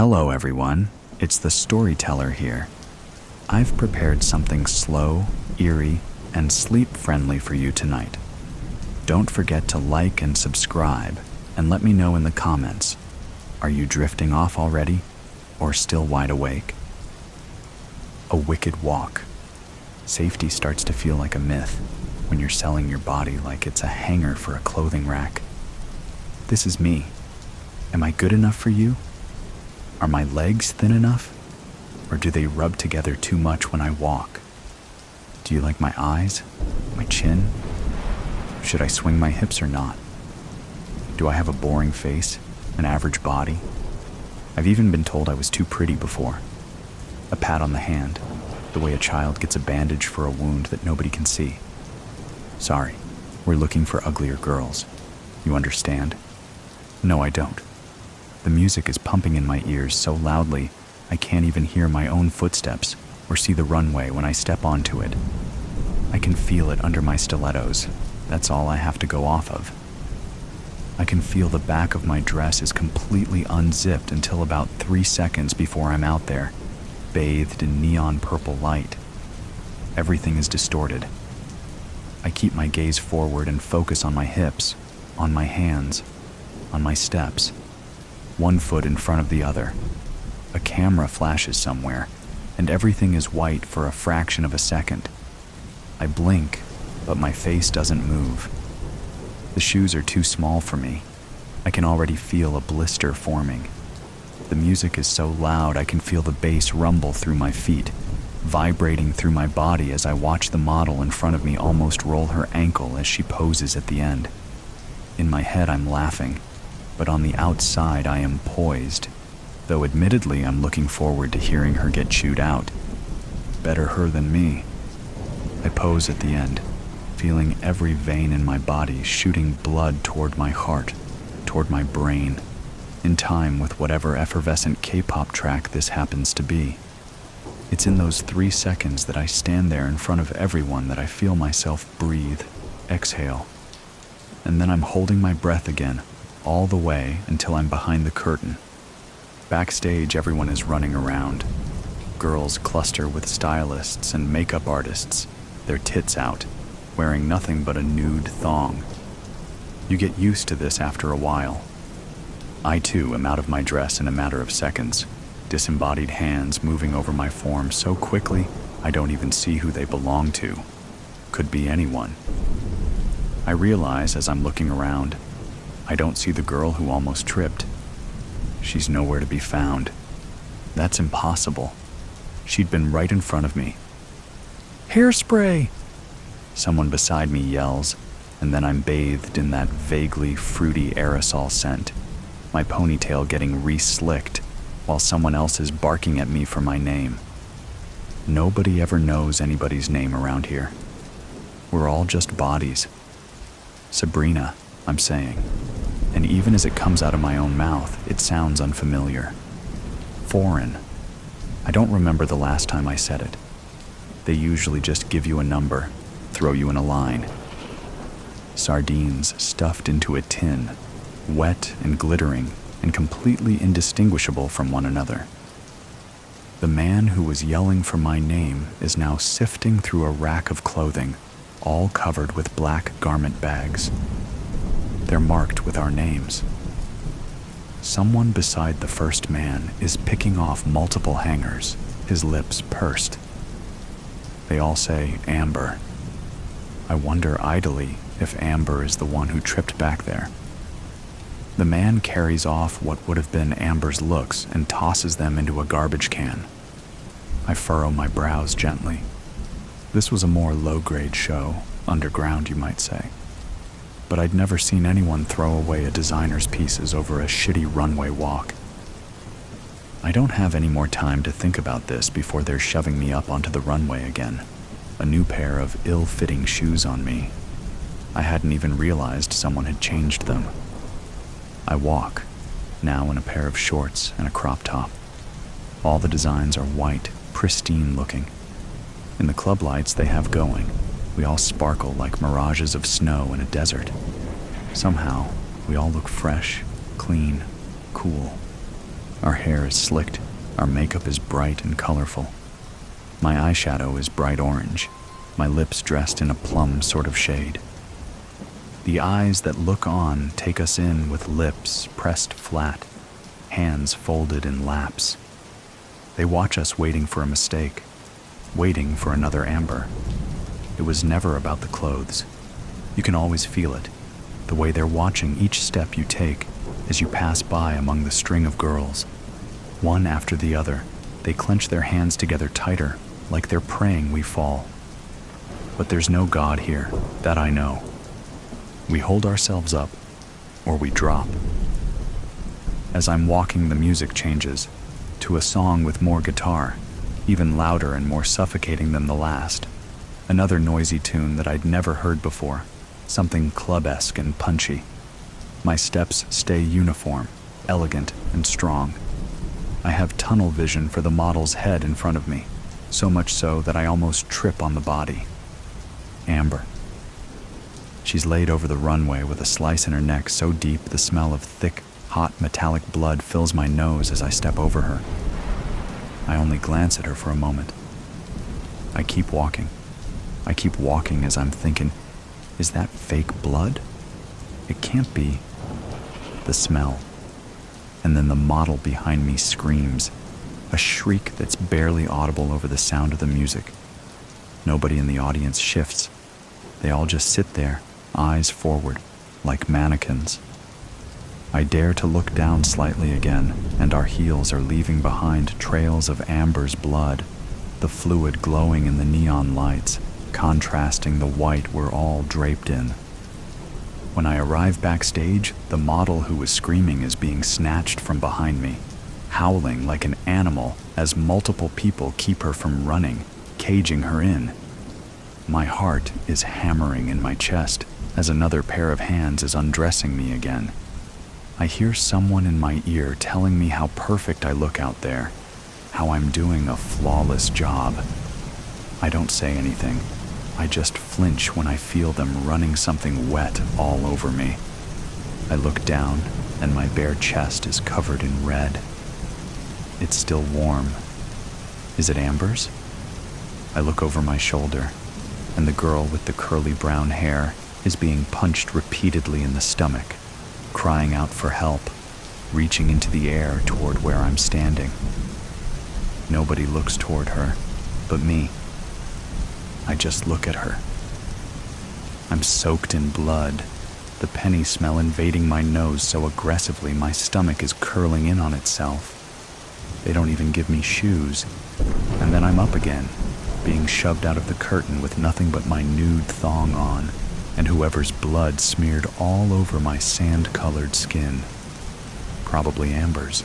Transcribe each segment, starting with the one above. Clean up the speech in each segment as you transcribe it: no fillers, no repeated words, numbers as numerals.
Hello everyone, it's the storyteller here. I've prepared something slow, eerie, and sleep-friendly for you tonight. Don't forget to like and subscribe, and let me know in the comments. Are you drifting off already, or still wide awake? A wicked walk. Safety starts to feel like a myth when you're selling your body like it's a hanger for a clothing rack. This is me. Am I good enough for you? Are my legs thin enough? Or do they rub together too much when I walk? Do you like my eyes? My chin? Should I swing my hips or not? Do I have a boring face? An average body? I've even been told I was too pretty before. A pat on the hand, the way a child gets a bandage for a wound that nobody can see. Sorry, we're looking for uglier girls. You understand? No, I don't. The music is pumping in my ears so loudly, I can't even hear my own footsteps or see the runway when I step onto it. I can feel it under my stilettos. That's all I have to go off of. I can feel the back of my dress is completely unzipped until about 3 seconds before I'm out there, bathed in neon purple light. Everything is distorted. I keep my gaze forward and focus on my hips, on my hands, on my steps. One foot in front of the other. A camera flashes somewhere, and everything is white for a fraction of a second. I blink, but my face doesn't move. The shoes are too small for me. I can already feel a blister forming. The music is so loud I can feel the bass rumble through my feet, vibrating through my body as I watch the model in front of me almost roll her ankle as she poses at the end. In my head I'm laughing, but on the outside I am poised, though admittedly I'm looking forward to hearing her get chewed out. Better her than me. I pose at the end, feeling every vein in my body shooting blood toward my heart, toward my brain, in time with whatever effervescent K-pop track this happens to be. It's in those 3 seconds that I stand there in front of everyone that I feel myself breathe, exhale, and then I'm holding my breath again, all the way until I'm behind the curtain. Backstage, everyone is running around. Girls cluster with stylists and makeup artists, their tits out, wearing nothing but a nude thong. You get used to this after a while. I too am out of my dress in a matter of seconds, disembodied hands moving over my form so quickly I don't even see who they belong to. Could be anyone. I realize as I'm looking around, I don't see the girl who almost tripped. She's nowhere to be found. That's impossible. She'd been right in front of me. Hairspray! Someone beside me yells, and then I'm bathed in that vaguely fruity aerosol scent, my ponytail getting re-slicked while someone else is barking at me for my name. Nobody ever knows anybody's name around here. We're all just bodies. Sabrina, I'm saying. And even as it comes out of my own mouth, it sounds unfamiliar. Foreign. I don't remember the last time I said it. They usually just give you a number, throw you in a line. Sardines stuffed into a tin, wet and glittering and completely indistinguishable from one another. The man who was yelling for my name is now sifting through a rack of clothing, all covered with black garment bags. They're marked with our names. Someone beside the first man is picking off multiple hangers, his lips pursed. They all say Amber. I wonder idly if Amber is the one who tripped back there. The man carries off what would have been Amber's looks and tosses them into a garbage can. I furrow my brows gently. This was a more low-grade show, underground you might say. But I'd never seen anyone throw away a designer's pieces over a shitty runway walk. I don't have any more time to think about this before they're shoving me up onto the runway again, a new pair of ill-fitting shoes on me. I hadn't even realized someone had changed them. I walk, now in a pair of shorts and a crop top. All the designs are white, pristine looking. In the club lights they have going, we all sparkle like mirages of snow in a desert. Somehow, we all look fresh, clean, cool. Our hair is slicked, our makeup is bright and colorful. My eyeshadow is bright orange, my lips dressed in a plum sort of shade. The eyes that look on take us in with lips pressed flat, hands folded in laps. They watch us waiting for a mistake, waiting for another Amber. It was never about the clothes. You can always feel it, the way they're watching each step you take as you pass by among the string of girls. One after the other, they clench their hands together tighter, like they're praying we fall. But there's no God here, that I know. We hold ourselves up, or we drop. As I'm walking, the music changes to a song with more guitar, even louder and more suffocating than the last. Another noisy tune that I'd never heard before, something club-esque and punchy. My steps stay uniform, elegant, and strong. I have tunnel vision for the model's head in front of me, so much so that I almost trip on the body. Amber. She's laid over the runway with a slice in her neck so deep the smell of thick, hot, metallic blood fills my nose as I step over her. I only glance at her for a moment. I keep walking. I keep walking as I'm thinking, is that fake blood? It can't be. The smell. And then the model behind me screams, a shriek that's barely audible over the sound of the music. Nobody in the audience shifts. They all just sit there, eyes forward, like mannequins. I dare to look down slightly again, and our heels are leaving behind trails of Amber's blood, the fluid glowing in the neon lights, contrasting the white we're all draped in. When I arrive backstage, the model who was screaming is being snatched from behind me, howling like an animal as multiple people keep her from running, caging her in. My heart is hammering in my chest as another pair of hands is undressing me again. I hear someone in my ear telling me how perfect I look out there, how I'm doing a flawless job. I don't say anything. I just flinch when I feel them running something wet all over me. I look down, and my bare chest is covered in red. It's still warm. Is it Amber's? I look over my shoulder, and the girl with the curly brown hair is being punched repeatedly in the stomach, crying out for help, reaching into the air toward where I'm standing. Nobody looks toward her, but me. I just look at her. I'm soaked in blood, the penny smell invading my nose so aggressively my stomach is curling in on itself. They don't even give me shoes, and then I'm up again, being shoved out of the curtain with nothing but my nude thong on, and whoever's blood smeared all over my sand-colored skin. Probably Amber's.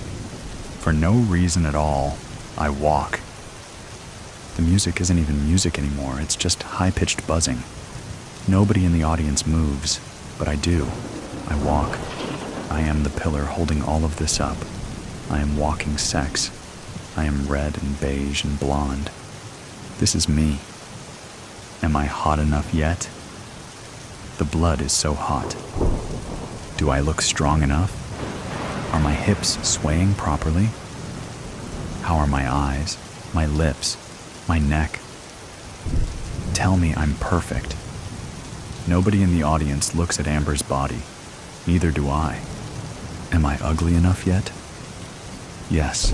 For no reason at all, I walk. The music isn't even music anymore, it's just high-pitched buzzing. Nobody in the audience moves, but I do. I walk. I am the pillar holding all of this up. I am walking sex. I am red and beige and blonde. This is me. Am I hot enough yet? The blood is so hot. Do I look strong enough? Are my hips swaying properly? How are my eyes, my lips, my neck? Tell me I'm perfect. Nobody in the audience looks at Amber's body. Neither do I. Am I ugly enough yet? Yes.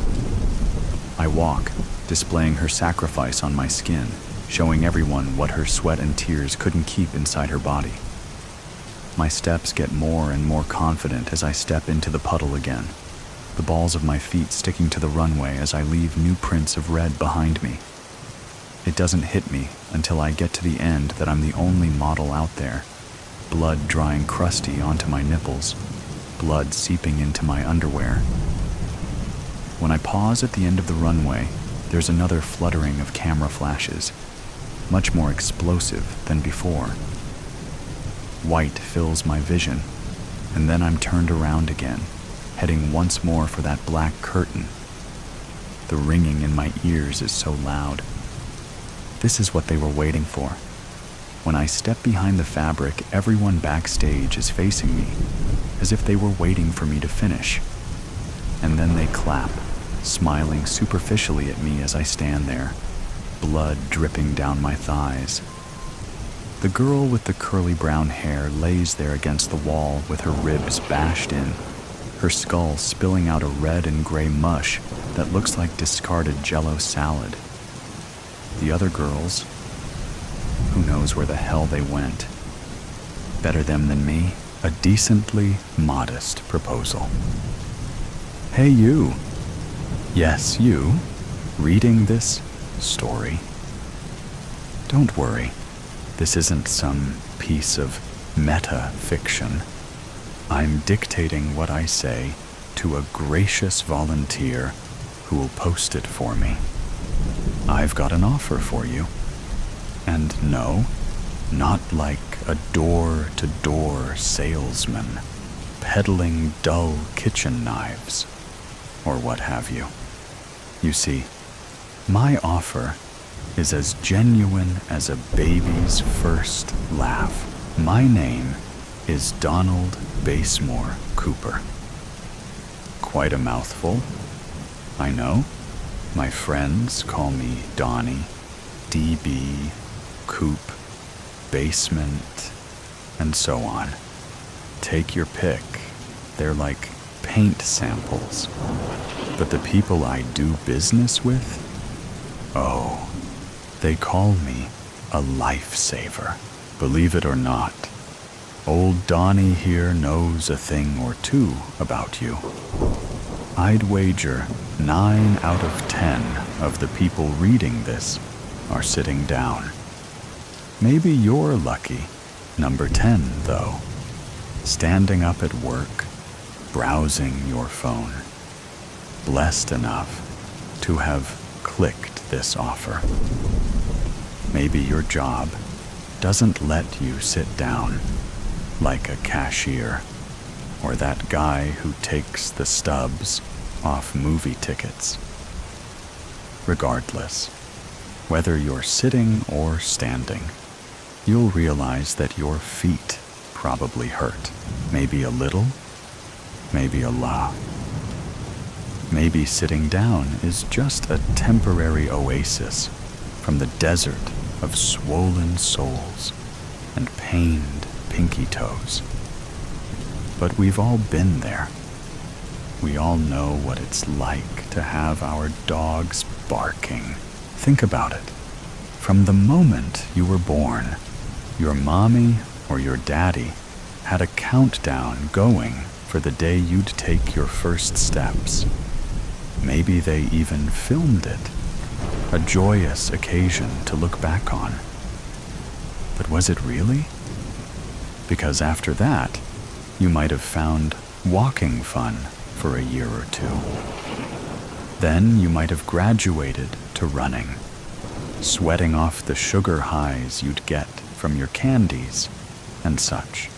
I walk, displaying her sacrifice on my skin, showing everyone what her sweat and tears couldn't keep inside her body. My steps get more and more confident as I step into the puddle again, the balls of my feet sticking to the runway as I leave new prints of red behind me. It doesn't hit me until I get to the end that I'm the only model out there, blood drying crusty onto my nipples, blood seeping into my underwear. When I pause at the end of the runway, there's another fluttering of camera flashes, much more explosive than before. White fills my vision, and then I'm turned around again, heading once more for that black curtain. The ringing in my ears is so loud. This is what they were waiting for. When I step behind the fabric, everyone backstage is facing me, as if they were waiting for me to finish. and then they clap, smiling superficially at me as I stand there, blood dripping down my thighs. The girl with the curly brown hair lays there against the wall with her ribs bashed in, her skull spilling out a red and gray mush that looks like discarded Jell-O salad. The other girls, who knows where the hell they went? Better them than me, a decently modest proposal. Hey you! Yes, you, reading this story. Don't worry, this isn't some piece of meta-fiction. I'm dictating what I say to a gracious volunteer who will post it for me. I've got an offer for you. And no, not like a door-to-door salesman peddling dull kitchen knives or what have you. You see, my offer is as genuine as a baby's first laugh. My name is Donald Basemore Cooper. Quite a mouthful, I know. My friends call me Donnie, DB, Coop, Basement, and so on. Take your pick. They're like paint samples. But the people I do business with, oh, they call me a lifesaver. Believe it or not, old Donnie here knows a thing or two about you. I'd wager 9 out of 10 of the people reading this are sitting down. Maybe you're lucky, number 10 though, standing up at work, browsing your phone, blessed enough to have clicked this offer. Maybe your job doesn't let you sit down like a cashier or that guy who takes the stubs off movie tickets. Regardless, whether you're sitting or standing, you'll realize that your feet probably hurt. Maybe a little, maybe a lot. Maybe sitting down is just a temporary oasis from the desert of swollen soles and pained pinky toes. But we've all been there. We all know what it's like to have our dogs barking. Think about it. From the moment you were born, your mommy or your daddy had a countdown going for the day you'd take your first steps. Maybe they even filmed it, a joyous occasion to look back on. But was it really? Because after that, you might have found walking fun for a year or two. Then you might have graduated to running, sweating off the sugar highs you'd get from your candies and such.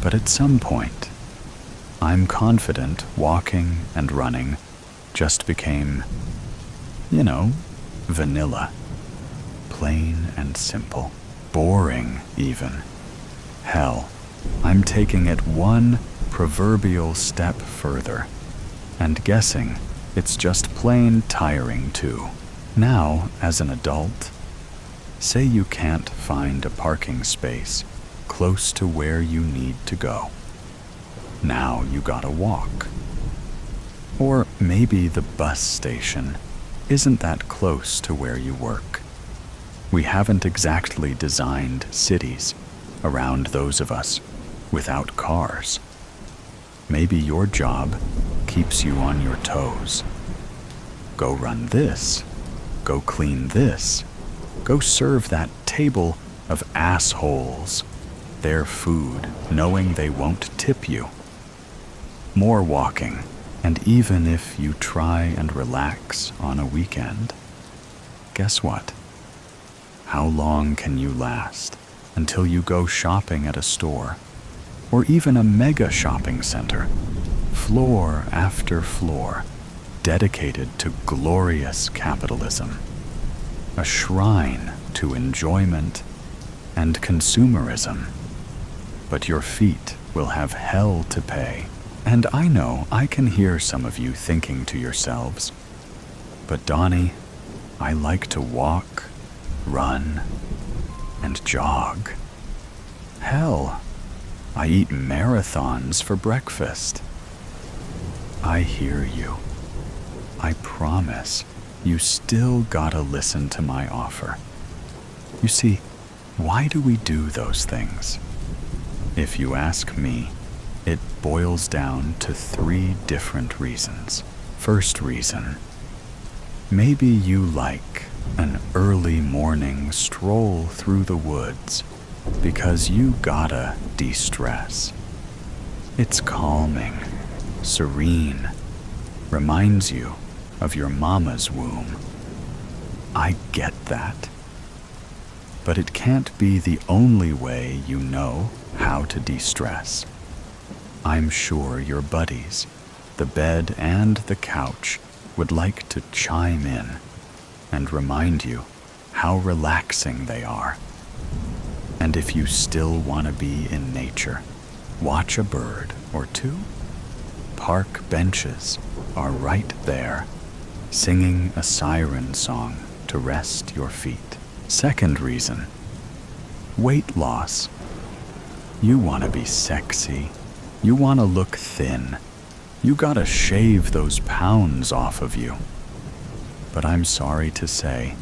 But at some point, I'm confident walking and running just became, vanilla, plain and simple, boring even. Hell, I'm taking it one proverbial step further and guessing it's just plain tiring too. Now, as an adult, say you can't find a parking space close to where you need to go. Now you gotta walk. Or maybe the bus station isn't that close to where you work. We haven't exactly designed cities around those of us without cars. Maybe your job keeps you on your toes. Go run this. Go clean this. Go serve that table of assholes their food, knowing they won't tip you. More walking, and even if you try and relax on a weekend, guess what? How long can you last until you go shopping at a store, or even a mega shopping center, floor after floor, dedicated to glorious capitalism, a shrine to enjoyment and consumerism? But your feet will have hell to pay And I know I can hear some of you thinking to yourselves, but Donnie, I like to walk, run, and jog. Hell, I eat marathons for breakfast. I hear you. I promise you still gotta listen to my offer. You see, why do we do those things? If you ask me, it boils down to 3 different reasons. First reason, maybe you like an early morning stroll through the woods because you gotta de-stress. It's calming, serene, reminds you of your mama's womb. I get that. But it can't be the only way you know how to de-stress. I'm sure your buddies, the bed and the couch, would like to chime in and remind you how relaxing they are. And if you still want to be in nature, watch a bird or 2. Park benches are right there, singing a siren song to rest your feet. Second reason, weight loss. You want to be sexy. You want to look thin. You gotta shave those pounds off of you. But I'm sorry to say,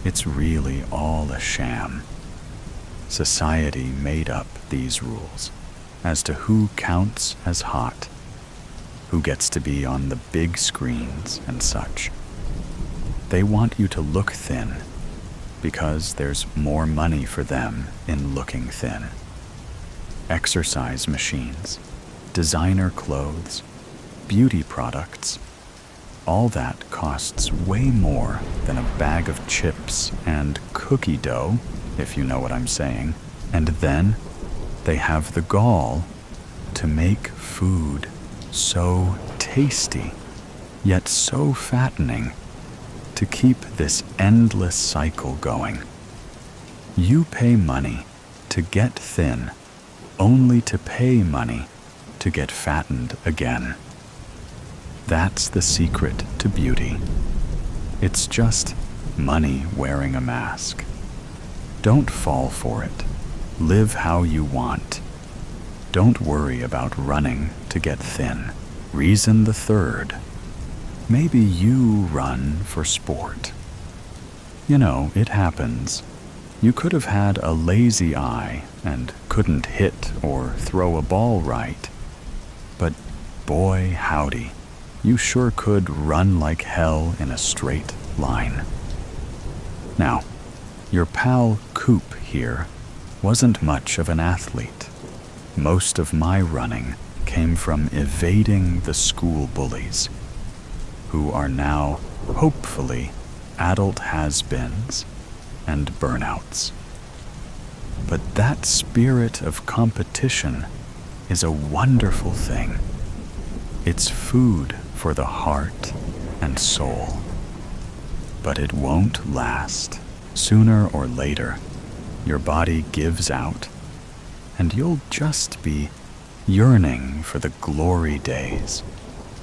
it's really all a sham. Society made up these rules as to who counts as hot, who gets to be on the big screens and such. They want you to look thin because there's more money for them in looking thin. Exercise machines, designer clothes, beauty products, all that costs way more than a bag of chips and cookie dough, if you know what I'm saying. And then they have the gall to make food so tasty, yet so fattening, to keep this endless cycle going. You pay money to get thin, only to pay money to get fattened again. That's the secret to beauty. It's just money wearing a mask. Don't fall for it. Live how you want. Don't worry about running to get thin. Reason the third. Maybe you run for sport. You know, it happens. You could have had a lazy eye and couldn't hit or throw a ball right. But boy, howdy, you sure could run like hell in a straight line. Now, your pal Coop here wasn't much of an athlete. Most of my running came from evading the school bullies, who are now, hopefully, adult has-beens and burnouts. But that spirit of competition is a wonderful thing. It's food for the heart and soul. But it won't last. Sooner or later, your body gives out, and you'll just be yearning for the glory days,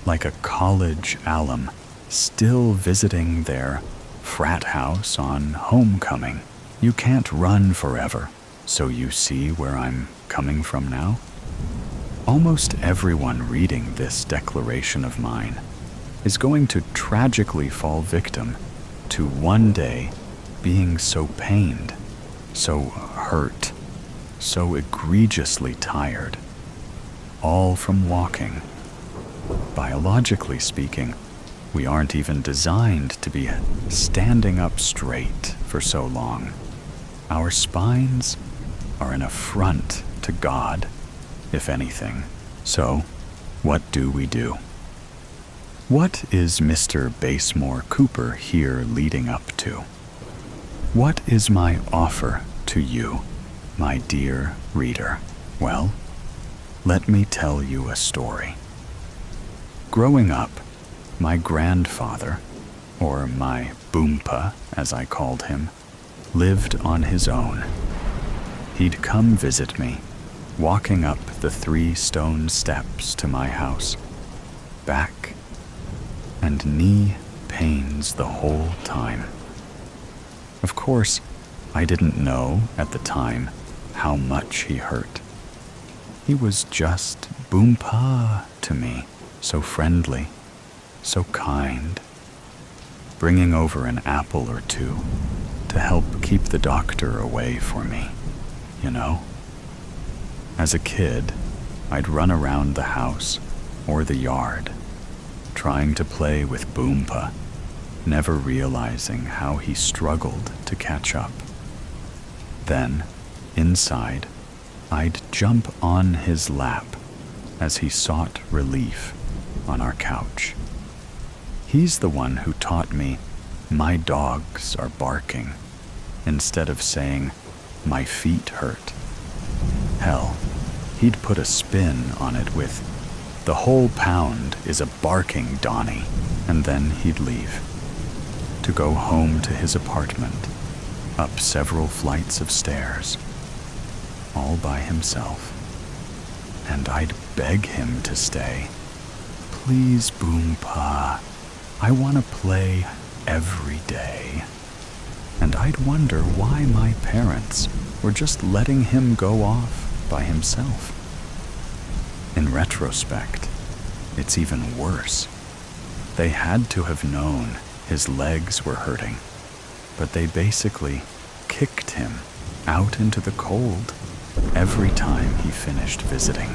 like a college alum still visiting their frat house on homecoming. You can't run forever, so you see where I'm coming from now? Almost everyone reading this declaration of mine is going to tragically fall victim to one day being so pained, so hurt, so egregiously tired, all from walking. Biologically speaking, we aren't even designed to be standing up straight for so long. Our spines are an affront to God, if anything. So, what do we do? What is Mr. Basemore Cooper here leading up to? What is my offer to you, my dear reader? Well, let me tell you a story. Growing up, my grandfather, or my boompa as I called him, lived on his own. He'd come visit me, walking up the 3 stone steps to my house, back and knee pains the whole time. Of course, I didn't know at the time how much he hurt. He was just Boompa to me, so friendly, so kind, bringing over an apple or 2 to help keep the doctor away for me, you know? As a kid, I'd run around the house or the yard, trying to play with Boompa, never realizing how he struggled to catch up. Then, inside, I'd jump on his lap as he sought relief on our couch. He's the one who taught me my dogs are barking instead of saying my feet hurt. Hell, he'd put a spin on it with, the whole pound is a barking Donnie, and then he'd leave to go home to his apartment, up several flights of stairs, all by himself. And I'd beg him to stay. Please, Boompa, I want to play every day. And I'd wonder why my parents were just letting him go off by himself. In retrospect, it's even worse. They had to have known his legs were hurting, but they basically kicked him out into the cold every time he finished visiting.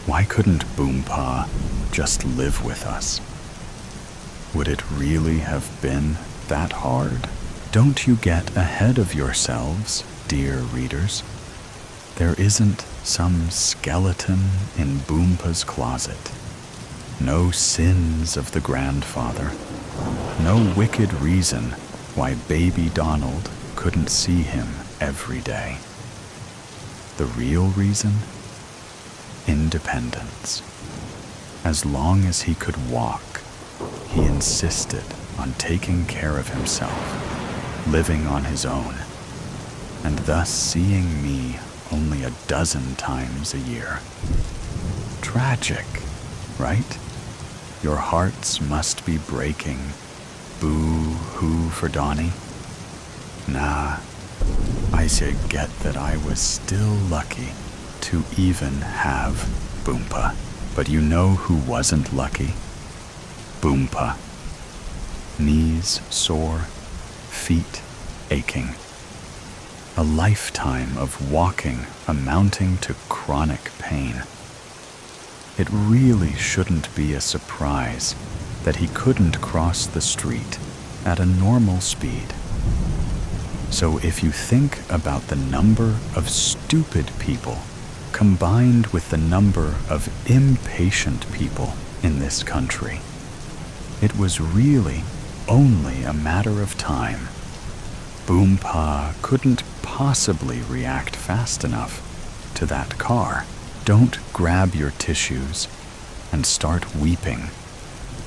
Why couldn't Boompa just live with us? Would it really have been that hard? Don't you get ahead of yourselves, dear readers. There isn't some skeleton in Boompa's closet. No sins of the grandfather. No wicked reason why baby Donald couldn't see him every day. The real reason? Independence. As long as he could walk, he insisted on taking care of himself, living on his own, and thus seeing me only a dozen times a year. Tragic, right? Your hearts must be breaking. Boo-hoo for Donnie. Nah, I say get that I was still lucky to even have Boompa. But you know who wasn't lucky? Boompa. Knees sore, feet aching. A lifetime of walking amounting to chronic pain. It really shouldn't be a surprise that he couldn't cross the street at a normal speed. So if you think about the number of stupid people combined with the number of impatient people in this country, it was really only a matter of time. Boompa couldn't possibly react fast enough to that car. Don't grab your tissues and start weeping.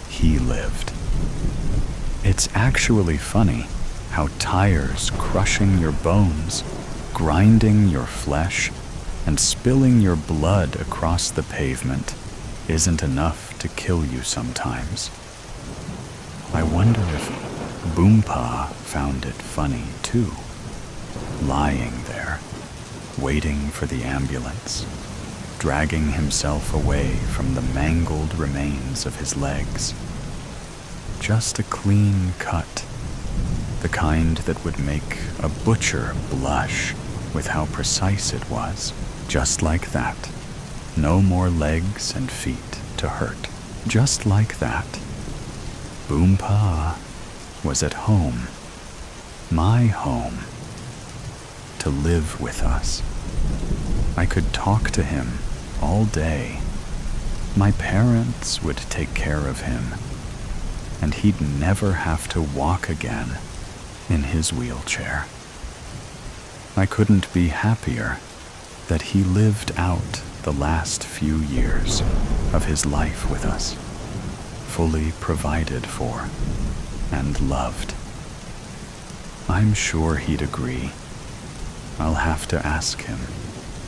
He lived. It's actually funny how tires crushing your bones, grinding your flesh, and spilling your blood across the pavement isn't enough to kill you sometimes. I wonder if Boompa found it funny too, lying there, waiting for the ambulance, dragging himself away from the mangled remains of his legs. Just a clean cut, the kind that would make a butcher blush with how precise it was. Just like that. No more legs and feet to hurt. Just like that. Boompa was at home. My home. To live with us. I could talk to him all day. My parents would take care of him, and he'd never have to walk again in his wheelchair. I couldn't be happier that he lived out the last few years of his life with us, fully provided for and loved. I'm sure he'd agree. I'll have to ask him.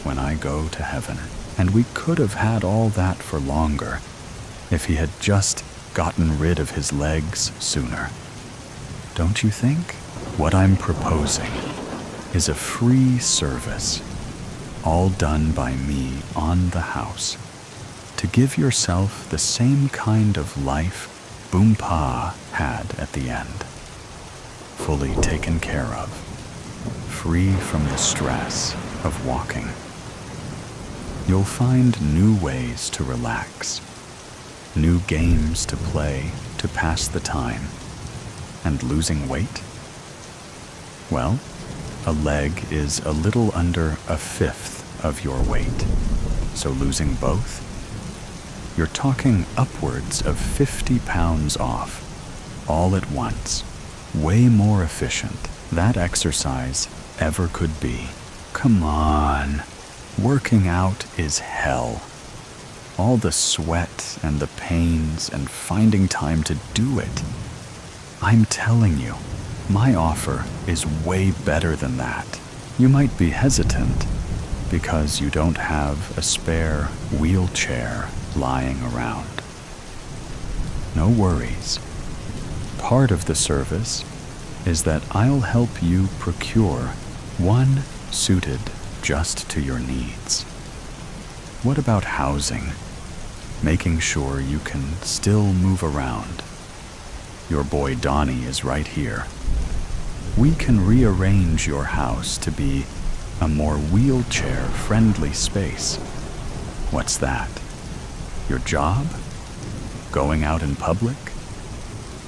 when I go to heaven. And we could have had all that for longer if he had just gotten rid of his legs sooner. Don't you think? What I'm proposing is a free service, all done by me on the house, to give yourself the same kind of life Boompa had at the end. Fully taken care of, free from the stress of walking. You'll find new ways to relax, new games to play to pass the time. And losing weight? Well, a leg is a little under a fifth of your weight, so losing both? You're talking upwards of 50 pounds off, all at once. Way more efficient that exercise ever could be. Come on, working out is hell. All the sweat and the pains and finding time to do it. I'm telling you, my offer is way better than that. You might be hesitant because you don't have a spare wheelchair lying around. No worries. Part of the service is that I'll help you procure one suited just to your needs. What about housing? Making sure you can still move around. Your boy Donnie is right here. We can rearrange your house to be a more wheelchair-friendly space. What's that? Your job? Going out in public?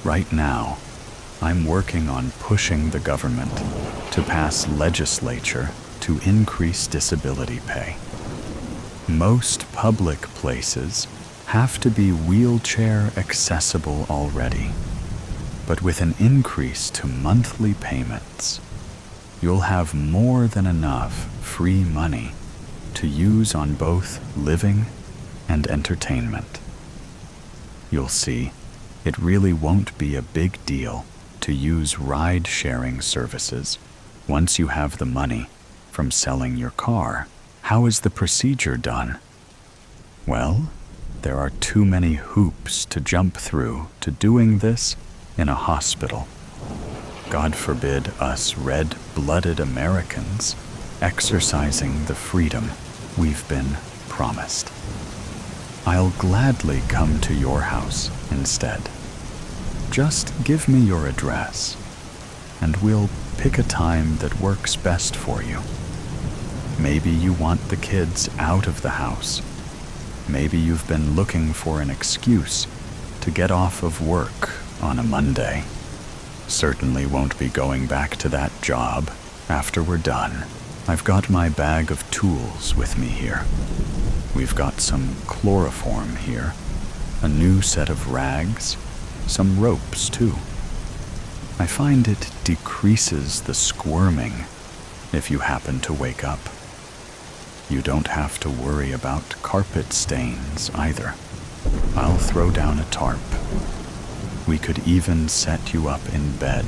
Right now, I'm working on pushing the government to pass legislature to increase disability pay. Most public places have to be wheelchair accessible already, but with an increase to monthly payments, you'll have more than enough free money to use on both living and entertainment. You'll see, it really won't be a big deal to use ride-sharing services once you have the money from selling your car. How is the procedure done? Well, there are too many hoops to jump through to doing this in a hospital. God forbid us red-blooded Americans exercising the freedom we've been promised. I'll gladly come to your house instead. Just give me your address, and we'll pick a time that works best for you. Maybe you want the kids out of the house. Maybe you've been looking for an excuse to get off of work on a Monday. Certainly won't be going back to that job after we're done. I've got my bag of tools with me here. We've got some chloroform here, a new set of rags, some ropes too. I find it decreases the squirming if you happen to wake up. You don't have to worry about carpet stains either. I'll throw down a tarp. We could even set you up in bed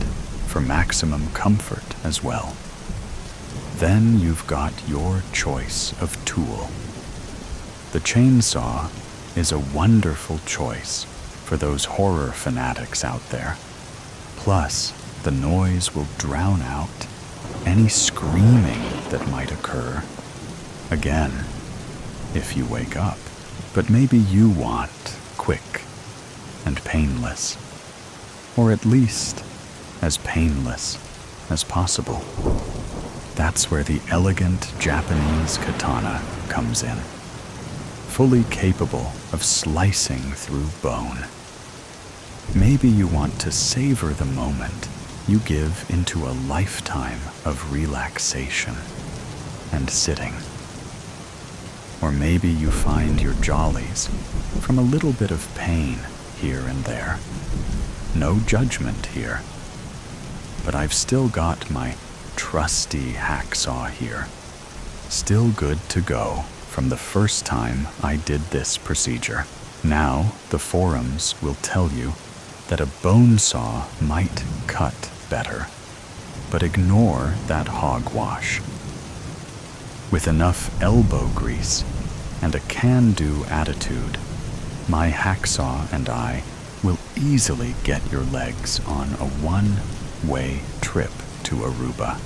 for maximum comfort as well. Then you've got your choice of tool. The chainsaw is a wonderful choice for those horror fanatics out there. Plus, the noise will drown out any screaming that might occur. Again, if you wake up. But maybe you want quick and painless, or at least as painless as possible. That's where the elegant Japanese katana comes in, fully capable of slicing through bone. Maybe you want to savor the moment you give into a lifetime of relaxation and sitting. Or maybe you find your jollies from a little bit of pain here and there. No judgment here. But I've still got my trusty hacksaw here, still good to go from the first time I did this procedure. Now the forums will tell you that a bone saw might cut better, but ignore that hogwash. With enough elbow grease and a can-do attitude, my hacksaw and I will easily get your legs on a one-way trip to Aruba.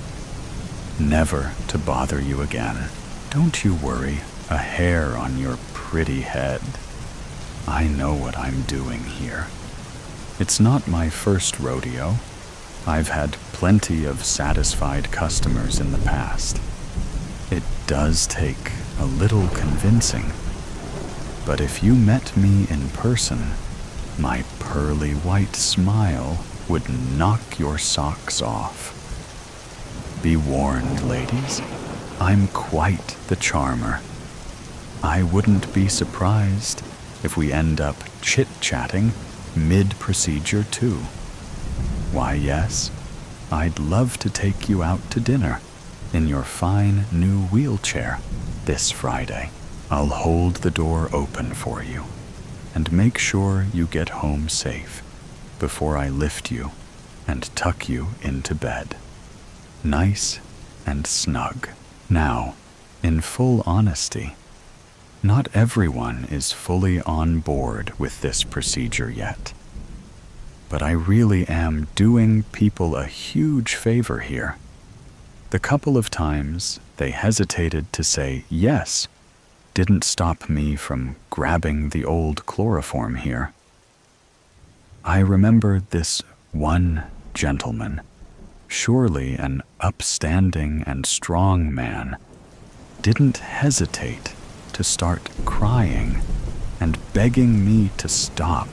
Never to bother you again. Don't you worry a hair on your pretty head. I know what I'm doing here. It's not my first rodeo. I've had plenty of satisfied customers in the past. It does take a little convincing, but if you met me in person, my pearly white smile would knock your socks off. Be warned, ladies, I'm quite the charmer. I wouldn't be surprised if we end up chit-chatting mid-procedure too. Why, yes, I'd love to take you out to dinner in your fine new wheelchair this Friday. I'll hold the door open for you and make sure you get home safe before I lift you and tuck you into bed. Nice and snug. Now, in full honesty, not everyone is fully on board with this procedure yet. But I really am doing people a huge favor here. The couple of times they hesitated to say yes didn't stop me from grabbing the old chloroform here. I remember this one gentleman, surely an upstanding and strong man, didn't hesitate to start crying and begging me to stop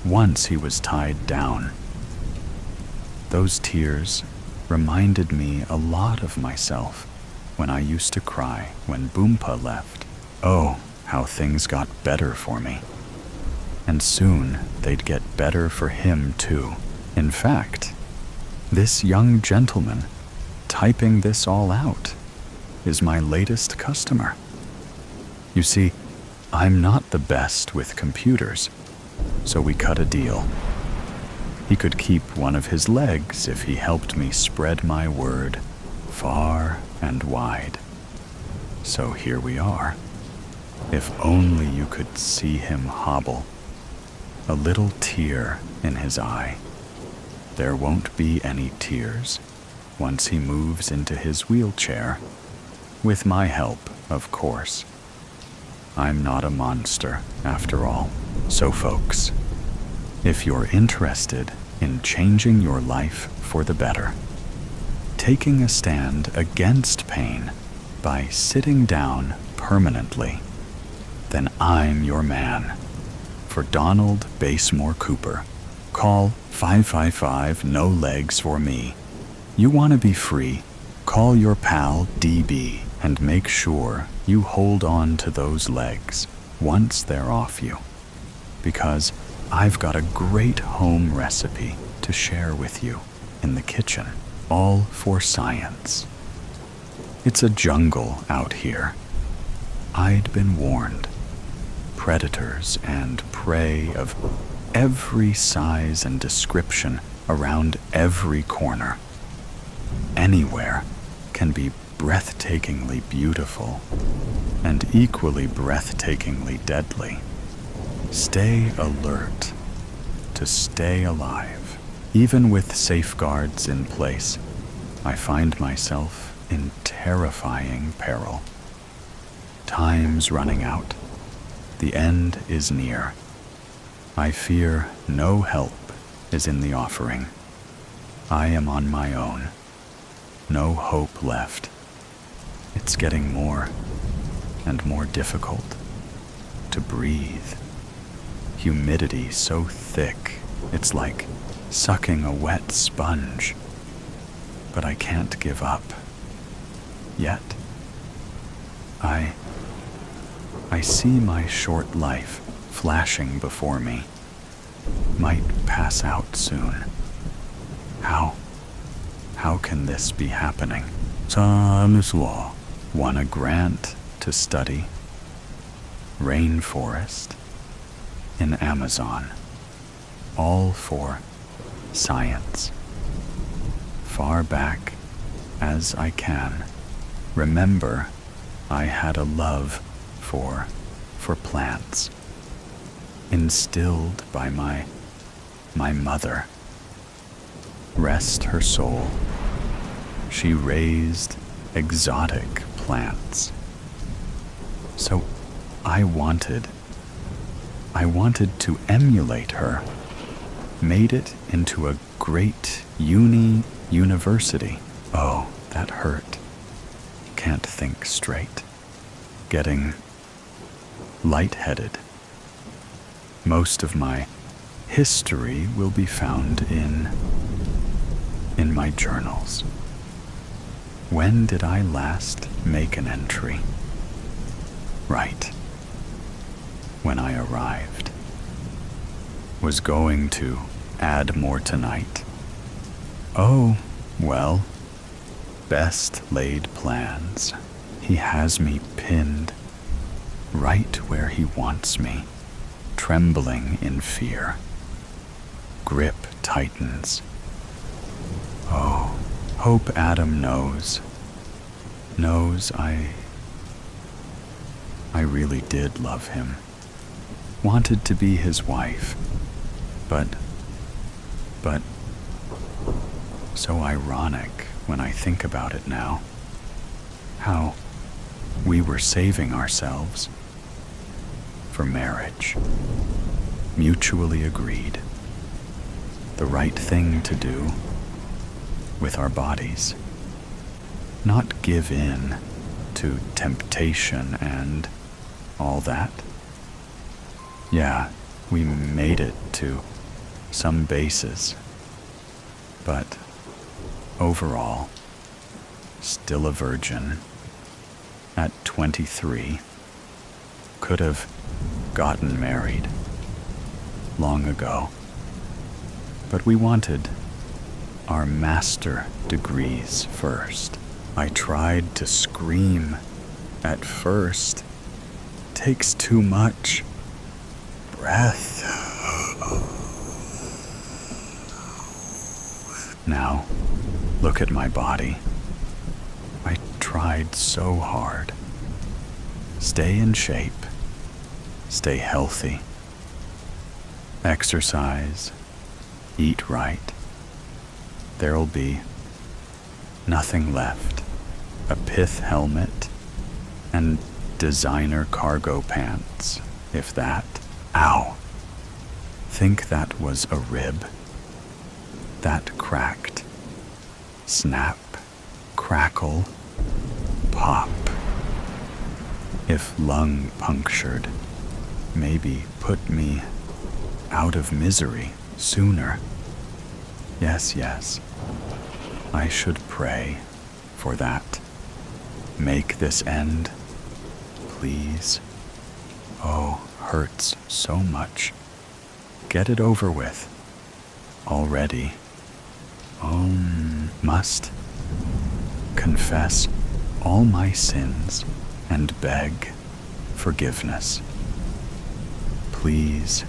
once he was tied down. Those tears reminded me a lot of myself when I used to cry when Boompa left. Oh, how things got better for me. And soon they'd get better for him too. In fact, this young gentleman typing this all out is my latest customer. You see, I'm not the best with computers, so we cut a deal. He could keep one of his legs if he helped me spread my word far and wide. So here we are. If only you could see him hobble, a little tear in his eye. There won't be any tears once he moves into his wheelchair, with my help, of course. I'm not a monster, after all. So folks, if you're interested in changing your life for the better, taking a stand against pain by sitting down permanently, then I'm your man. For Donald Basemore Cooper, call 555-NO-LEGS for me. You want to be free? Call your pal DB and make sure you hold on to those legs once they're off you, because I've got a great home recipe to share with you in the kitchen, all for science. It's a jungle out here. I'd been warned. Predators and prey of every size and description around every corner. Anywhere can be breathtakingly beautiful and equally breathtakingly deadly. Stay alert to stay alive. Even with safeguards in place, I find myself in terrifying peril. Time's running out. The end is near. I fear no help is in the offering. I am on my own. No hope left. It's getting more and more difficult to breathe. Humidity so thick, it's like sucking a wet sponge. But I can't give up. Yet. I see my short life flashing before me. Might pass out soon. How can this be happening? Timeless law. Won a grant to study rainforest in Amazon. All for science. Far back as I can remember I had a love for plants, instilled by my mother. Rest her soul. She raised exotic plants. So I wanted to emulate her, made it into a great university. Oh, that hurt. Can't think straight. Getting lightheaded. Most of my history will be found in my journals. When did I last make an entry? Right. When I arrived. Was going to add more tonight. Oh, well, best laid plans. He has me pinned right where he wants me, trembling in fear. Grip tightens. Oh, hope Adam knows I really did love him. Wanted to be his wife, but so ironic when I think about it now. How we were saving ourselves for marriage. Mutually agreed. The right thing to do with our bodies. Not give in to temptation and all that. Yeah, we made it to some bases, but overall, still a virgin. At 23, could have gotten married long ago, but we wanted our master degrees first. I tried to scream at first. Takes too much breath. Now, look at my body. I tried so hard. Stay in shape. Stay healthy. Exercise. Eat right. There'll be nothing left. A pith helmet and designer cargo pants, if that. Ow. Think that was a rib. That cracked. Snap, crackle, pop. If lung punctured, maybe put me out of misery sooner. Yes, I should pray for that. Make this end, please. Oh, hurts so much. Get it over with. Already. Must confess all my sins and beg forgiveness. Please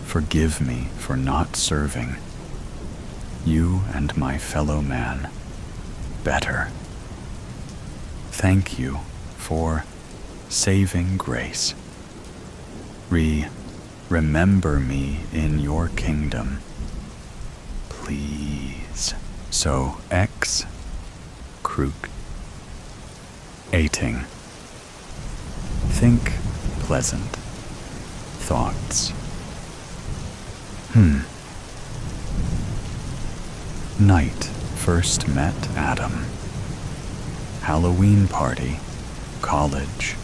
forgive me for not serving you and my fellow man better. Thank you for saving grace. Remember me in your kingdom, please. So crook, ating. Think pleasant thoughts. Night first met Adam. Halloween party, college,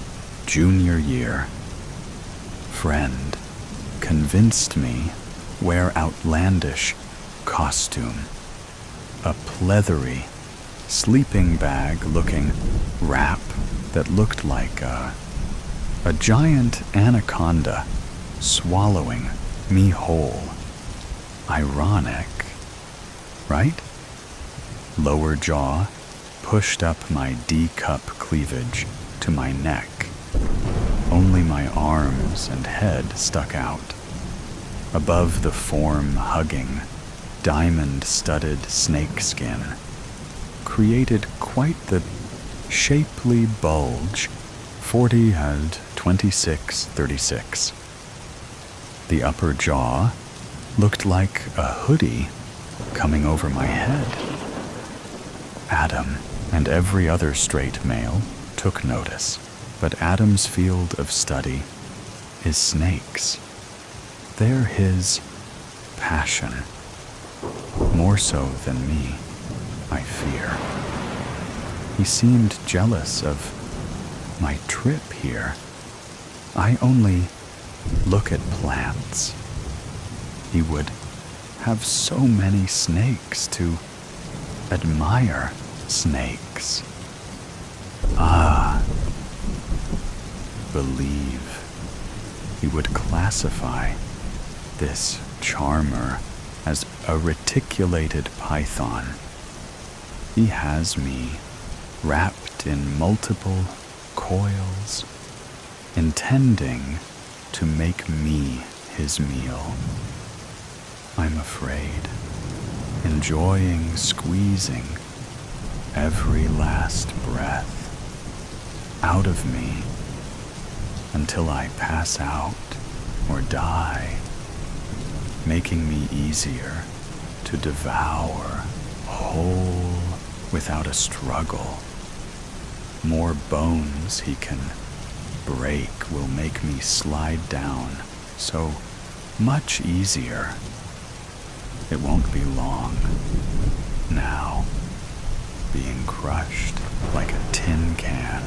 junior year. Friend convinced me wear outlandish costume. A pleathery sleeping bag looking wrap that looked like a giant anaconda swallowing me whole. Ironic, right? Lower jaw pushed up my D-cup cleavage to my neck. Only my arms and head stuck out. Above the form-hugging, diamond-studded snakeskin created quite the shapely bulge 40 and 26, 36. The upper jaw looked like a hoodie coming over my head. Adam and every other straight male took notice, but Adam's field of study is snakes. They're his passion, more so than me, I fear. He seemed jealous of my trip here. I only look at plants. He would have so many snakes to admire snakes. Ah, believe. He would classify this charmer as a reticulated python. He has me wrapped in multiple coils, intending to make me his meal. I'm afraid, enjoying squeezing every last breath out of me until I pass out or die, making me easier to devour whole without a struggle. More bones he can break will make me slide down so much easier. It won't be long now, being crushed like a tin can.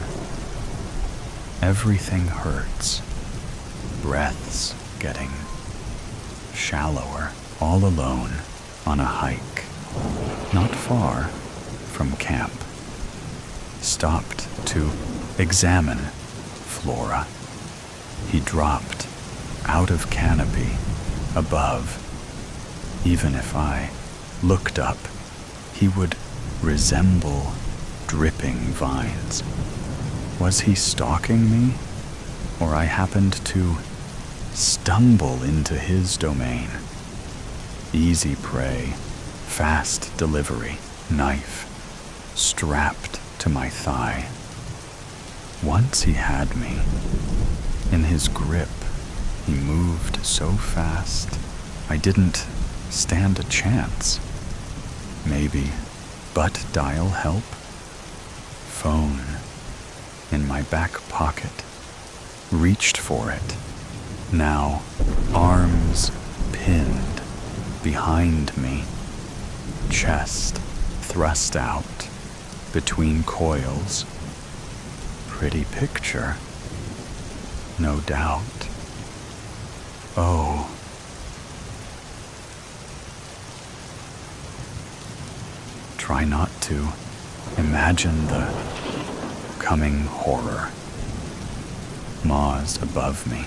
Everything hurts, breaths getting shallower, all alone on a hike, not far from camp. Stopped to examine flora. He dropped out of canopy above. Even if I looked up, he would resemble dripping vines. Was he stalking me, or I happened to stumble into his domain? Easy prey, fast delivery, knife strapped to my thigh. Once he had me in his grip. He moved so fast, I didn't stand a chance. Maybe butt dial help? Phone in my back pocket. Reached for it. Now arms pinned behind me. Chest thrust out between coils. Pretty picture, no doubt. Oh, try not to imagine the coming horror. Maws above me,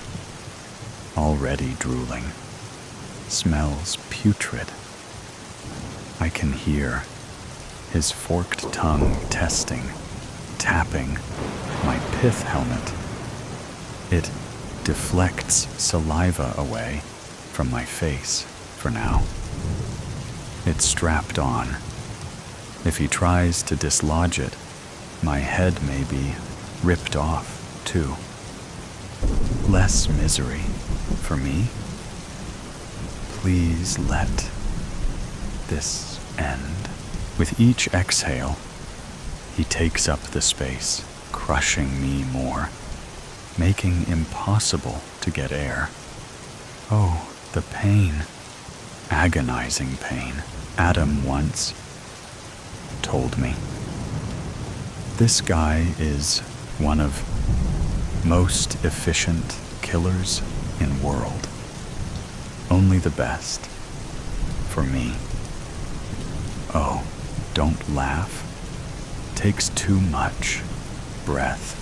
already drooling, smells putrid. I can hear his forked tongue testing, tapping my pith helmet. It deflects saliva away from my face for now. It's strapped on. If he tries to dislodge it, my head may be ripped off too. Less misery for me. Please let this end. With each exhale, he takes up the space, crushing me more, making impossible to get air. Oh, the pain. Agonizing pain. Adam once told me. This guy is one of most efficient killers in world. Only the best. For me. Oh, don't laugh. Takes too much breath.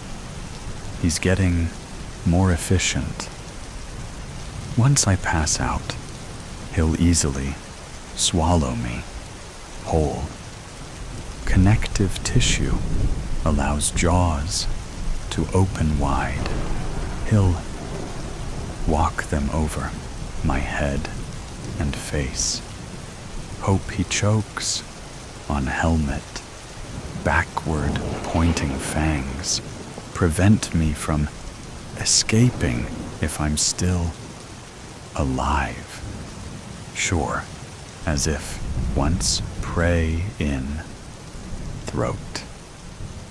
He's getting more efficient. Once I pass out, he'll easily swallow me whole. Connective tissue allows jaws to open wide. He'll walk them over my head and face. Hope he chokes on helmet, backward pointing fangs prevent me from escaping if I'm still alive. Sure, as if once prey in, throat,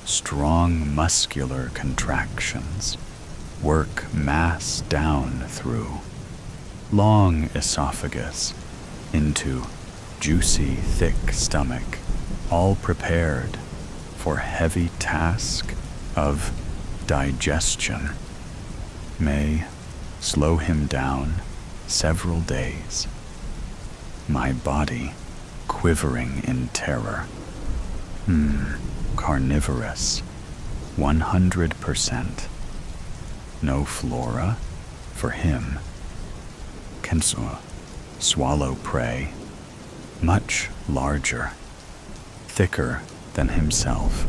strong muscular contractions work mass down through, long esophagus into juicy, thick stomach, all prepared for heavy task of digestion, may slow him down several days. My body quivering in terror. Carnivorous, 100%. No flora for him. Can swallow prey, much larger, thicker than himself.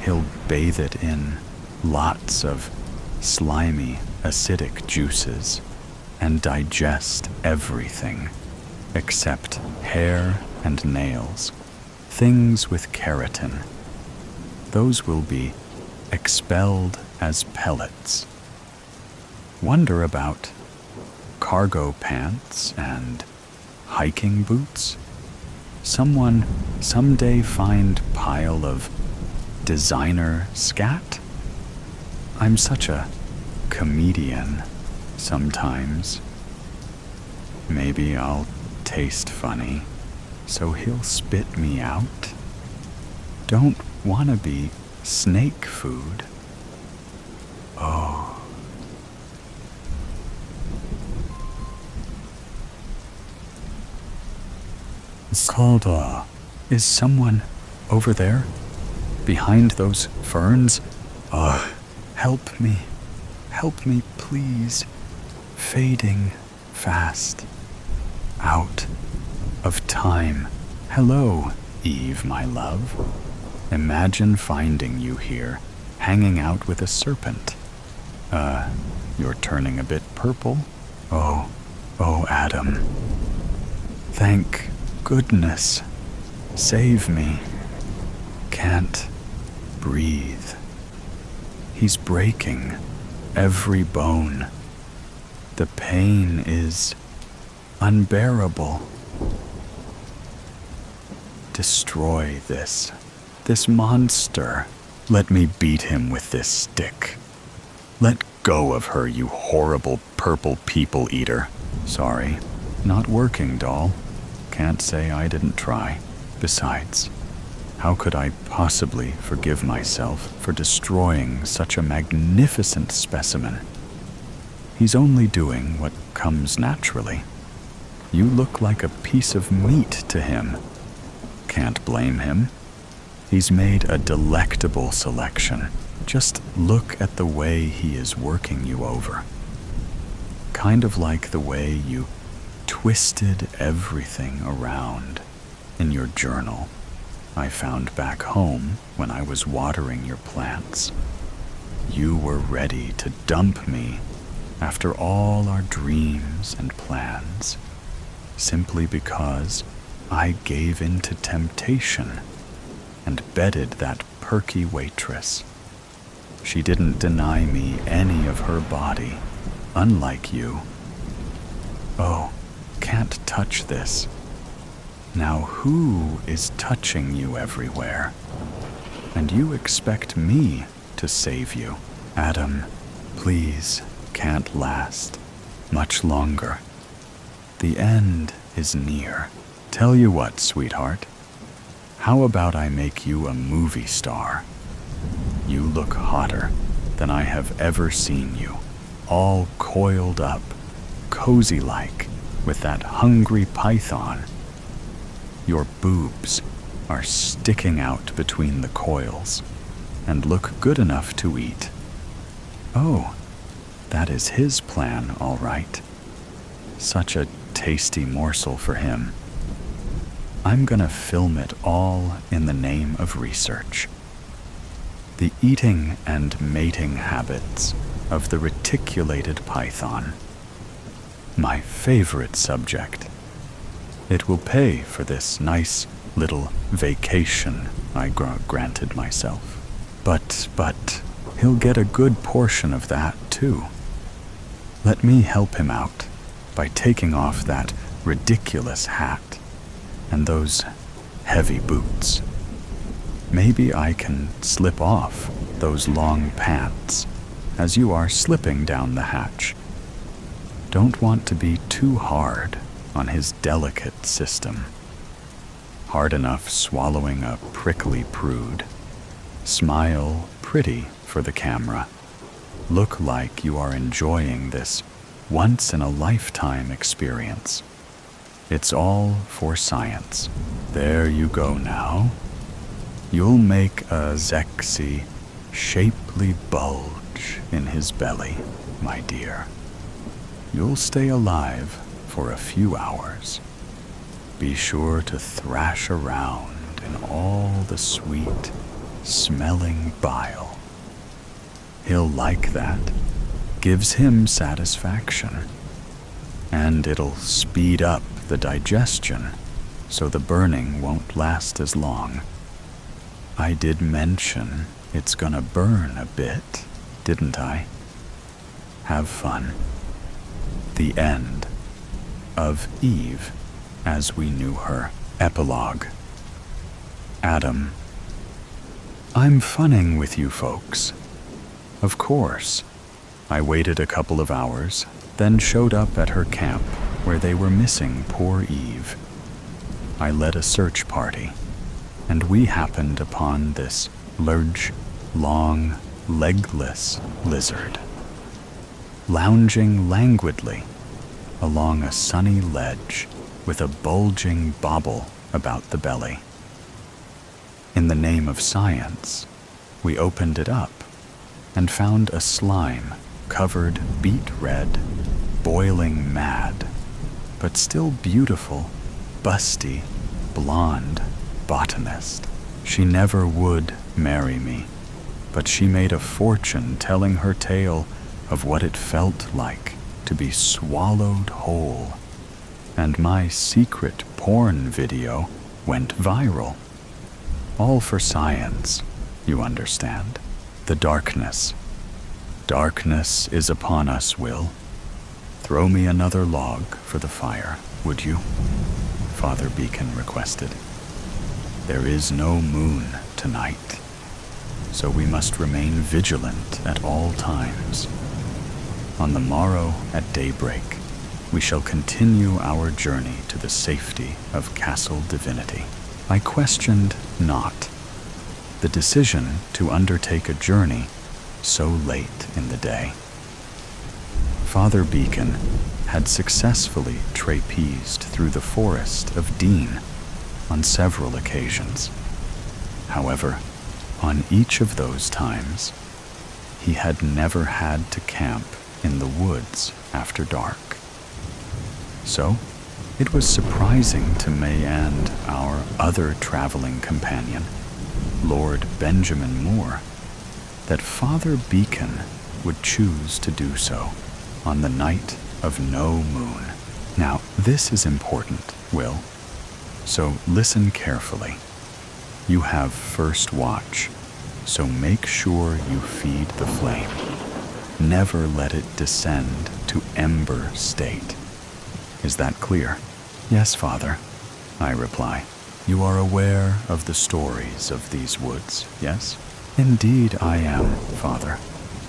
He'll bathe it in lots of slimy, acidic juices and digest everything except hair and nails, things with keratin. Those will be expelled as pellets. Wonder about cargo pants and hiking boots? Someone someday find pile of designer scat? I'm such a comedian sometimes. Maybe I'll taste funny, so he'll spit me out. Don't wanna be snake food. Oh. Calda, is someone over there? Behind those ferns? Help me, please. Fading fast. Out of time. Hello, Eve, my love. Imagine finding you here, hanging out with a serpent. You're turning a bit purple. Oh, Adam. Thank goodness. Save me. Can't breathe. He's breaking every bone. The pain is unbearable. Destroy this monster. Let me beat him with this stick. Let go of her, you horrible purple people eater. Sorry, not working, doll. Can't say I didn't try. Besides, how could I possibly forgive myself for destroying such a magnificent specimen? He's only doing what comes naturally. You look like a piece of meat to him. Can't blame him. He's made a delectable selection. Just look at the way he is working you over. Kind of like the way you twisted everything around in your journal I found back home when I was watering your plants. You were ready to dump me after all our dreams and plans, simply because I gave in to temptation and bedded that perky waitress. She didn't deny me any of her body, unlike you. Oh, can't touch this. Now who is touching you everywhere? And you expect me to save you? Adam, please, can't last much longer. The end is near. Tell you what, sweetheart. How about I make you a movie star? You look hotter than I have ever seen you, all coiled up, cozy-like, with that hungry python. Your boobs are sticking out between the coils and look good enough to eat. Oh, that is his plan, all right. Such a tasty morsel for him. I'm gonna film it all in the name of research. The eating and mating habits of the reticulated python. My favorite subject. It will pay for this nice little vacation I granted myself. But, he'll get a good portion of that, too. Let me help him out by taking off that ridiculous hat and those heavy boots. Maybe I can slip off those long pants as you are slipping down the hatch. Don't want to be too hard on his delicate system. Hard enough swallowing a prickly prude. Smile pretty for the camera. Look like you are enjoying this once-in-a-lifetime experience. It's all for science. There you go now. You'll make a sexy, shapely bulge in his belly, my dear. You'll stay alive for a few hours. Be sure to thrash around in all the sweet, smelling bile. He'll like that. Gives him satisfaction. And it'll speed up the digestion so the burning won't last as long. I did mention it's gonna burn a bit, didn't I? Have fun. The end of Eve as we knew her. Epilogue. Adam. I'm funning with you folks. Of course. I waited a couple of hours, then showed up at her camp where they were missing poor Eve. I led a search party, and we happened upon this large, long, legless lizard, lounging languidly along a sunny ledge with a bulging bauble about the belly. In the name of science, we opened it up and found a slime-covered beet red, boiling mad, but still beautiful, busty, blonde botanist. She never would marry me, but she made a fortune telling her tale of what it felt like to be swallowed whole, and my secret porn video went viral. All for science, you understand. The darkness. Darkness is upon us, Will. Throw me another log for the fire, would you? Father Beacon requested. There is no moon tonight, so we must remain vigilant at all times. On the morrow at daybreak, we shall continue our journey to the safety of Castle Divinity. I questioned not the decision to undertake a journey so late in the day. Father Beacon had successfully trapezed through the forest of Dean on several occasions. However, on each of those times, he had never had to camp in the woods after dark. So, it was surprising to me and our other traveling companion, Lord Benjamin Moore, that Father Beacon would choose to do so on the night of no moon. Now, this is important, Will, so listen carefully. You have first watch, so make sure you feed the flame. Never let it descend to ember state. Is that clear? Yes, Father, I reply. You are aware of the stories of these woods, yes? Indeed I am, Father,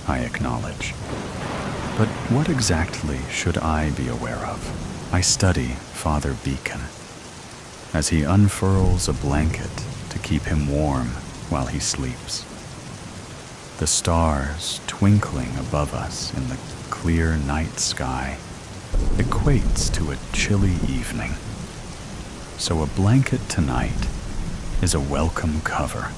I acknowledge. But what exactly should I be aware of? I study Father Beacon as he unfurls a blanket to keep him warm while he sleeps. The stars twinkling above us in the clear night sky equates to a chilly evening. So a blanket tonight is a welcome cover,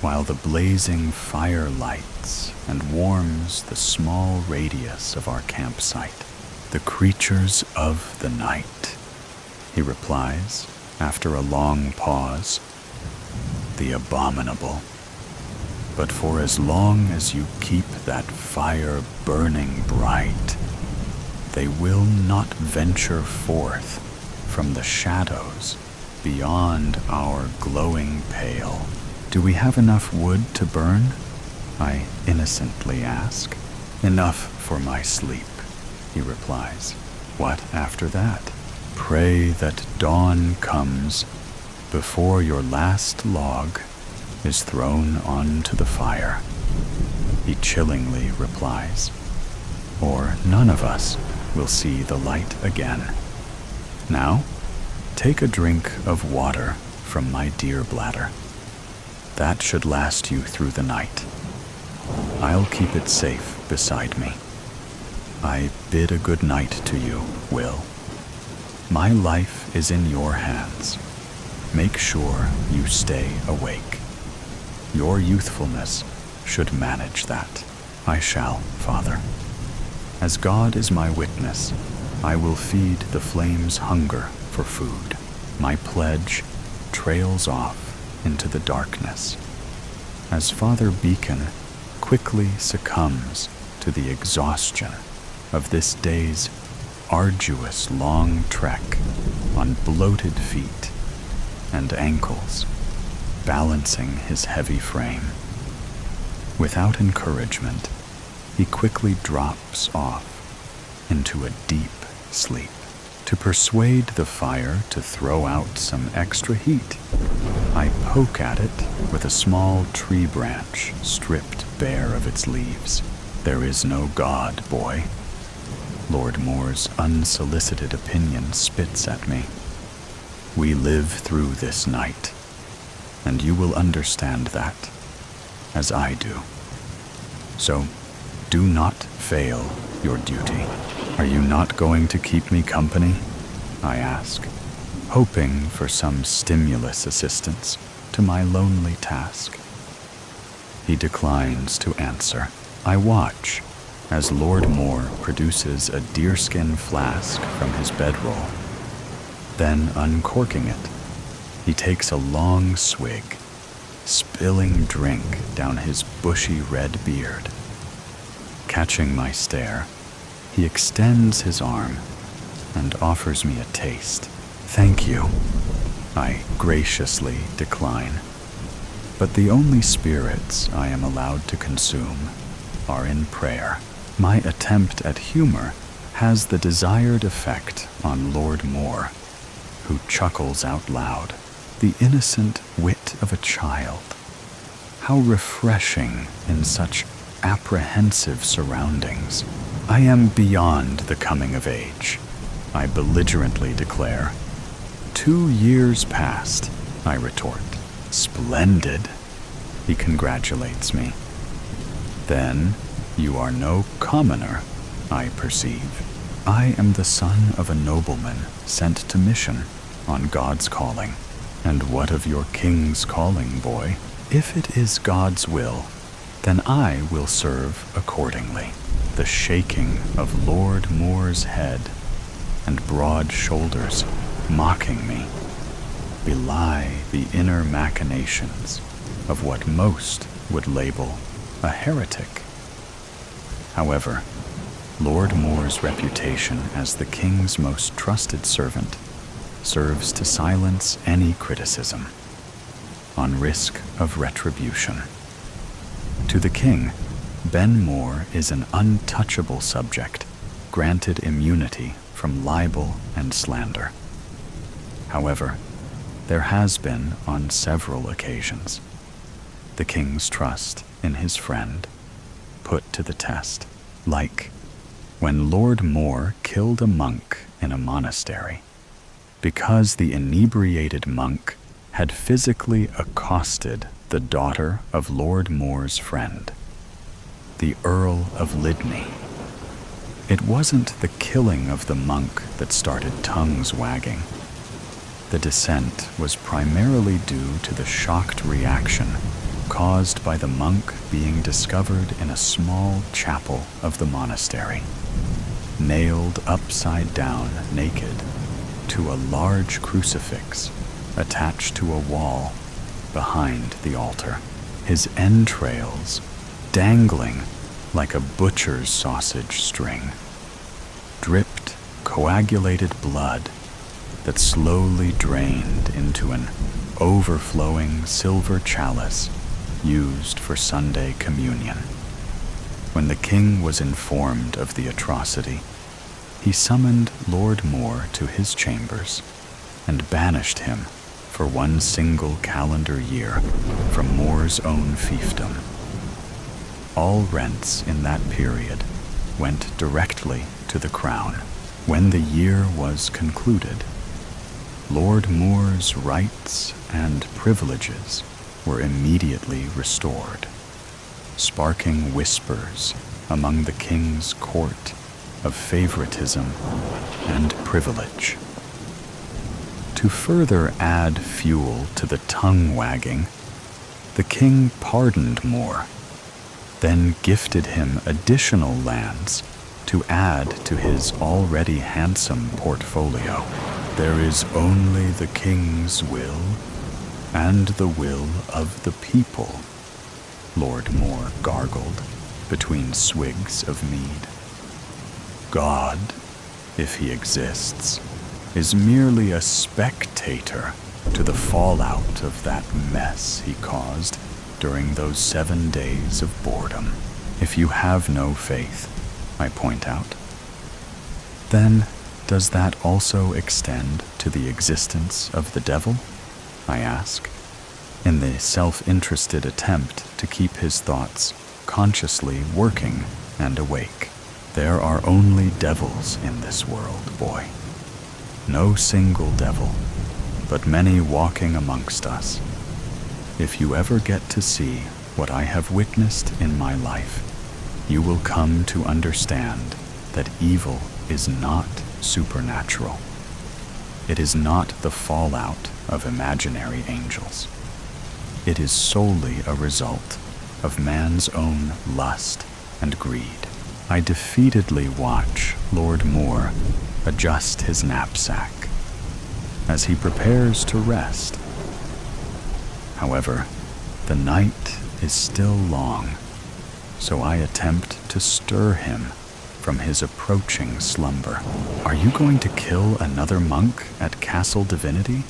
while the blazing fire lights and warms the small radius of our campsite. The creatures of the night, he replies after a long pause. The abominable. But for as long as you keep that fire burning bright, they will not venture forth from the shadows beyond our glowing pale. Do we have enough wood to burn? I innocently ask. Enough for my sleep, he replies. What after that? Pray that dawn comes before your last log is thrown onto the fire, he chillingly replies, or none of us will see the light again. Now, take a drink of water from my deer bladder. That should last you through the night. I'll keep it safe beside me. I bid a good night to you, Will. My life is in your hands. Make sure you stay awake. Your youthfulness should manage that. I shall, Father. As God is my witness, I will feed the flame's hunger for food. My pledge trails off into the darkness, as Father Beacon quickly succumbs to the exhaustion of this day's arduous long trek on bloated feet and ankles, balancing his heavy frame. Without encouragement, he quickly drops off into a deep sleep. To persuade the fire to throw out some extra heat, I poke at it with a small tree branch stripped bare of its leaves. There is no God, boy. Lord Moore's unsolicited opinion spits at me. We live through this night, and you will understand that, as I do. So, do not fail your duty. Are you not going to keep me company? I ask, hoping for some stimulus assistance to my lonely task. He declines to answer. I watch as Lord Moore produces a deerskin flask from his bedroll. Then, uncorking it, he takes a long swig, spilling drink down his bushy red beard. Catching my stare, he extends his arm and offers me a taste. Thank you, I graciously decline. But the only spirits I am allowed to consume are in prayer. My attempt at humor has the desired effect on Lord Moore, who chuckles out loud, the innocent wit of a child. How refreshing in such apprehensive surroundings. I am beyond the coming of age, I belligerently declare. 2 years past, I retort. Splendid, he congratulates me. Then you are no commoner, I perceive. I am the son of a nobleman sent to mission on God's calling. And what of your king's calling, boy? If it is God's will, then I will serve accordingly. The shaking of Lord Moore's head and broad shoulders mocking me belie the inner machinations of what most would label a heretic. However, Lord Moore's reputation as the king's most trusted servant serves to silence any criticism, on risk of retribution. To the king, Ben Moore is an untouchable subject, granted immunity from libel and slander. However, there has been, on several occasions, the king's trust in his friend put to the test, like when Lord Moore killed a monk in a monastery because the inebriated monk had physically accosted the daughter of Lord Moore's friend, the Earl of Lydney. It wasn't the killing of the monk that started tongues wagging. The dissent was primarily due to the shocked reaction caused by the monk being discovered in a small chapel of the monastery, nailed upside down naked to a large crucifix attached to a wall behind the altar, his entrails dangling like a butcher's sausage string, dripped coagulated blood that slowly drained into an overflowing silver chalice used for Sunday communion. When the king was informed of the atrocity, he summoned Lord Moore to his chambers and banished him for one single calendar year from Moore's own fiefdom. All rents in that period went directly to the crown. When the year was concluded, Lord Moore's rights and privileges were immediately restored, sparking whispers among the king's court of favoritism and privilege. To further add fuel to the tongue-wagging, the king pardoned Moore, then gifted him additional lands to add to his already handsome portfolio. There is only the king's will and the will of the people, Lord Moore gargled between swigs of mead. God, if he exists, is merely a spectator to the fallout of that mess he caused during those 7 days of boredom. If you have no faith, I point out, then does that also extend to the existence of the devil? I ask, in the self-interested attempt to keep his thoughts consciously working and awake. There are only devils in this world, boy. No single devil, but many walking amongst us. If you ever get to see what I have witnessed in my life, you will come to understand that evil is not supernatural. It is not the fallout of imaginary angels. It is solely a result of man's own lust and greed. I defeatedly watch Lord Moore adjust his knapsack as he prepares to rest. However, the night is still long, so I attempt to stir him from his approaching slumber. Are you going to kill another monk at Castle Divinity?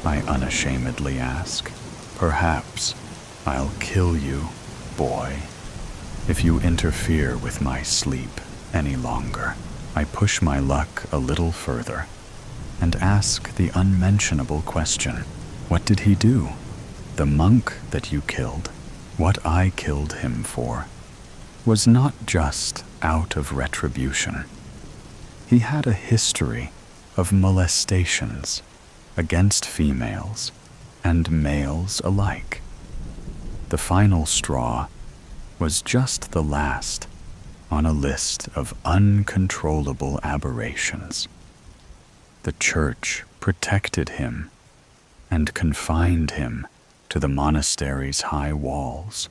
I unashamedly ask. Perhaps I'll kill you, boy, if you interfere with my sleep any longer. I push my luck a little further and ask the unmentionable question. What did he do? The monk that you killed, what I killed him for, was not just out of retribution. He had a history of molestations against females and males alike. The final straw was just the last on a list of uncontrollable aberrations. The church protected him and confined him to the monastery's high walls.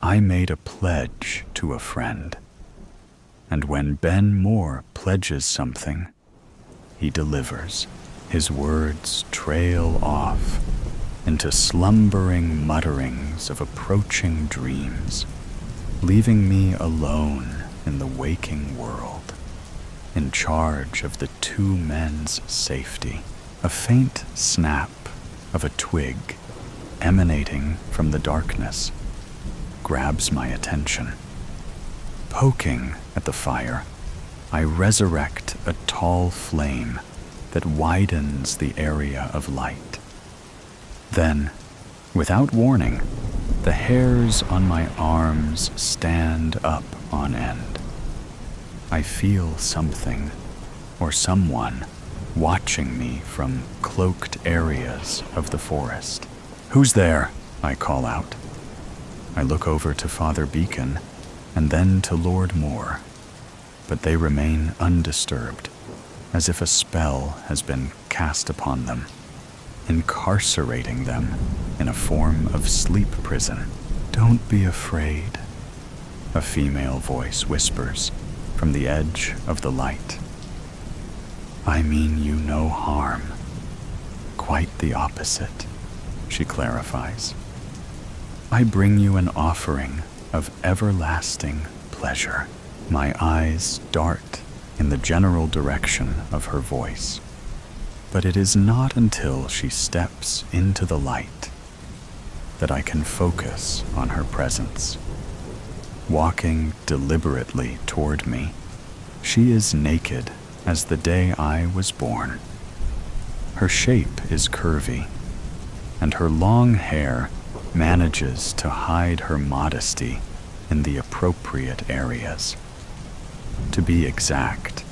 I made a pledge to a friend, and when Ben Moore pledges something, he delivers. His words trail off into slumbering mutterings of approaching dreams, leaving me alone in the waking world, in charge of the two men's safety. A faint snap of a twig emanating from the darkness grabs my attention. Poking at the fire, I resurrect a tall flame that widens the area of light. Then, without warning, the hairs on my arms stand up on end. I feel something or someone watching me from cloaked areas of the forest. "Who's there?" I call out. I look over to Father Beacon and then to Lord Moore, but they remain undisturbed, as if a spell has been cast upon them, incarcerating them in a form of sleep prison. "Don't be afraid," a female voice whispers from the edge of the light. "I mean you no harm. Quite the opposite," she clarifies. "I bring you an offering of everlasting pleasure." My eyes dart in the general direction of her voice, but it is not until she steps into the light that I can focus on her presence. Walking deliberately toward me, she is naked as the day I was born. Her shape is curvy, and her long hair manages to hide her modesty in the appropriate areas. To be exact,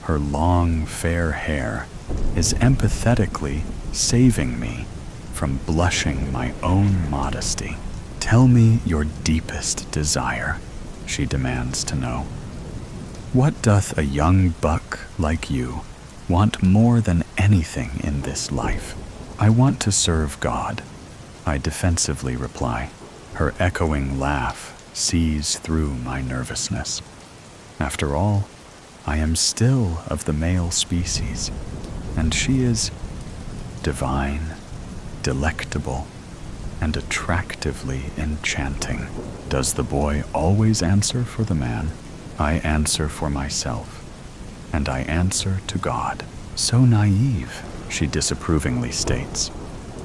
her long, fair hair is empathetically saving me from blushing my own modesty. Tell me your deepest desire, she demands to know. What doth a young buck like you want more than anything in this life? I want to serve God, I defensively reply. Her echoing laugh sees through my nervousness. After all, I am still of the male species, and she is divine, delectable, and attractively enchanting. Does the boy always answer for the man? I answer for myself, and I answer to God. So naive, she disapprovingly states.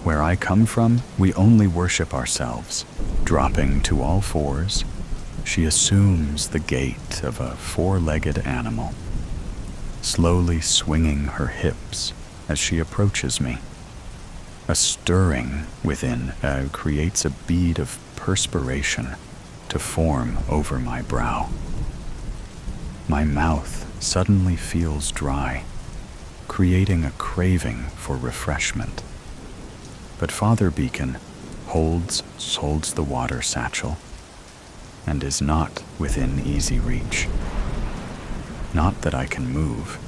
Where I come from, we only worship ourselves. Dropping to all fours, she assumes the gait of a four-legged animal, slowly swinging her hips as she approaches me. A stirring within creates a bead of perspiration to form over my brow. My mouth suddenly feels dry, creating a craving for refreshment. But Father Beacon holds the water satchel and is not within easy reach. Not that I can move,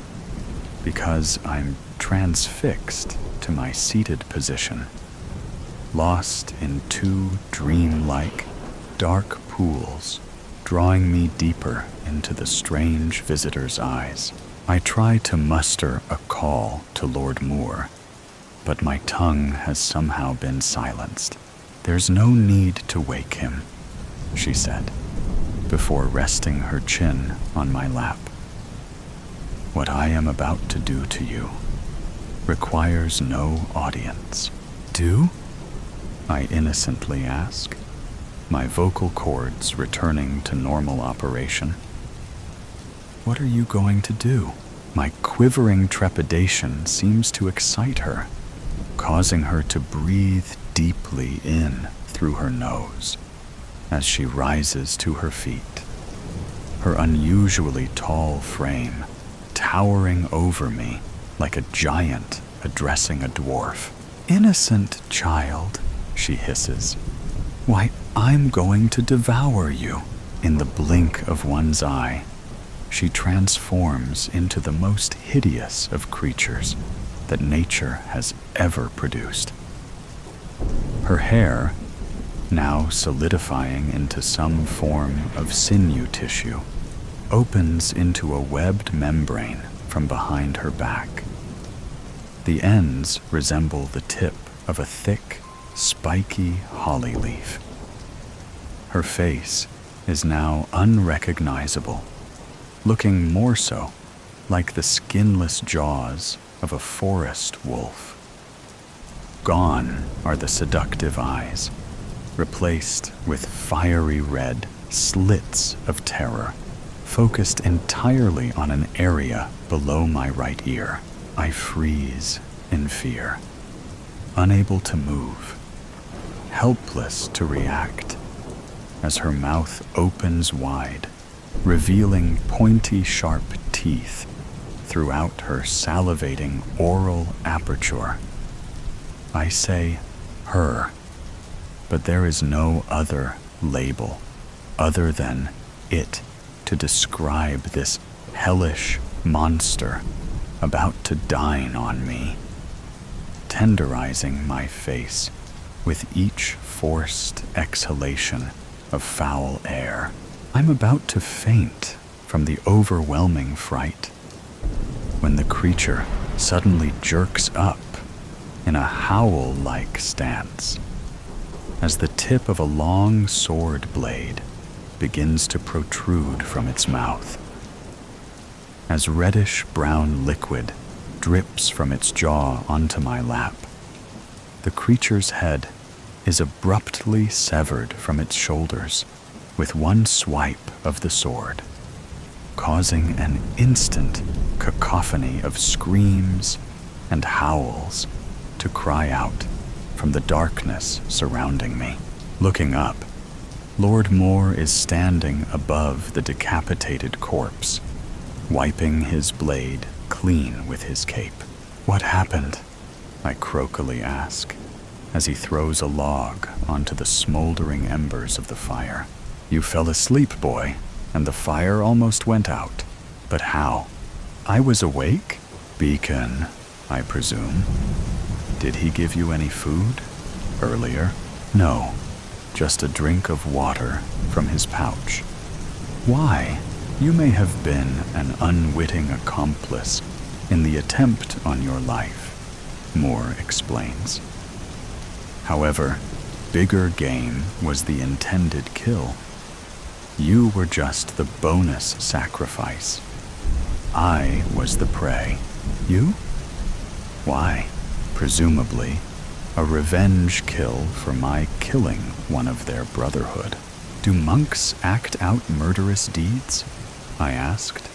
because I'm transfixed to my seated position, lost in two dreamlike, dark pools, drawing me deeper into the strange visitor's eyes. I try to muster a call to Lord Moore, but my tongue has somehow been silenced. There's no need to wake him, she said, before resting her chin on my lap. What I am about to do to you requires no audience. Do? I innocently ask, my vocal cords returning to normal operation. What are you going to do? My quivering trepidation seems to excite her, causing her to breathe deeply in through her nose as she rises to her feet, her unusually tall frame towering over me like a giant addressing a dwarf. Innocent child, she hisses. Why, I'm going to devour you. In the blink of one's eye, she transforms into the most hideous of creatures that nature has ever produced. Her hair, now solidifying into some form of sinew tissue, opens into a webbed membrane from behind her back. The ends resemble the tip of a thick, spiky holly leaf. Her face is now unrecognizable, looking more so like the skinless jaws of a forest wolf. Gone are the seductive eyes, replaced with fiery red slits of terror, focused entirely on an area below my right ear. I freeze in fear, unable to move, helpless to react, as her mouth opens wide, revealing pointy, sharp teeth throughout her salivating oral aperture. I say her, but there is no other label other than it to describe this hellish monster about to dine on me, tenderizing my face with each forced exhalation of foul air. I'm about to faint from the overwhelming fright when the creature suddenly jerks up in a howl-like stance as the tip of a long sword blade begins to protrude from its mouth. As reddish-brown liquid drips from its jaw onto my lap, the creature's head is abruptly severed from its shoulders with one swipe of the sword, causing an instant cacophony of screams and howls to cry out from the darkness surrounding me. Looking up, Lord Moore is standing above the decapitated corpse, wiping his blade clean with his cape. "What happened?" I croakily ask, as he throws a log onto the smoldering embers of the fire. "You fell asleep, boy, and the fire almost went out. But how?" "I was awake." "Beacon, I presume. Did he give you any food earlier?" "No, just a drink of water from his pouch." "Why? You may have been an unwitting accomplice in the attempt on your life," Moore explains. "However, bigger game was the intended kill. You were just the bonus sacrifice. I was the prey. You? Why, presumably, a revenge kill for my killing one of their brotherhood." "Do monks act out murderous deeds?" I asked,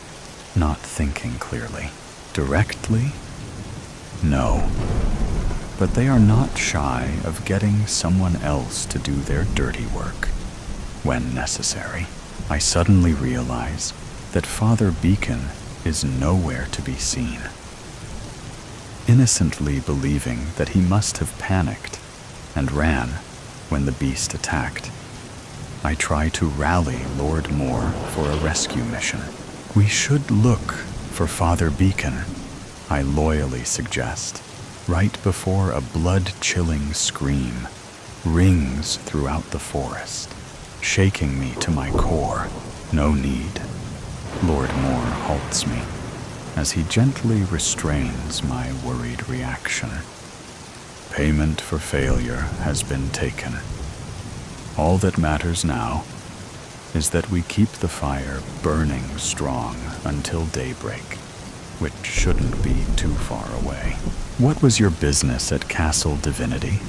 not thinking clearly. "Directly? No. But they are not shy of getting someone else to do their dirty work when necessary." I suddenly realize that Father Beacon is nowhere to be seen. Innocently believing that he must have panicked and ran when the beast attacked, I try to rally Lord Moore for a rescue mission. "We should look for Father Beacon," I loyally suggest, right before a blood-chilling scream rings throughout the forest, shaking me to my core. "No need." Lord Moore halts me as he gently restrains my worried reaction. "Payment for failure has been taken. All that matters now is that we keep the fire burning strong until daybreak, which shouldn't be too far away." "What was your business at Castle Divinity?"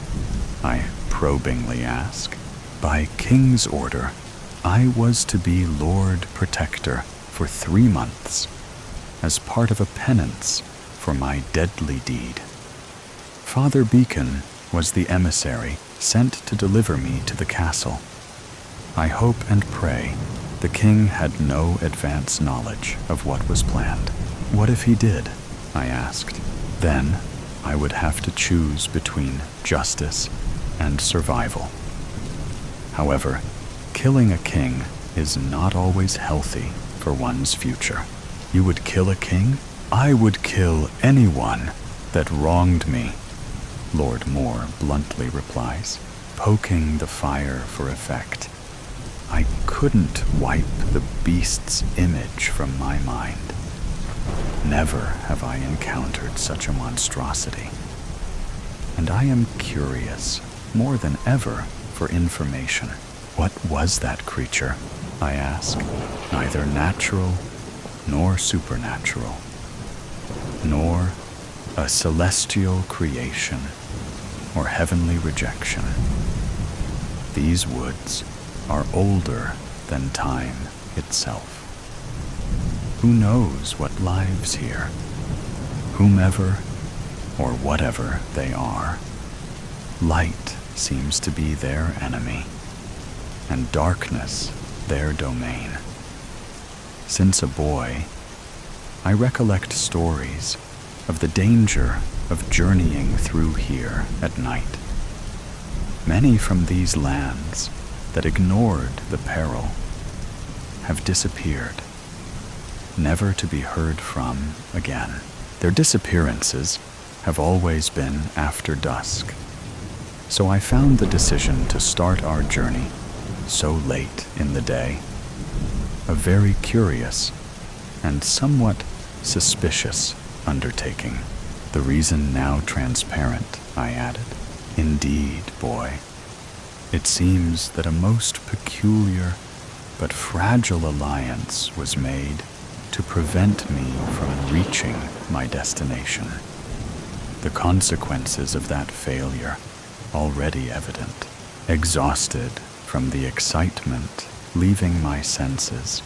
I probingly ask. "By King's order, I was to be Lord Protector for 3 months, as part of a penance for my deadly deed. Father Beacon was the emissary sent to deliver me to the castle. I hope and pray the king had no advance knowledge of what was planned." "What if he did?" I asked. "Then I would have to choose between justice and survival. However, killing a king is not always healthy for one's future." "You would kill a king?" "I would kill anyone that wronged me," Lord Moore bluntly replies, poking the fire for effect. I couldn't wipe the beast's image from my mind. Never have I encountered such a monstrosity. And I am curious, more than ever, for information. "What was that creature?" I ask. "Neither natural nor supernatural, nor a celestial creation or heavenly rejection. These woods are older than time itself. Who knows what lives here? Whomever or whatever they are, light seems to be their enemy, and darkness their domain. Since a boy, I recollect stories of the danger of journeying through here at night. Many from these lands that ignored the peril have disappeared, never to be heard from again. Their disappearances have always been after dusk, so I found the decision to start our journey so late in the day a very curious and somewhat suspicious undertaking. The reason now transparent," I added. "Indeed, boy. It seems that a most peculiar but fragile alliance was made to prevent me from reaching my destination. The consequences of that failure already evident. Exhausted from the excitement leaving my senses,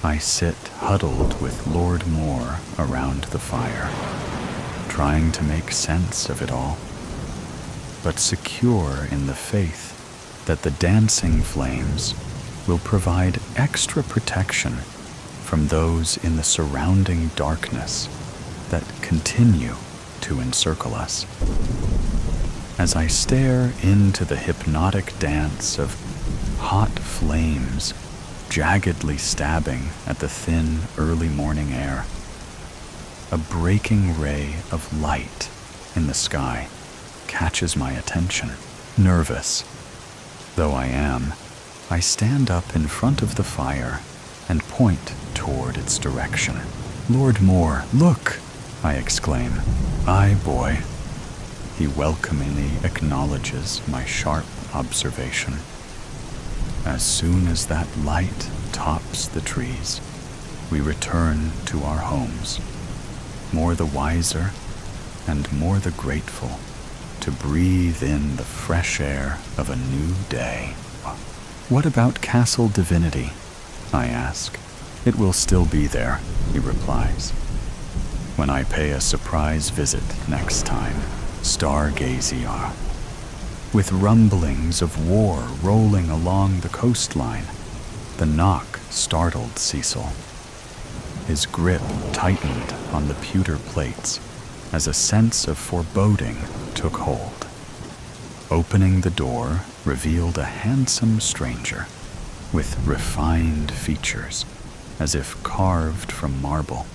I sit huddled with Lord Moore around the fire, trying to make sense of it all, but secure in the faith that the dancing flames will provide extra protection from those in the surrounding darkness that continue to encircle us. As I stare into the hypnotic dance of hot flames jaggedly stabbing at the thin early morning air, a breaking ray of light in the sky catches my attention. Nervous though I am, I stand up in front of the fire and point toward its direction. "Lord Moore, look!" I exclaim. "Aye, boy." He welcomingly acknowledges my sharp observation. As soon as that light tops the trees, we return to our homes, more the wiser and more the grateful to breathe in the fresh air of a new day. "What about Castle Divinity?" I ask. "It will still be there," he replies, "when I pay a surprise visit next time. Stargazy Pie." With rumblings of war rolling along the coastline, the knock startled Cecil. His grip tightened on the pewter plates as a sense of foreboding took hold. Opening the door revealed a handsome stranger with refined features as if carved from marble.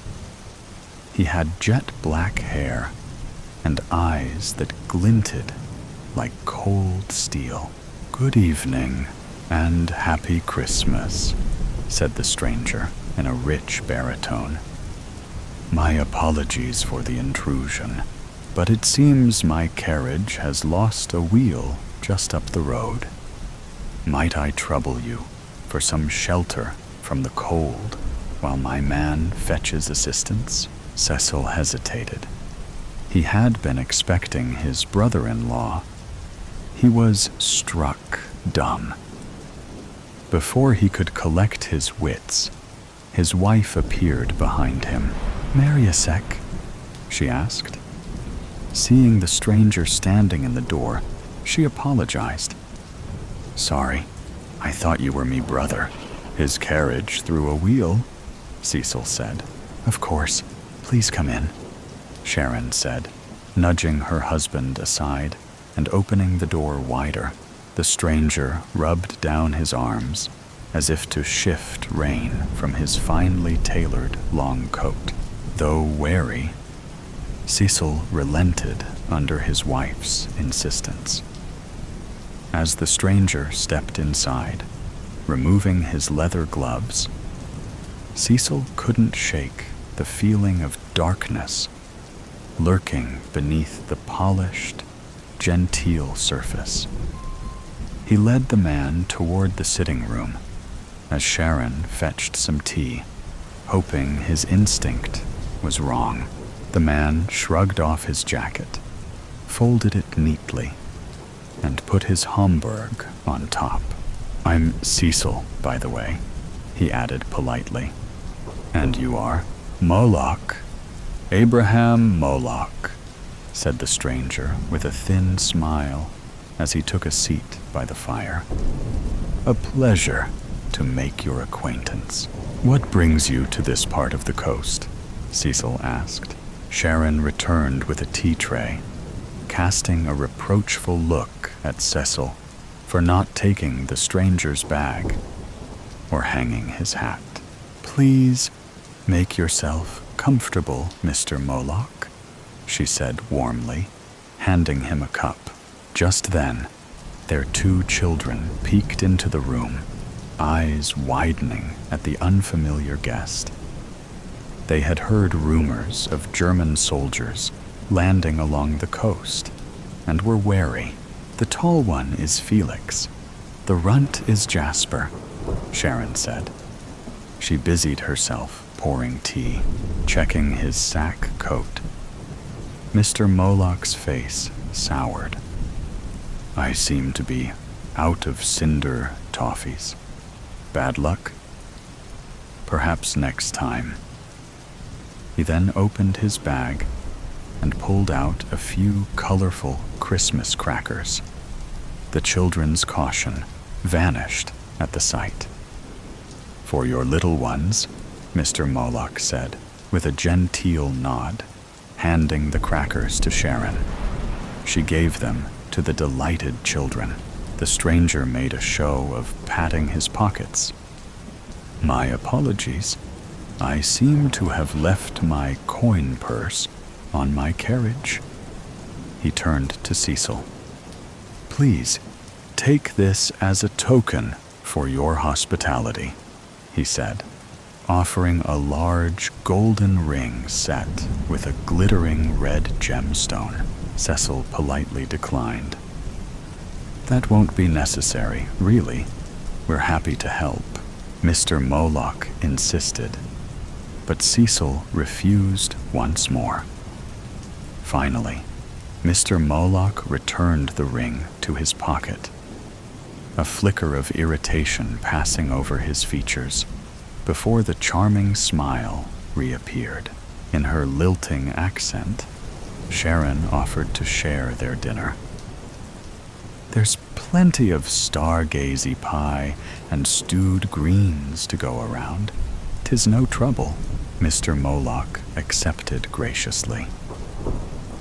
He had jet black hair and eyes that glinted like cold steel. "Good evening and happy Christmas," said the stranger in a rich baritone. "My apologies for the intrusion, but it seems my carriage has lost a wheel just up the road. Might I trouble you for some shelter from the cold while my man fetches assistance?" Cecil hesitated. He had been expecting his brother-in-law. He was struck dumb. Before he could collect his wits, his wife appeared behind him. "Marry a sec?" she asked. Seeing the stranger standing in the door, she apologized. "Sorry, I thought you were me brother. His carriage threw a wheel," Cecil said. "Of course, please come in," Sharon said, nudging her husband aside and opening the door wider. The stranger rubbed down his arms as if to shift rain from his finely tailored long coat. Though wary, Cecil relented under his wife's insistence. As the stranger stepped inside, removing his leather gloves, Cecil couldn't shake the feeling of darkness lurking beneath the polished, genteel surface. He led the man toward the sitting room as Sharon fetched some tea, hoping his instinct was wrong. The man shrugged off his jacket, folded it neatly, and put his Homburg on top. "I'm Cecil, by the way," he added politely. "And you are?" "Moloch. Abraham Moloch," said the stranger with a thin smile as he took a seat by the fire. "A pleasure to make your acquaintance." "What brings you to this part of the coast?" Cecil asked. Sharon returned with a tea tray, casting a reproachful look at Cecil for not taking the stranger's bag or hanging his hat. "Please make yourself comfortable, Mr. Moloch," she said warmly, handing him a cup. Just then, their 2 children peeked into the room, eyes widening at the unfamiliar guest. They had heard rumors of German soldiers landing along the coast and were wary. "The tall one is Felix. The runt is Jasper," Sharon said. She busied herself pouring tea, checking his sack coat. Mr. Moloch's face soured. I seem to be out of cinder toffees. Bad luck? Perhaps next time. He then opened his bag and pulled out a few colorful Christmas crackers. The children's caution vanished at the sight. For your little ones, Mr. Moloch said, with a genteel nod, handing the crackers to Sharon. She gave them to the delighted children. The stranger made a show of patting his pockets. My apologies. I seem to have left my coin purse on my carriage. He turned to Cecil. Please, take this as a token for your hospitality, he said, offering a large golden ring set with a glittering red gemstone. Cecil politely declined. That won't be necessary, really. We're happy to help, Mr. Moloch insisted. But Cecil refused once more. Finally, Mr. Moloch returned the ring to his pocket, a flicker of irritation passing over his features before the charming smile reappeared. In her lilting accent, Sharon offered to share their dinner. There's plenty of Stargazy Pie and stewed greens to go around. 'Tis no trouble, Mr. Moloch accepted graciously.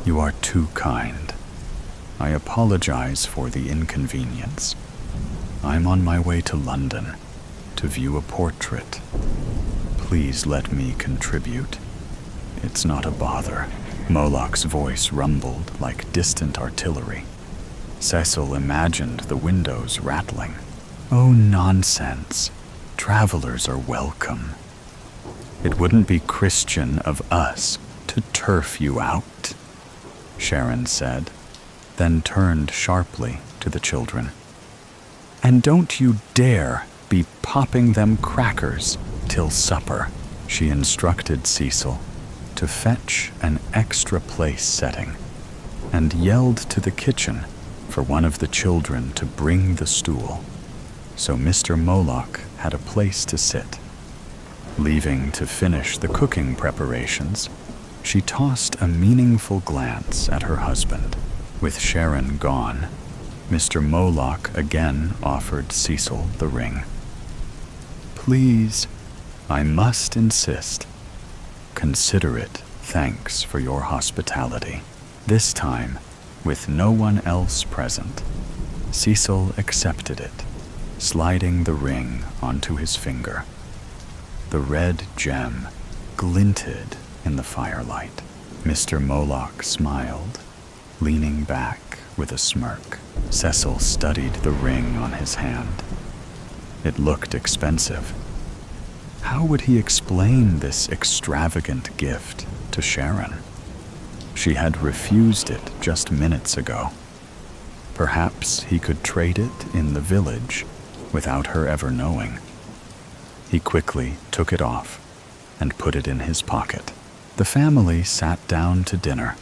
You are too kind. I apologize for the inconvenience. I'm on my way to London to view a portrait. Please let me contribute. It's not a bother. Moloch's voice rumbled like distant artillery. Cecil imagined the windows rattling. Oh, nonsense. Travelers are welcome. It wouldn't be Christian of us to turf you out, Sharon said, then turned sharply to the children. And don't you dare be popping them crackers till supper, she instructed Cecil to fetch an extra place setting, and yelled to the kitchen for one of the children to bring the stool, so Mr. Moloch had a place to sit. Leaving to finish the cooking preparations, she tossed a meaningful glance at her husband. With Sharon gone, Mr. Moloch again offered Cecil the ring. Please, I must insist. Consider it thanks for your hospitality. This time, with no one else present, Cecil accepted it, sliding the ring onto his finger. The red gem glinted in the firelight. Mr. Moloch smiled, leaning back with a smirk. Cecil studied the ring on his hand. It looked expensive. How would he explain this extravagant gift to Sharon? She had refused it just minutes ago. Perhaps he could trade it in the village without her ever knowing. He quickly took it off and put it in his pocket. The family sat down to dinner,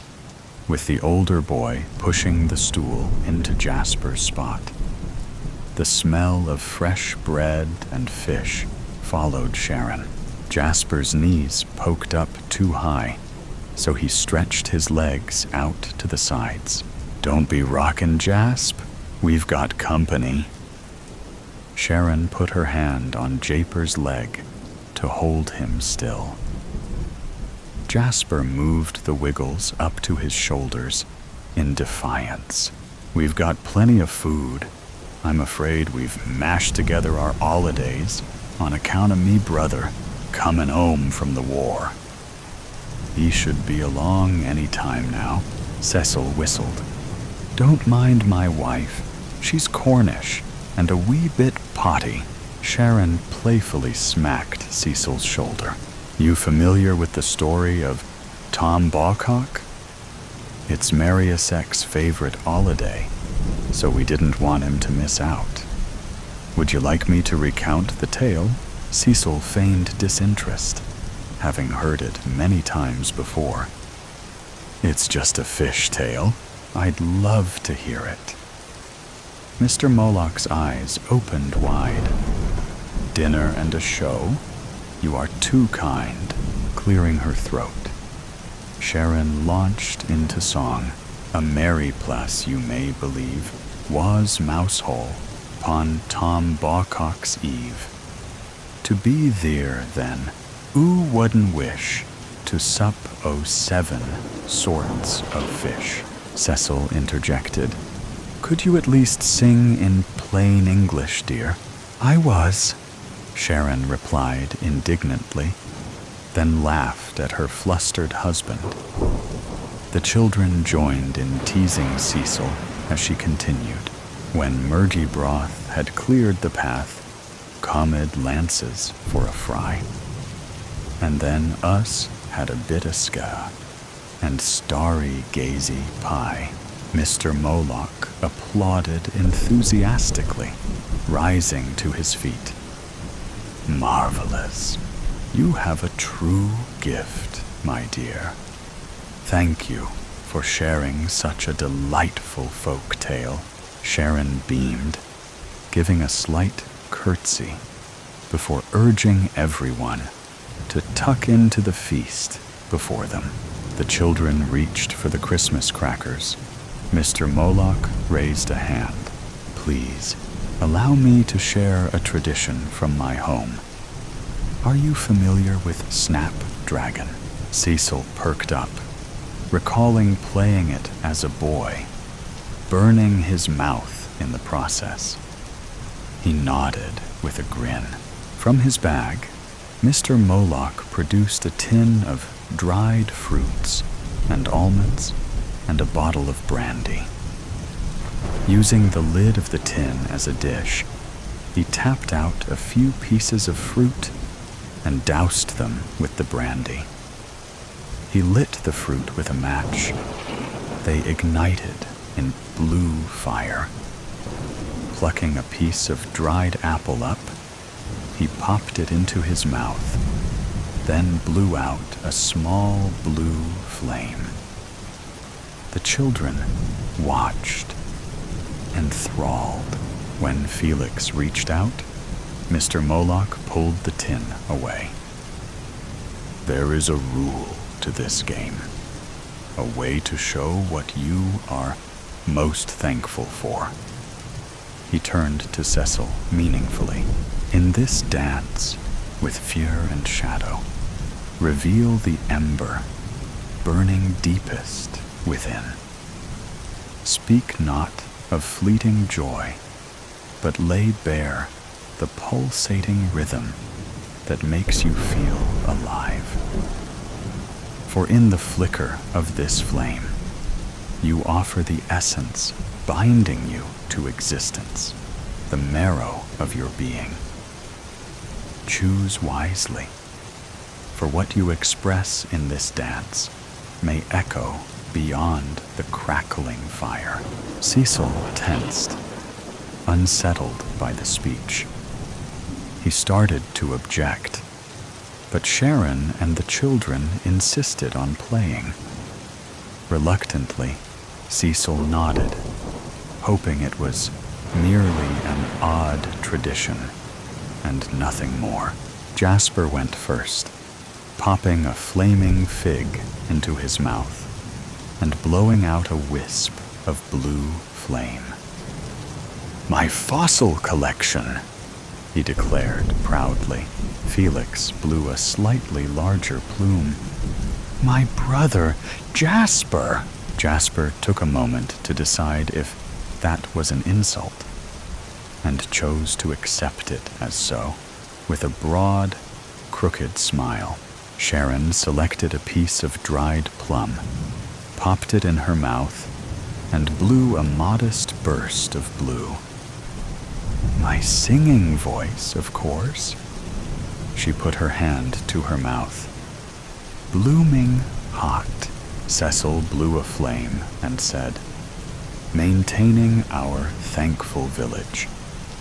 with the older boy pushing the stool into Jasper's spot. The smell of fresh bread and fish followed Sharon. Jasper's knees poked up too high, so he stretched his legs out to the sides. Don't be rockin', Jasp. We've got company. Sharon put her hand on Japer's leg to hold him still. Jasper moved the wiggles up to his shoulders in defiance. We've got plenty of food. I'm afraid we've mashed together our holidays on account of me brother comin' home from the war. He should be along any time now, Cecil whistled. Don't mind my wife. She's Cornish and a wee bit potty. Sharon playfully smacked Cecil's shoulder. You familiar with the story of Tom Bawcock? It's Mariusec's favorite holiday, so we didn't want him to miss out. Would you like me to recount the tale? Cecil feigned disinterest, having heard it many times before. It's just a fish tale. I'd love to hear it. Mr. Moloch's eyes opened wide. Dinner and a show? You are too kind, clearing her throat. Sharon launched into song. A merry place, you may believe, was Mousehole upon Tom Bawcock's eve. To be there, then, who wouldn't wish to sup o' 7 sorts of fish? Cecil interjected. Could you at least sing in plain English, dear? I was, Sharon replied indignantly, then laughed at her flustered husband. The children joined in teasing Cecil as she continued. When Murgy Broth had cleared the path, comed lances for a fry. And then us had a bit o' ska, and Stargazy Pie. Mr. Moloch applauded enthusiastically, rising to his feet. Marvelous. You have a true gift, my dear. Thank you for sharing such a delightful folk tale. Sharon beamed, giving a slight curtsy before urging everyone to tuck into the feast before them. The children reached for the Christmas crackers. Mr. Moloch raised a hand. Please, allow me to share a tradition from my home. Are you familiar with Snapdragon? Cecil perked up, recalling playing it as a boy, burning his mouth in the process. He nodded with a grin. From his bag, Mr. Moloch produced a tin of dried fruits and almonds and a bottle of brandy. Using the lid of the tin as a dish, he tapped out a few pieces of fruit and doused them with the brandy. He lit the fruit with a match. They ignited in blue fire. Plucking a piece of dried apple up, he popped it into his mouth, then blew out a small blue flame. The children watched, enthralled. When Felix reached out, Mr. Moloch pulled the tin away. There is a rule to this game, a way to show what you are most thankful for. He turned to Cecil meaningfully. In this dance, with fear and shadow, reveal the ember burning deepest within. Speak not of fleeting joy, but lay bare the pulsating rhythm that makes you feel alive. For in the flicker of this flame, you offer the essence binding you to existence, the marrow of your being. Choose wisely, for what you express in this dance may echo beyond the crackling fire. Cecil tensed, unsettled by the speech. He started to object, but Sharon and the children insisted on playing. Reluctantly, Cecil nodded, hoping it was merely an odd tradition and nothing more. Jasper went first, popping a flaming fig into his mouth and blowing out a wisp of blue flame. My fossil collection, he declared proudly. Felix blew a slightly larger plume. My brother, Jasper! Jasper took a moment to decide if that was an insult, and chose to accept it as so. With a broad, crooked smile, Sharon selected a piece of dried plum, popped it in her mouth, and blew a modest burst of blue. My singing voice, of course. She put her hand to her mouth. Blooming hot. Cecil blew a flame and said, maintaining our thankful village,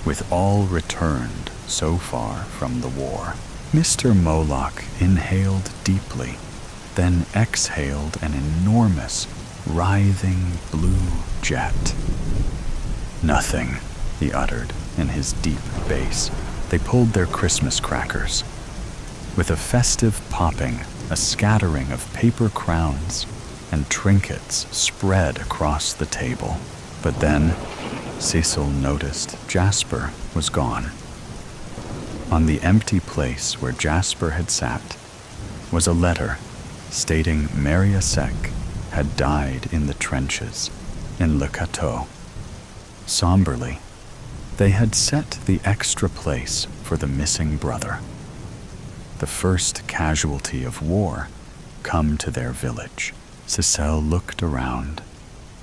with all returned so far from the war. Mr. Moloch inhaled deeply, then exhaled an enormous, writhing blue jet. Nothing, he uttered in his deep bass. They pulled their Christmas crackers. With a festive popping, a scattering of paper crowns and trinkets spread across the table. But then, Cecil noticed Jasper was gone. On the empty place where Jasper had sat was a letter stating Mariasek had died in the trenches in Le Cateau. Somberly, they had set the extra place for the missing brother. The first casualty of war come to their village. Cecil looked around,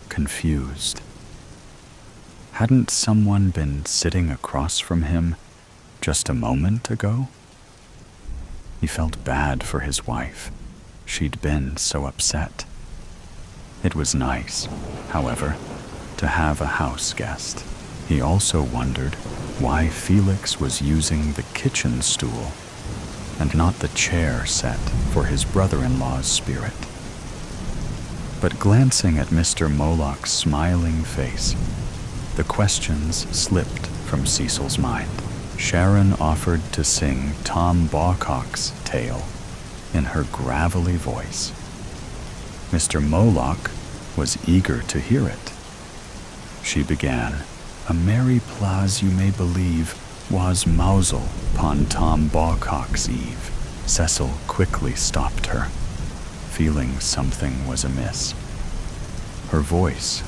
confused. Hadn't someone been sitting across from him just a moment ago? He felt bad for his wife. She'd been so upset. It was nice, however, to have a house guest. He also wondered why Felix was using the kitchen stool and not the chair set for his brother-in-law's spirit. But glancing at Mr. Moloch's smiling face, the questions slipped from Cecil's mind. Sharon offered to sing Tom Bawcock's tale in her gravelly voice. Mr. Moloch was eager to hear it. She began, "A merry plaise you may believe was mousel upon Tom Bawcock's eve." Cecil quickly stopped her, feeling something was amiss. Her voice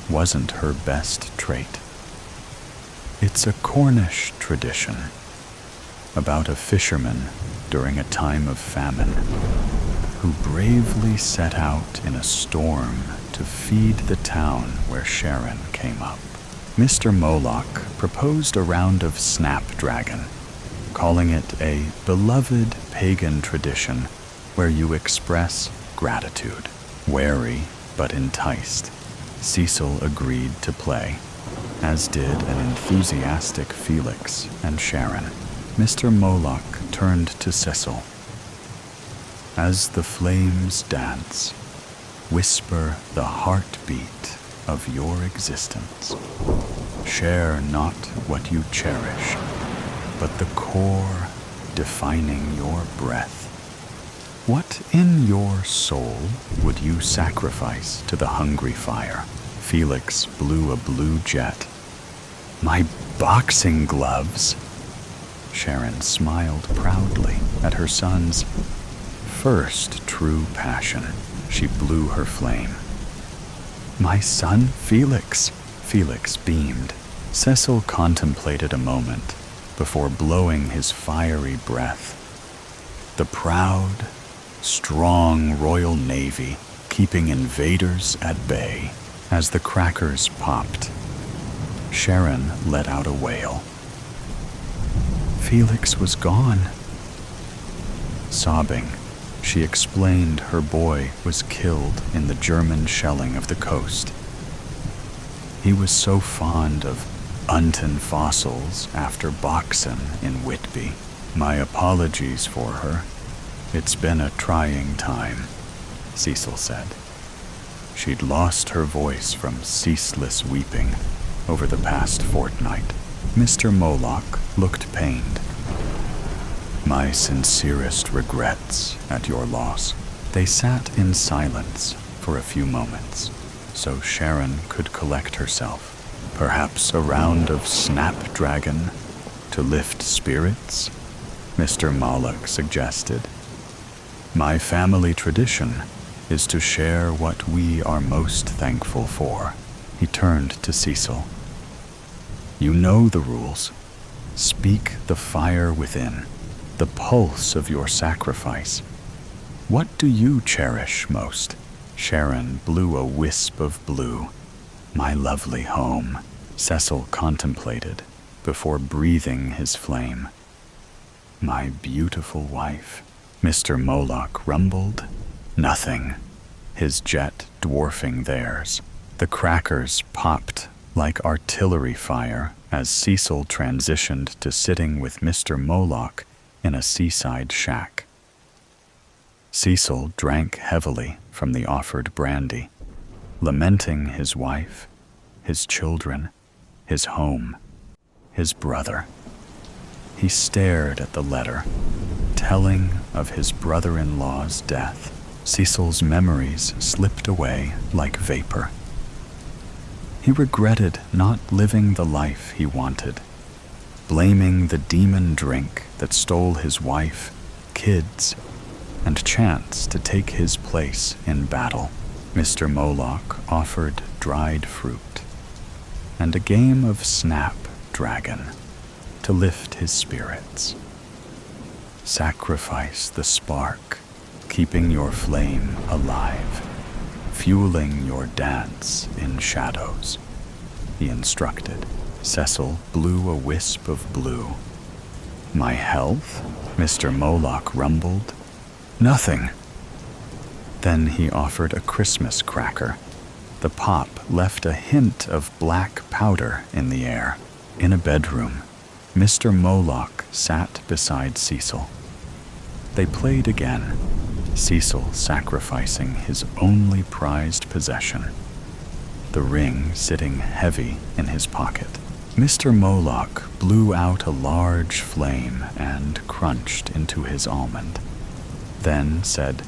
wasn't her best trait. It's a Cornish tradition about a fisherman during a time of famine who bravely set out in a storm to feed the town where Sharon came up. Mr. Moloch proposed a round of snapdragon, calling it a beloved pagan tradition where you express gratitude. Wary but enticed, Cecil agreed to play, as did an enthusiastic Felix and Sharon. Mr. Moloch turned to Cecil. "As the flames dance, whisper the heartbeat of your existence. Share not what you cherish, but the core defining your breath. What in your soul would you sacrifice to the hungry fire?" Felix blew a blue jet. "My boxing gloves!" Sharon smiled proudly at her son's first true passion. She blew her flame. "My son Felix!" Felix beamed. Cecil contemplated a moment before blowing his fiery breath. The proud, strong Royal Navy keeping invaders at bay. As the crackers popped, Sharon let out a wail. Felix was gone. Sobbing, she explained her boy was killed in the German shelling of the coast. He was so fond of untold fossils after boxing in Whitby. My apologies for her. It's been a trying time, Cecil said. She'd lost her voice from ceaseless weeping over the past fortnight. Mr. Moloch looked pained. My sincerest regrets at your loss. They sat in silence for a few moments, so Sharon could collect herself. Perhaps a round of snapdragon to lift spirits, Mr. Moloch suggested. My family tradition is to share what we are most thankful for. He turned to Cecil. You know the rules. Speak the fire within, the pulse of your sacrifice. What do you cherish most? Sharon blew a wisp of blue. My lovely home, Cecil contemplated before breathing his flame. My beautiful wife, Mr. Moloch rumbled. Nothing, his jet dwarfing theirs. The crackers popped like artillery fire as Cecil transitioned to sitting with Mr. Moloch in a seaside shack. Cecil drank heavily from the offered brandy, lamenting his wife, his children, his home, his brother. He stared at the letter, telling of his brother-in-law's death. Cecil's memories slipped away like vapor. He regretted not living the life he wanted, blaming the demon drink that stole his wife, kids, and chance to take his place in battle. Mr. Moloch offered dried fruit and a game of snapdragon to lift his spirits. Sacrifice the spark, keeping your flame alive, fueling your dance in shadows, he instructed. Cecil blew a wisp of blue. My health? Mr. Moloch rumbled. Nothing. Then he offered a Christmas cracker. The pop left a hint of black powder in the air. In a bedroom, Mr. Moloch sat beside Cecil. They played again, Cecil sacrificing his only prized possession, the ring sitting heavy in his pocket. Mr. Moloch blew out a large flame and crunched into his almond, then said,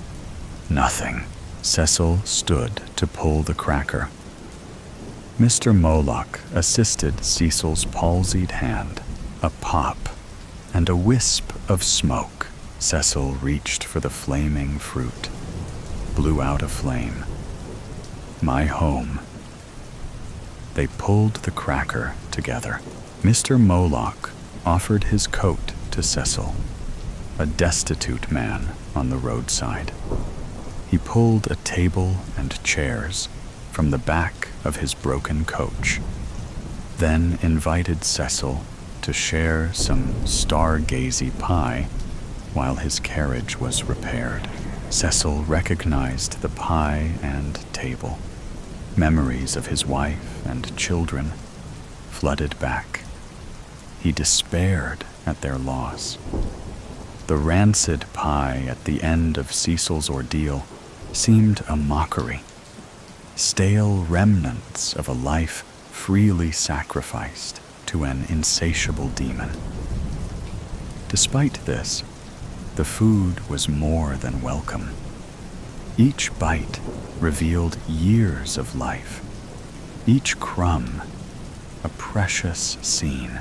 "Nothing." Cecil stood to pull the cracker. Mr. Moloch assisted Cecil's palsied hand. A pop and a wisp of smoke. Cecil reached for the flaming fruit, blew out a flame. My home. They pulled the cracker together. Mr. Moloch offered his coat to Cecil, a destitute man on the roadside. He pulled a table and chairs from the back of his broken coach, then invited Cecil to share some Stargazy Pie while his carriage was repaired. Cecil recognized the pie and table. Memories of his wife and children flooded back. He despaired at their loss. The rancid pie at the end of Cecil's ordeal seemed a mockery, stale remnants of a life freely sacrificed to an insatiable demon. Despite this, the food was more than welcome. Each bite revealed years of life, each crumb a precious scene.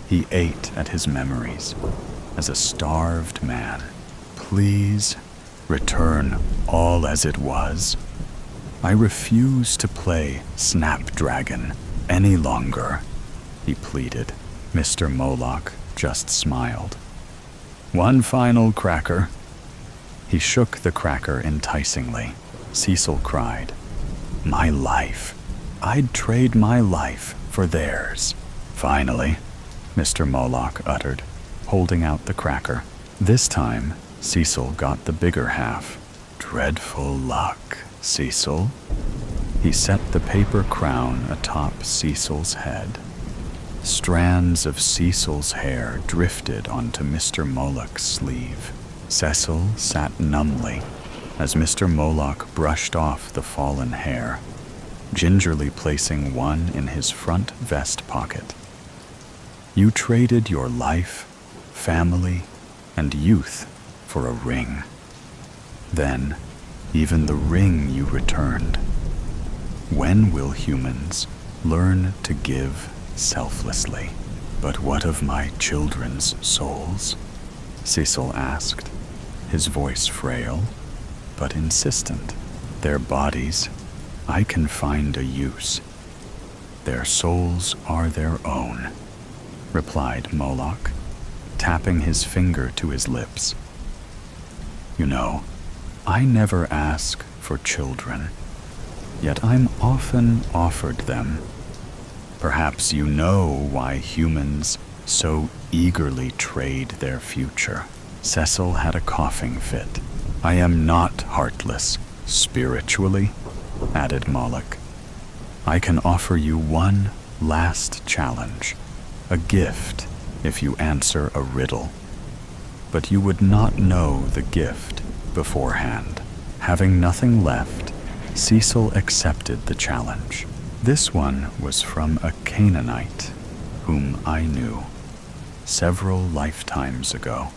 He ate at his memories as a starved man. Please return all as it was. I refuse to play Snapdragon any longer, he pleaded. Mr. Moloch just smiled. One final cracker. He shook the cracker enticingly. Cecil cried, My life. I'd trade my life for theirs. Finally, Mr. Moloch uttered, holding out the cracker. This time, Cecil got the bigger half. Dreadful luck, Cecil. He set the paper crown atop Cecil's head. Strands of Cecil's hair drifted onto Mr. Moloch's sleeve. Cecil sat numbly as Mr. Moloch brushed off the fallen hair, gingerly placing one in his front vest pocket. You traded your life, family, and youth for a ring. Then, even the ring you returned. When will humans learn to give selflessly? But what of my children's souls? Cecil asked, his voice frail, but insistent. Their bodies, I can find a use. Their souls are their own, replied Moloch, tapping his finger to his lips. You know, I never ask for children, yet I'm often offered them. Perhaps you know why humans so eagerly trade their future. Cecil had a coughing fit. I am not heartless, spiritually, added Moloch. I can offer you one last challenge, a gift if you answer a riddle. But you would not know the gift beforehand. Having nothing left, Cecil accepted the challenge. This one was from a Canaanite whom I knew several lifetimes ago.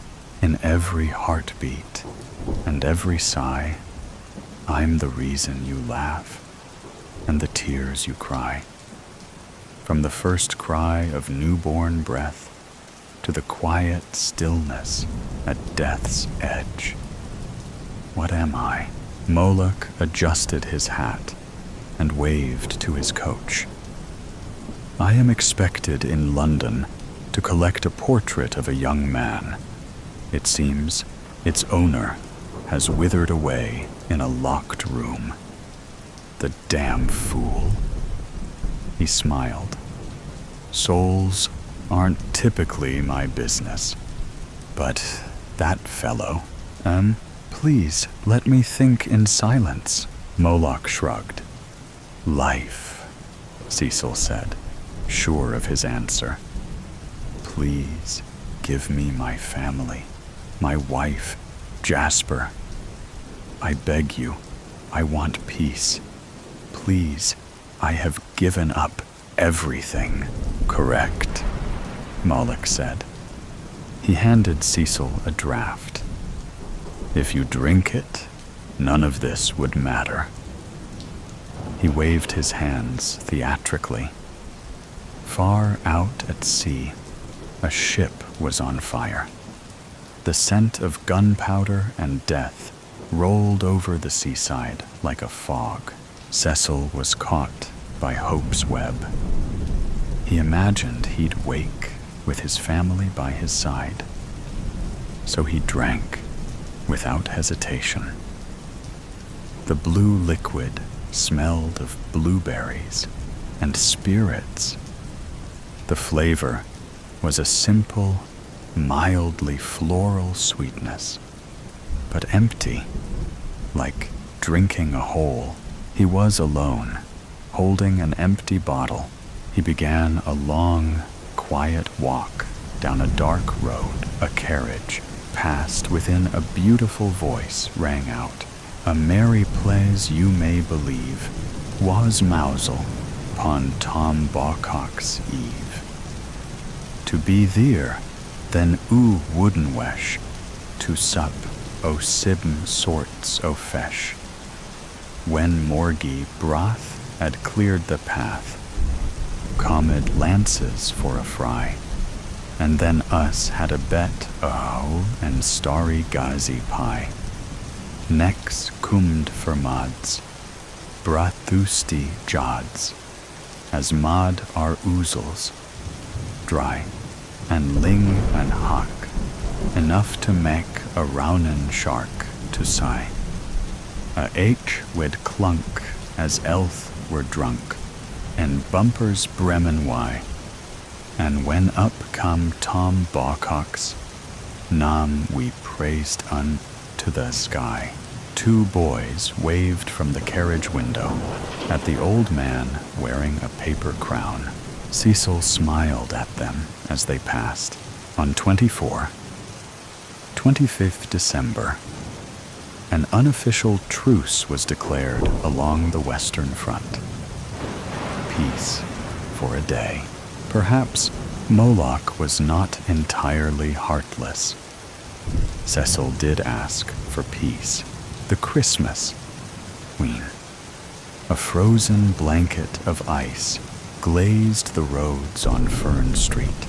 In every heartbeat and every sigh, I'm the reason you laugh and the tears you cry. From the first cry of newborn breath to the quiet stillness at death's edge. What am I? Moloch adjusted his hat and waved to his coach. I am expected in London to collect a portrait of a young man. It seems its owner has withered away in a locked room. The damn fool. He smiled. Souls aren't typically my business, but that fellow, please let me think in silence. Moloch shrugged. Life, Cecil said, sure of his answer. Please give me my family, my wife, Jasper. I beg you, I want peace. Please, I have given up everything. Correct, Moloch said. He handed Cecil a draft. If you drink it, none of this would matter. He waved his hands theatrically. Far out at sea, a ship was on fire. The scent of gunpowder and death rolled over the seaside like a fog. Cecil was caught by hope's web. He imagined he'd wake with his family by his side. So he drank without hesitation. The blue liquid smelled of blueberries and spirits. The flavor was a simple, mildly floral sweetness, but empty, like drinking a hole. He was alone, holding an empty bottle. He began a long, quiet walk down a dark road. A carriage passed within a beautiful voice rang out. A merry plays you may believe was mousel upon Tom Bawcock's eve. To be there, then wooden wesh, to sup o sibm sorts o fesh. When Morgie broth had cleared the path, comed lances for a fry, and then us had a bet and Stargazy Pie. Nex cummed for mods, brathusti jods, as mod are oozles, dry, and ling and hock, enough to make a raunen shark to sigh. A H would clunk as elth were drunk, and bumpers bremen why. And when up come Tom Bawcock's, nam we praised unto the sky. Two boys waved from the carriage window at the old man wearing a paper crown. Cecil smiled at them as they passed. On 25th December, an unofficial truce was declared along the Western Front. Peace for a day. Perhaps Moloch was not entirely heartless. Cecil did ask for peace. The Christmas queen. A frozen blanket of ice glazed the roads on Fern Street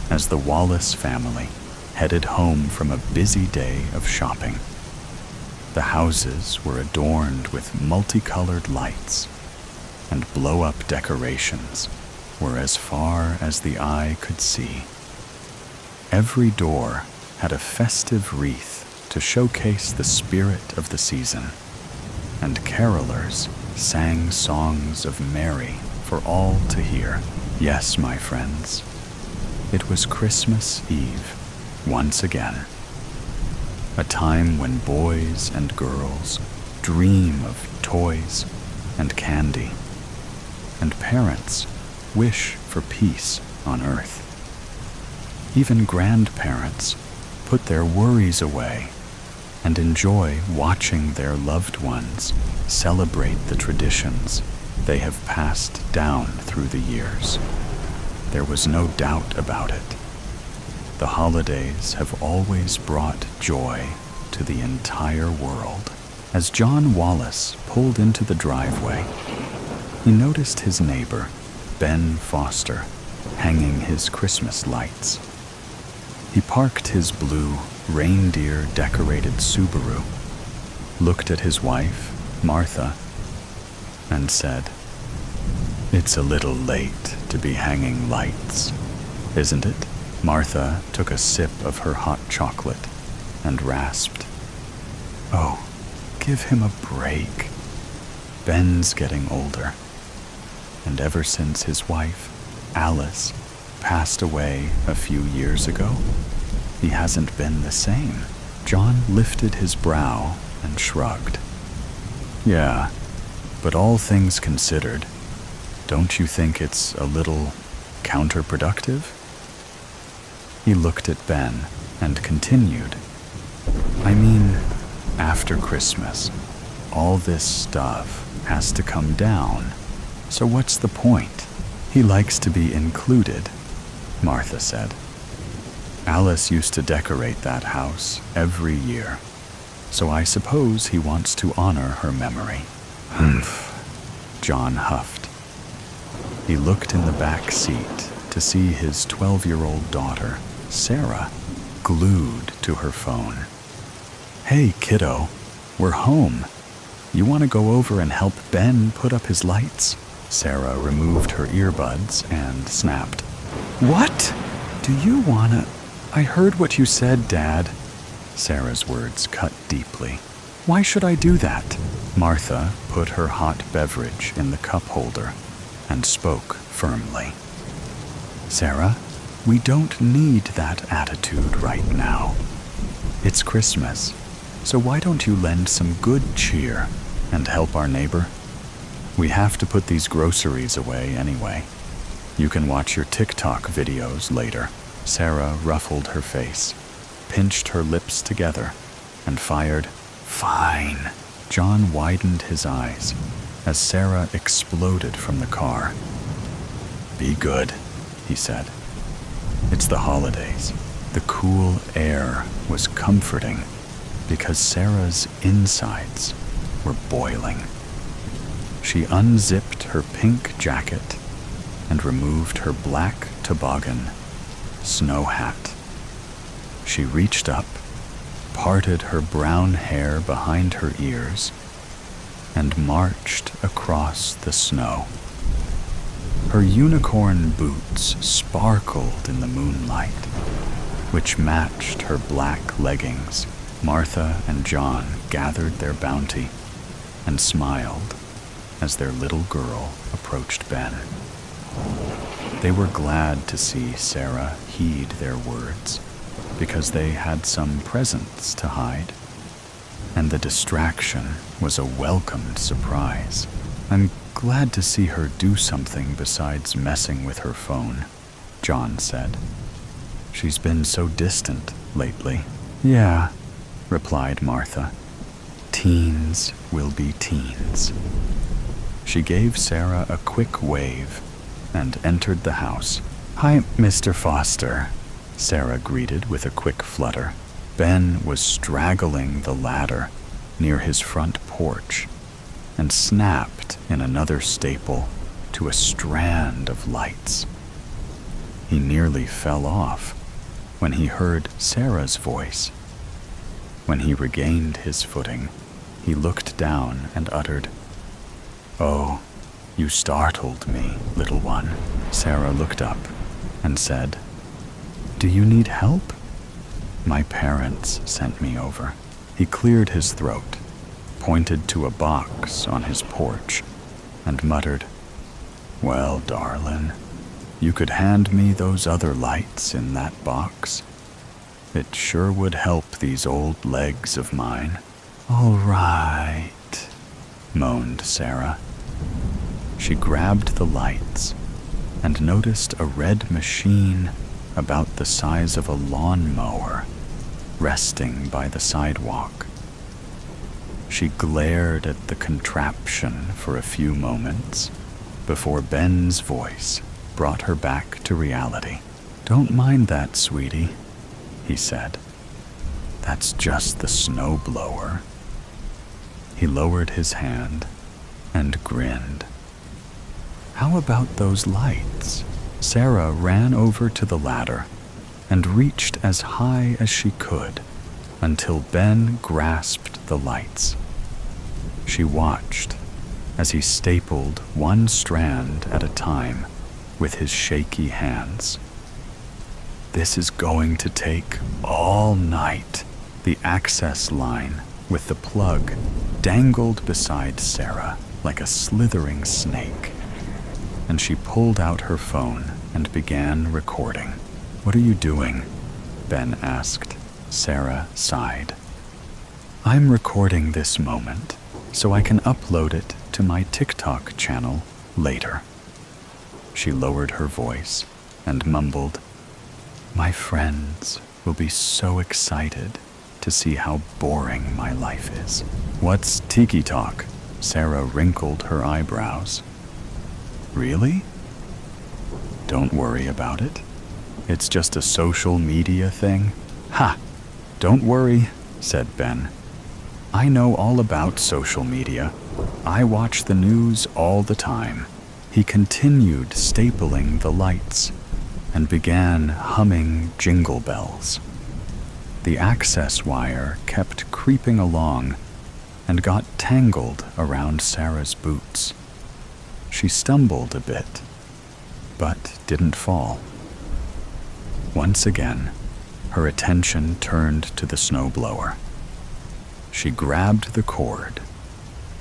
as the Wallace family headed home from a busy day of shopping. The houses were adorned with multicolored lights, and blow-up decorations were as far as the eye could see. Every door had a festive wreath to showcase the spirit of the season, and carolers sang songs of merry for all to hear. Yes, my friends, it was Christmas Eve once again, a time when boys and girls dream of toys and candy, and parents wish for peace on earth. Even grandparents put their worries away and enjoy watching their loved ones celebrate the traditions they have passed down through the years. There was no doubt about it. The holidays have always brought joy to the entire world. As John Wallace pulled into the driveway, he noticed his neighbor, Ben Foster, hanging his Christmas lights. He parked his blue, reindeer-decorated Subaru, looked at his wife, Martha, and said, "It's a little late to be hanging lights, isn't it?" Martha took a sip of her hot chocolate and rasped, "Oh, give him a break. Ben's getting older, and ever since his wife, Alice, passed away a few years ago, he hasn't been the same." John lifted his brow and shrugged. "Yeah, but all things considered, don't you think it's a little counterproductive?" He looked at Ben and continued, "I mean, after Christmas, all this stuff has to come down, so what's the point?" "He likes to be included," Martha said. "Alice used to decorate that house every year, so I suppose he wants to honor her memory." "Humph," John huffed. He looked in the back seat to see his 12-year-old daughter, Sarah, glued to her phone. "Hey, kiddo, we're home. You want to go over and help Ben put up his lights?" Sarah removed her earbuds and snapped, "What? Do you wanna? I heard what you said, Dad." Sarah's words cut deeply. "Why should I do that?" Martha put her hot beverage in the cup holder and spoke firmly. "Sarah, we don't need that attitude right now. It's Christmas, so why don't you lend some good cheer and help our neighbor? We have to put these groceries away anyway. You can watch your TikTok videos later." Sarah ruffled her face, pinched her lips together, and fired, "Fine." John widened his eyes as Sarah exploded from the car. "Be good," he said. "It's the holidays." The cool air was comforting because Sarah's insides were boiling. She unzipped her pink jacket and removed her black toboggan snow hat. She reached up, parted her brown hair behind her ears, and marched across the snow. Her unicorn boots sparkled in the moonlight, which matched her black leggings. Martha and John gathered their bounty and smiled as their little girl approached Ben. They were glad to see Sarah heed their words, because they had some presents to hide, and the distraction was a welcomed surprise. "I'm glad to see her do something besides messing with her phone," John said. "She's been so distant lately." "Yeah," replied Martha. "Teens will be teens." She gave Sarah a quick wave and entered the house. "Hi, Mr. Foster," Sarah greeted with a quick flutter. Ben was straggling the ladder near his front porch and snapped in another staple to a strand of lights. He nearly fell off when he heard Sarah's voice. When he regained his footing, he looked down and uttered, "Oh, you startled me, little one." Sarah looked up and said, "Do you need help?" "My parents sent me over." He cleared his throat, pointed to a box on his porch, and muttered, "Well, darling, you could hand me those other lights in that box. It sure would help these old legs of mine." "All right," moaned Sarah. She grabbed the lights and noticed a red machine about the size of a lawnmower resting by the sidewalk. She glared at the contraption for a few moments before Ben's voice brought her back to reality. "Don't mind that, sweetie," he said. "That's just the snowblower." He lowered his hand and grinned. "How about those lights?" Sarah ran over to the ladder and reached as high as she could until Ben grasped the lights. She watched as he stapled one strand at a time with his shaky hands. "This is going to take all night." The access line with the plug dangled beside Sarah like a slithering snake, and she pulled out her phone and began recording. "What are you doing?" Ben asked. Sarah sighed. "I'm recording this moment so I can upload it to my TikTok channel later." She lowered her voice and mumbled, "My friends will be so excited to see how boring my life is." "What's Tiki Talk?" Sarah wrinkled her eyebrows. "Really? Don't worry about it. It's just a social media thing." "Ha! Don't worry," said Ben. "I know all about social media. I watch the news all the time." He continued stapling the lights and began humming jingle bells. The access wire kept creeping along and got tangled around Sarah's boots. She stumbled a bit, but didn't fall. Once again, her attention turned to the snowblower. She grabbed the cord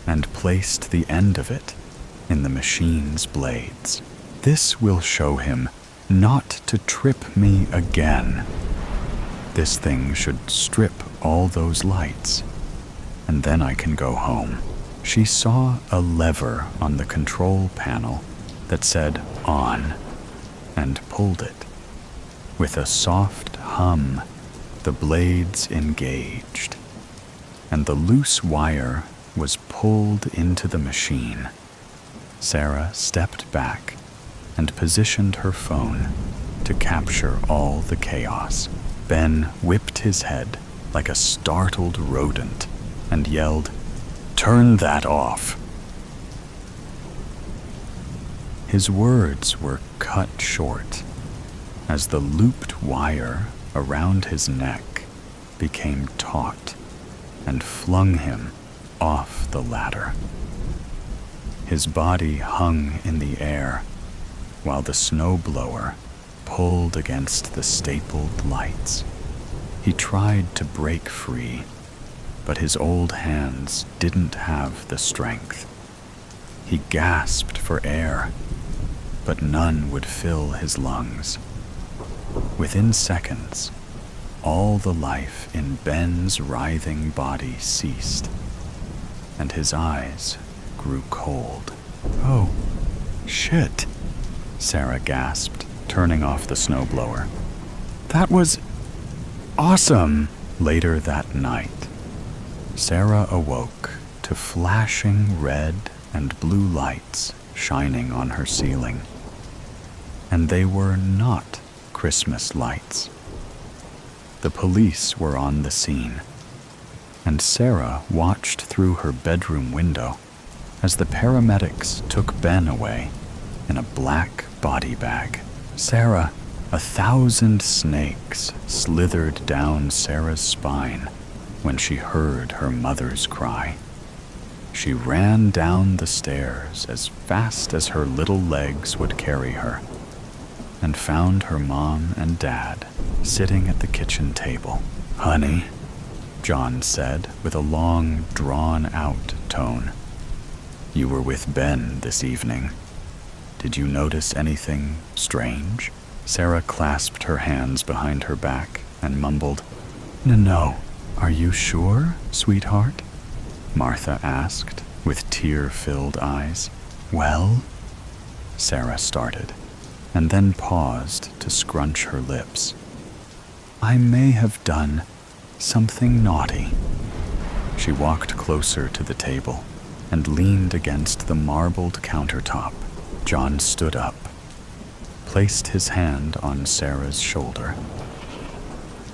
and placed the end of it in the machine's blades. "This will show him not to trip me again. This thing should strip all those lights, and then I can go home." She saw a lever on the control panel that said "on" and pulled it. With a soft hum, the blades engaged, and the loose wire was pulled into the machine. Sarah stepped back and positioned her phone to capture all the chaos. Ben whipped his head like a startled rodent and yelled, "Turn that off!" His words were cut short as the looped wire around his neck became taut and flung him off the ladder. His body hung in the air while the snowblower pulled against the stapled lights. He tried to break free, but his old hands didn't have the strength. He gasped for air, but none would fill his lungs. Within seconds, all the life in Ben's writhing body ceased, and his eyes grew cold. "Oh, shit," Sarah gasped, turning off the snowblower. "That was awesome." Later that night, Sarah awoke to flashing red and blue lights shining on her ceiling. And they were not Christmas lights. The police were on the scene, and Sarah watched through her bedroom window as the paramedics took Ben away in a black body bag. "Sarah," 1,000 snakes slithered down Sarah's spine when she heard her mother's cry. She ran down the stairs as fast as her little legs would carry her and found her mom and dad sitting at the kitchen table. "Honey," John said with a long, drawn-out tone, "you were with Ben this evening. Did you notice anything strange?" Sarah clasped her hands behind her back and mumbled, No. Are you sure, sweetheart?" Martha asked with tear-filled eyes. "Well," Sarah started, and then paused to scrunch her lips. "I may have done something naughty." She walked closer to the table and leaned against the marbled countertop. John stood up, placed his hand on Sarah's shoulder,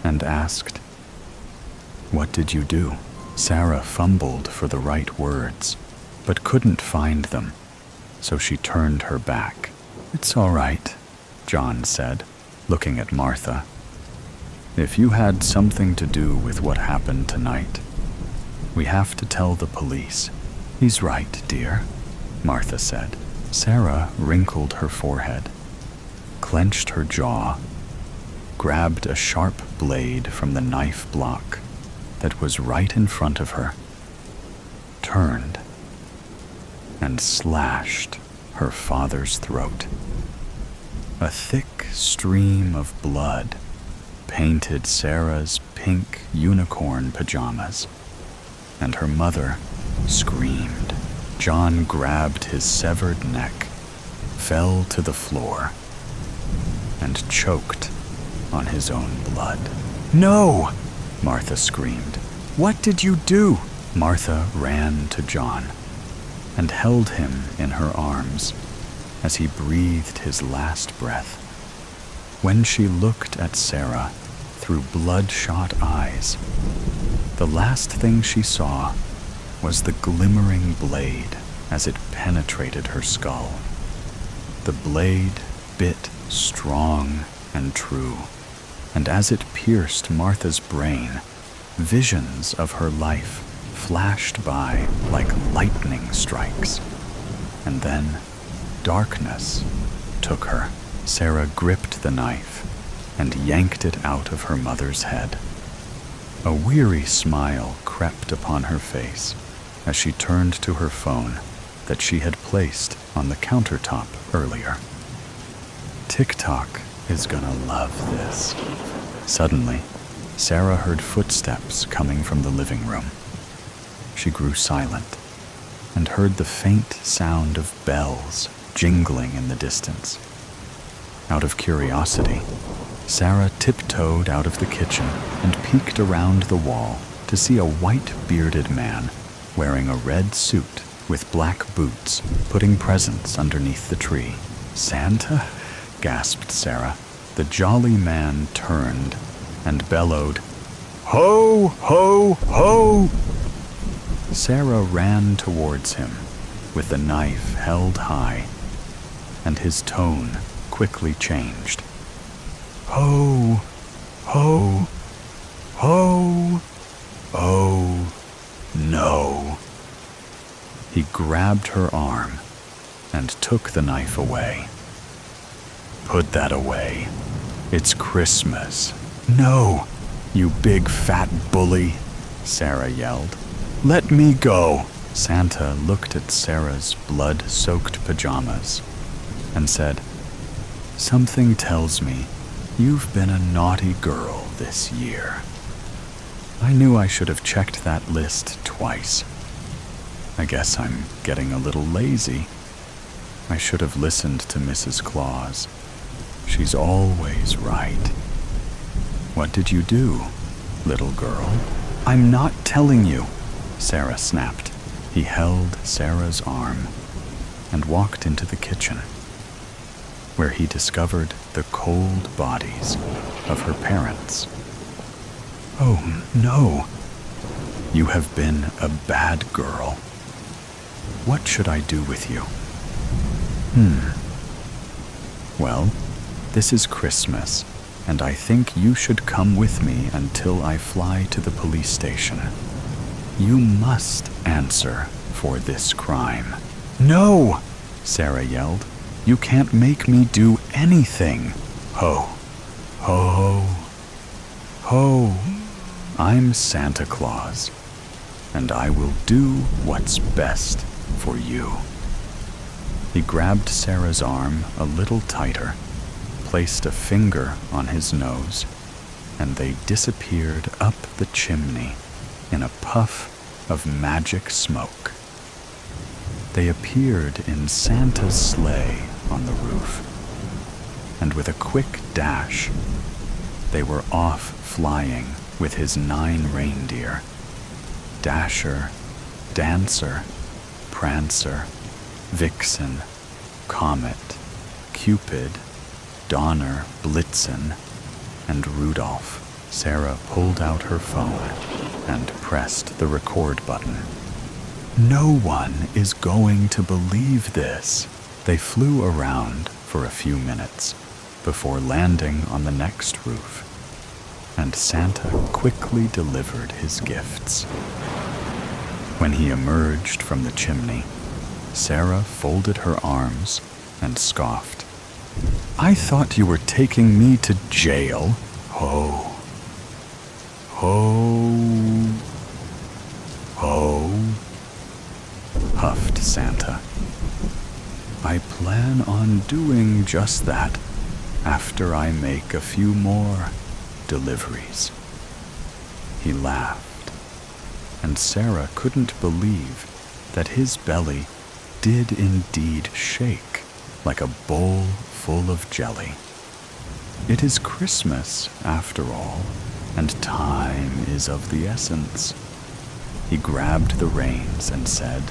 and asked, "What did you do?" Sarah fumbled for the right words, but couldn't find them, so she turned her back. "It's all right," John said, looking at Martha. "If you had something to do with what happened tonight, we have to tell the police." "He's right, dear," Martha said. Sarah wrinkled her forehead, clenched her jaw, grabbed a sharp blade from the knife block that was right in front of her, turned, and slashed her father's throat. A thick stream of blood painted Sarah's pink unicorn pajamas, and her mother screamed. John grabbed his severed neck, fell to the floor, and choked on his own blood. "No!" Martha screamed. "What did you do?" Martha ran to John and held him in her arms as he breathed his last breath. When she looked at Sarah through bloodshot eyes, the last thing she saw was the glimmering blade as it penetrated her skull. The blade bit strong and true, and as it pierced Martha's brain, visions of her life flashed by like lightning strikes. And then darkness took her. Sarah gripped the knife and yanked it out of her mother's head. A weary smile crept upon her face as she turned to her phone that she had placed on the countertop earlier. TikTok is gonna love this. Suddenly, Sarah heard footsteps coming from the living room. She grew silent and heard the faint sound of bells jingling in the distance. Out of curiosity, Sarah tiptoed out of the kitchen and peeked around the wall to see a white-bearded man wearing a red suit with black boots putting presents underneath the tree. "Santa?" gasped Sarah. The jolly man turned and bellowed, "Ho, ho, ho!" Sarah ran towards him with the knife held high, and his tone quickly changed. "Ho, ho, ho, oh, no." He grabbed her arm and took the knife away. "Put that away. It's Christmas." "No, you big fat bully," Sarah yelled. "Let me go." Santa looked at Sarah's blood-soaked pajamas and said, "Something tells me you've been a naughty girl this year. I knew I should have checked that list twice. I guess I'm getting a little lazy. I should have listened to Mrs. Claus. She's always right. What did you do, little girl?" "I'm not telling you," Sarah snapped. He held Sarah's arm and walked into the kitchen, where he discovered the cold bodies of her parents. "Oh, no. You have been a bad girl. What should I do with you?" "Well, this is Christmas, and I think you should come with me until I fly to the police station. You must answer for this crime." "No!" Sarah yelled. "You can't make me do anything." "Ho, ho, ho. I'm Santa Claus, and I will do what's best for you." He grabbed Sarah's arm a little tighter, placed a finger on his nose, and they disappeared up the chimney in a puff of magic smoke. They appeared in Santa's sleigh on the roof, and with a quick dash, they were off flying with his 9 reindeer. Dasher, Dancer, Prancer, Vixen, Comet, Cupid, Donner, Blitzen, and Rudolph. Sarah pulled out her phone and pressed the record button. No one is going to believe this. They flew around for a few minutes before landing on the next roof, and Santa quickly delivered his gifts. When he emerged from the chimney, Sarah folded her arms and scoffed. I thought you were taking me to jail. Ho, ho, ho, huffed Santa. I plan on doing just that after I make a few more deliveries. He laughed, and Sarah couldn't believe that his belly did indeed shake like a bowl full of jelly. It is Christmas, after all, and time is of the essence. He grabbed the reins and said,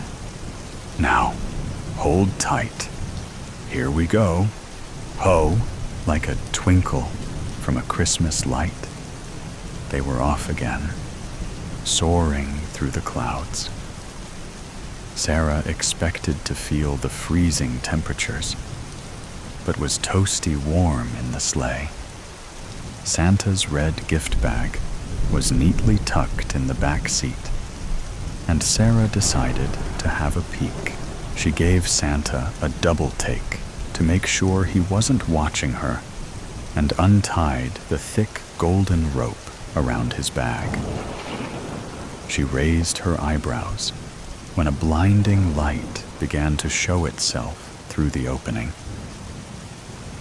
Now, hold tight. Here we go. Ho, like a twinkle from a Christmas light. They were off again, soaring through the clouds. Sarah expected to feel the freezing temperatures, but was toasty warm in the sleigh. Santa's red gift bag was neatly tucked in the back seat, and Sarah decided to have a peek. She gave Santa a double take to make sure he wasn't watching her, and untied the thick golden rope around his bag. She raised her eyebrows when a blinding light began to show itself through the opening.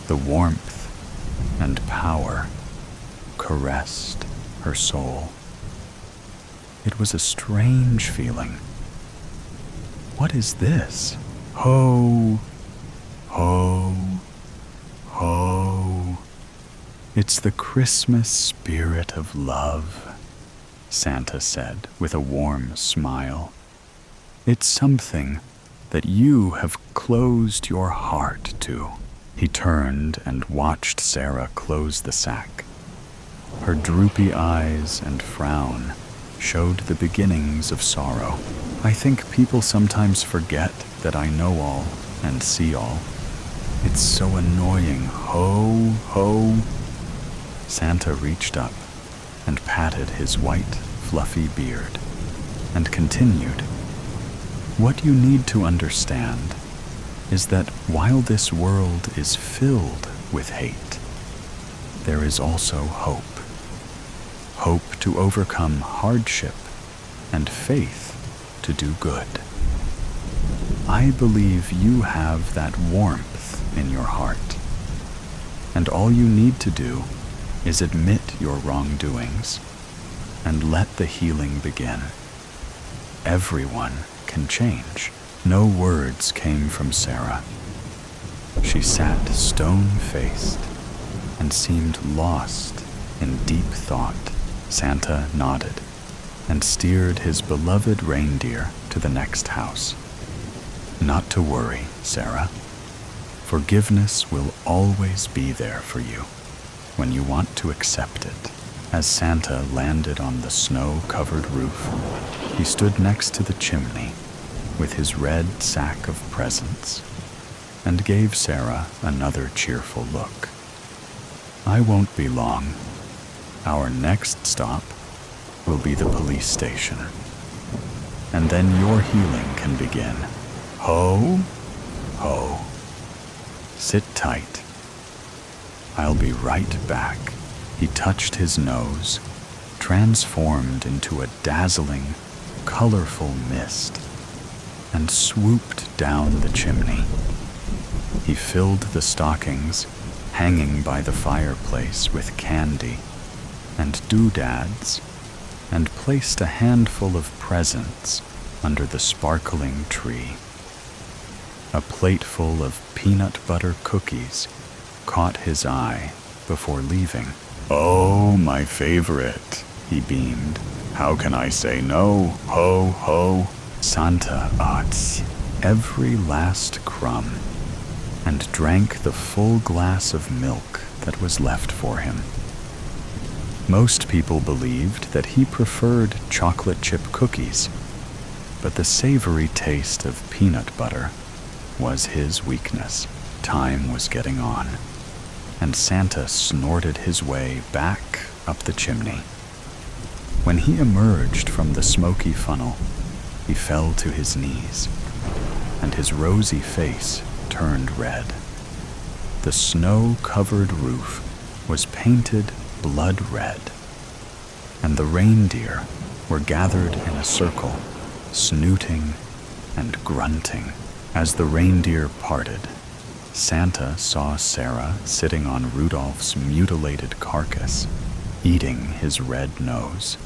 The warmth and power caressed her soul. It was a strange feeling. What is this? Ho, ho, ho. It's the Christmas spirit of love, Santa said with a warm smile. It's something that you have closed your heart to. He turned and watched Sarah close the sack. Her droopy eyes and frown showed the beginnings of sorrow. I think people sometimes forget that I know all and see all. It's so annoying. Ho, ho. Santa reached up and patted his white, fluffy beard and continued. What you need to understand is that while this world is filled with hate, there is also hope. Hope to overcome hardship and faith to do good. I believe you have that warmth in your heart, and all you need to do is admit your wrongdoings and let the healing begin. Everyone can change. No words came from Sarah. She sat stone-faced and seemed lost in deep thought. Santa nodded and steered his beloved reindeer to the next house. Not to worry, Sarah. Forgiveness will always be there for you when you want to accept it. As Santa landed on the snow-covered roof, he stood next to the chimney with his red sack of presents and gave Sarah another cheerful look. I won't be long. Our next stop will be the police station, and then your healing can begin. Ho, ho. Sit tight. I'll be right back. He touched his nose, transformed into a dazzling, colorful mist, and swooped down the chimney. He filled the stockings hanging by the fireplace with candy and doodads, and placed a handful of presents under the sparkling tree. A plateful of peanut butter cookies caught his eye before leaving. Oh, my favorite, he beamed. How can I say no? Ho, ho. Santa ate every last crumb and drank the full glass of milk that was left for him. Most people believed that he preferred chocolate chip cookies, but the savory taste of peanut butter was his weakness. Time was getting on, and Santa snorted his way back up the chimney. When he emerged from the smoky funnel, he fell to his knees, and his rosy face turned red. The snow-covered roof was painted blood red, and the reindeer were gathered in a circle, snooting and grunting. As the reindeer parted, Santa saw Sarah sitting on Rudolph's mutilated carcass, eating his red nose.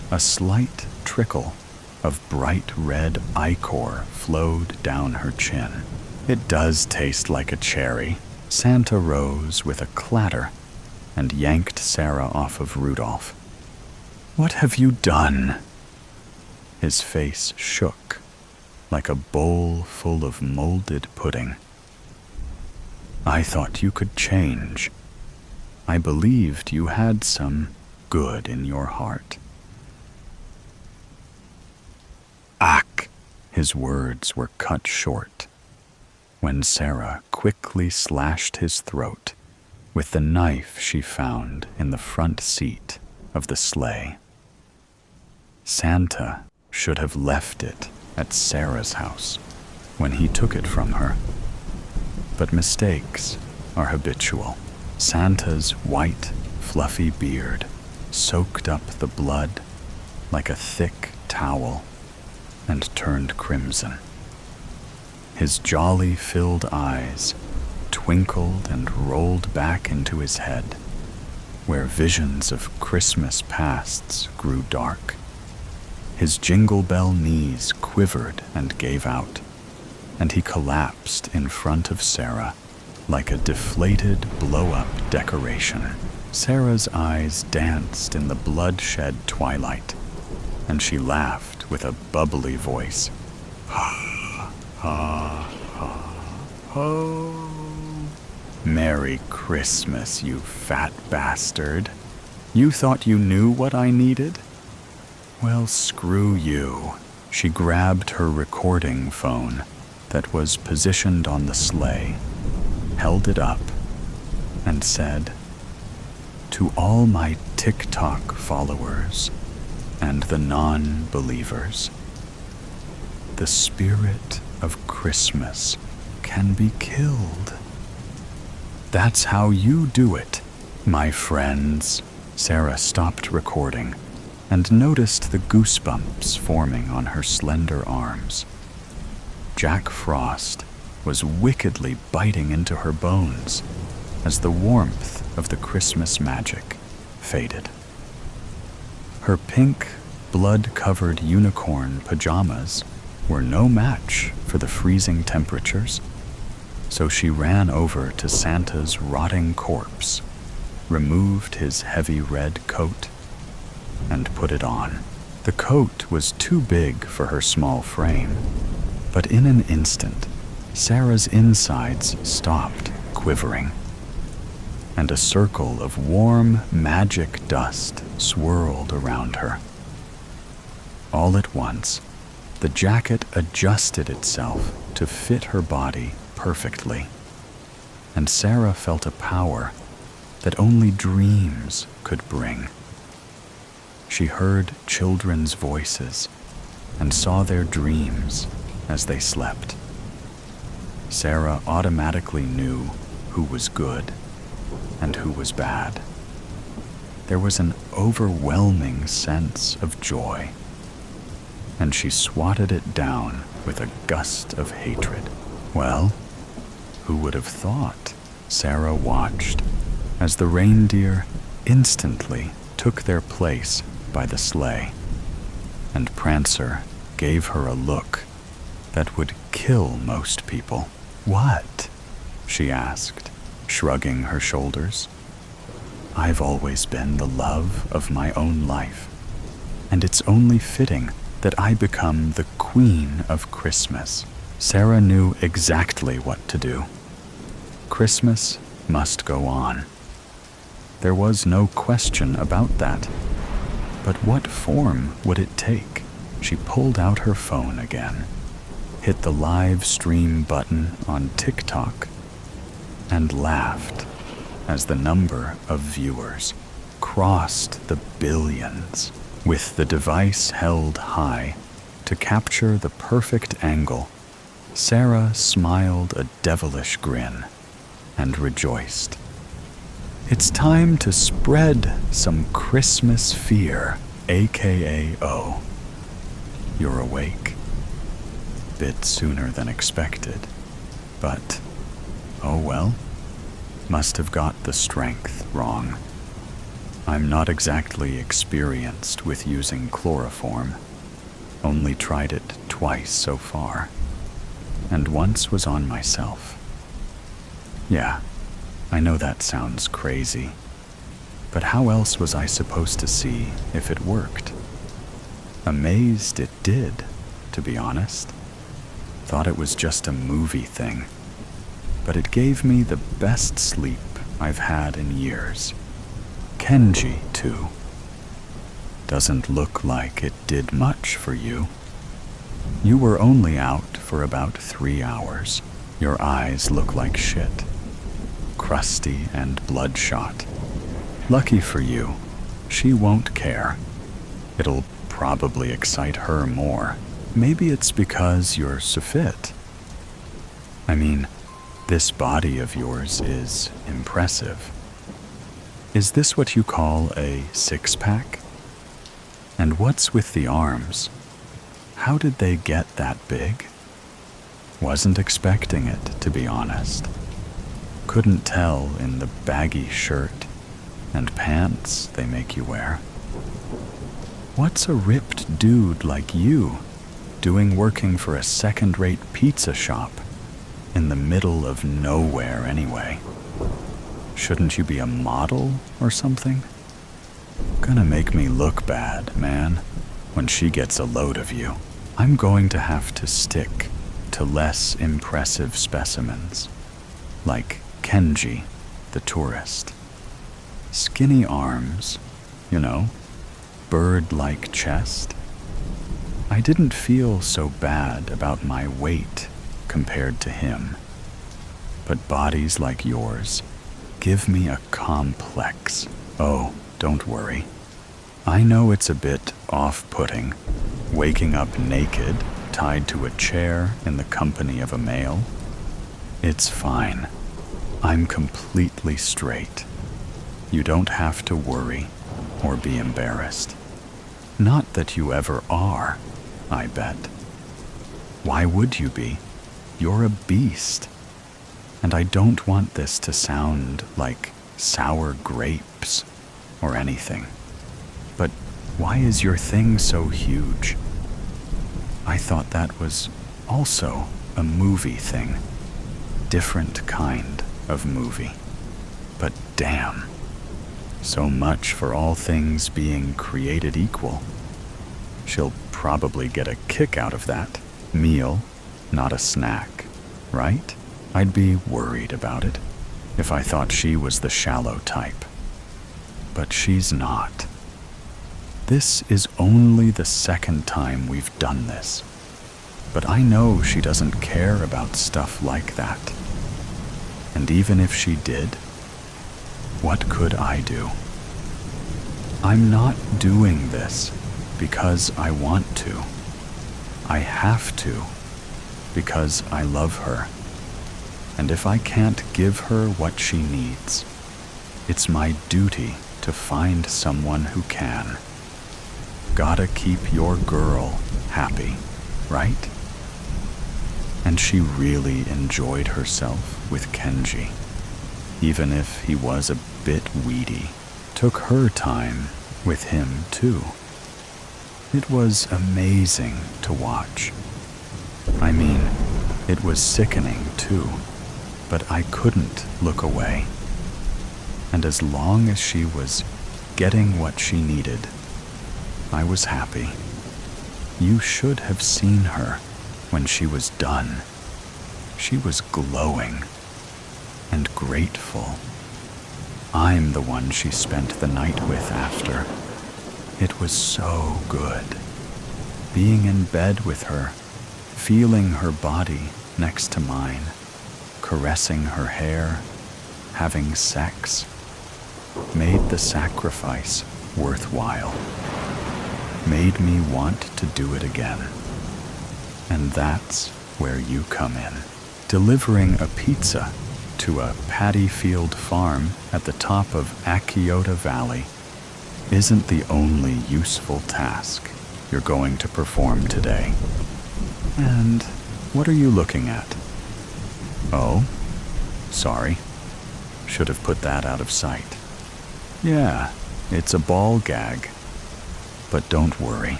A slight trickle of bright red ichor flowed down her chin. It does taste like a cherry. Santa rose with a clatter and yanked Sarah off of Rudolph. What have you done? His face shook like a bowl full of molded pudding. I thought you could change. I believed you had some good in your heart. Ack! His words were cut short when Sarah quickly slashed his throat with the knife she found in the front seat of the sleigh. Santa should have left it at Sarah's house when he took it from her. But mistakes are habitual. Santa's white, fluffy beard soaked up the blood like a thick towel and turned crimson. His jolly-filled eyes twinkled and rolled back into his head, where visions of Christmas pasts grew dark. His jingle bell knees quivered and gave out, and he collapsed in front of Sarah like a deflated blow-up decoration. Sarah's eyes danced in the bloodshed twilight, and she laughed with a bubbly voice. Ha, ha, ha, ho. Merry Christmas, you fat bastard. You thought you knew what I needed? Well, screw you. She grabbed her recording phone that was positioned on the sleigh, held it up, and said, "To all my TikTok followers and the non-believers, the spirit of Christmas can be killed. That's how you do it, my friends." Sarah stopped recording and noticed the goosebumps forming on her slender arms. Jack Frost was wickedly biting into her bones as the warmth of the Christmas magic faded. Her pink, blood-covered unicorn pajamas were no match for the freezing temperatures, so she ran over to Santa's rotting corpse, removed his heavy red coat, and put it on. The coat was too big for her small frame, but in an instant, Sarah's insides stopped quivering, and a circle of warm, magic dust swirled around her. All at once, the jacket adjusted itself to fit her body perfectly, and Sarah felt a power that only dreams could bring. She heard children's voices and saw their dreams as they slept. Sarah automatically knew who was good and who was bad. There was an overwhelming sense of joy, and she swatted it down with a gust of hatred. Well, who would have thought? Sarah watched as the reindeer instantly took their place by the sleigh, and Prancer gave her a look that would kill most people. What? She asked, shrugging her shoulders. I've always been the love of my own life, and it's only fitting that I become the Queen of Christmas. Sarah knew exactly what to do. Christmas must go on. There was no question about that. But what form would it take? She pulled out her phone again, hit the live stream button on TikTok, and laughed as the number of viewers crossed the billions, with the device held high to capture the perfect angle. Sarah smiled a devilish grin and rejoiced. It's time to spread some Christmas fear, aka O. You're awake. Bit sooner than expected, but oh well. Must have got the strength wrong. I'm not exactly experienced with using chloroform. Only tried it twice so far, and once was on myself. Yeah, I know that sounds crazy, but how else was I supposed to see if it worked? Amazed it did, to be honest. Thought it was just a movie thing, but it gave me the best sleep I've had in years. Kenji, too. Doesn't look like it did much for you. You were only out for about 3 hours. Your eyes look like shit. Crusty and bloodshot. Lucky for you, she won't care. It'll probably excite her more. Maybe it's because you're so fit. I mean, this body of yours is impressive. Is this what you call a six-pack? And what's with the arms? How did they get that big? Wasn't expecting it, to be honest. Couldn't tell in the baggy shirt and pants they make you wear. What's a ripped dude like you doing working for a second-rate pizza shop in the middle of nowhere anyway? Shouldn't you be a model or something? Gonna make me look bad, man, when she gets a load of you. I'm going to have to stick to less impressive specimens, like Kenji, the tourist. Skinny arms, you know, bird-like chest. I didn't feel so bad about my weight compared to him. But bodies like yours give me a complex. Oh, don't worry. I know it's a bit off-putting, waking up naked, tied to a chair in the company of a male. It's fine. I'm completely straight. You don't have to worry or be embarrassed. Not that you ever are, I bet. Why would you be? You're a beast. And I don't want this to sound like sour grapes or anything. But why is your thing so huge? I thought that was also a movie thing. Different kind of movie. But damn. So much for all things being created equal. She'll probably get a kick out of that. Meal, not a snack, right? I'd be worried about it if I thought she was the shallow type. But she's not. This is only the second time we've done this. But I know she doesn't care about stuff like that. And even if she did, what could I do? I'm not doing this because I want to. I have to because I love her. And if I can't give her what she needs, it's my duty to find someone who can. Gotta keep your girl happy, right? And she really enjoyed herself with Kenji, even if he was a bit weedy. Took her time with him too. It was amazing to watch. I mean, it was sickening too, but I couldn't look away. And as long as she was getting what she needed, I was happy. You should have seen her when she was done. She was glowing and grateful. I'm the one she spent the night with after. It was so good. Being in bed with her, feeling her body next to mine, caressing her hair, having sex, made the sacrifice worthwhile. Made me want to do it again. And that's where you come in. Delivering a pizza to a paddy field farm at the top of Akiota Valley isn't the only useful task you're going to perform today. And what are you looking at? Oh, sorry. Should have put that out of sight. Yeah, it's a ball gag. But don't worry.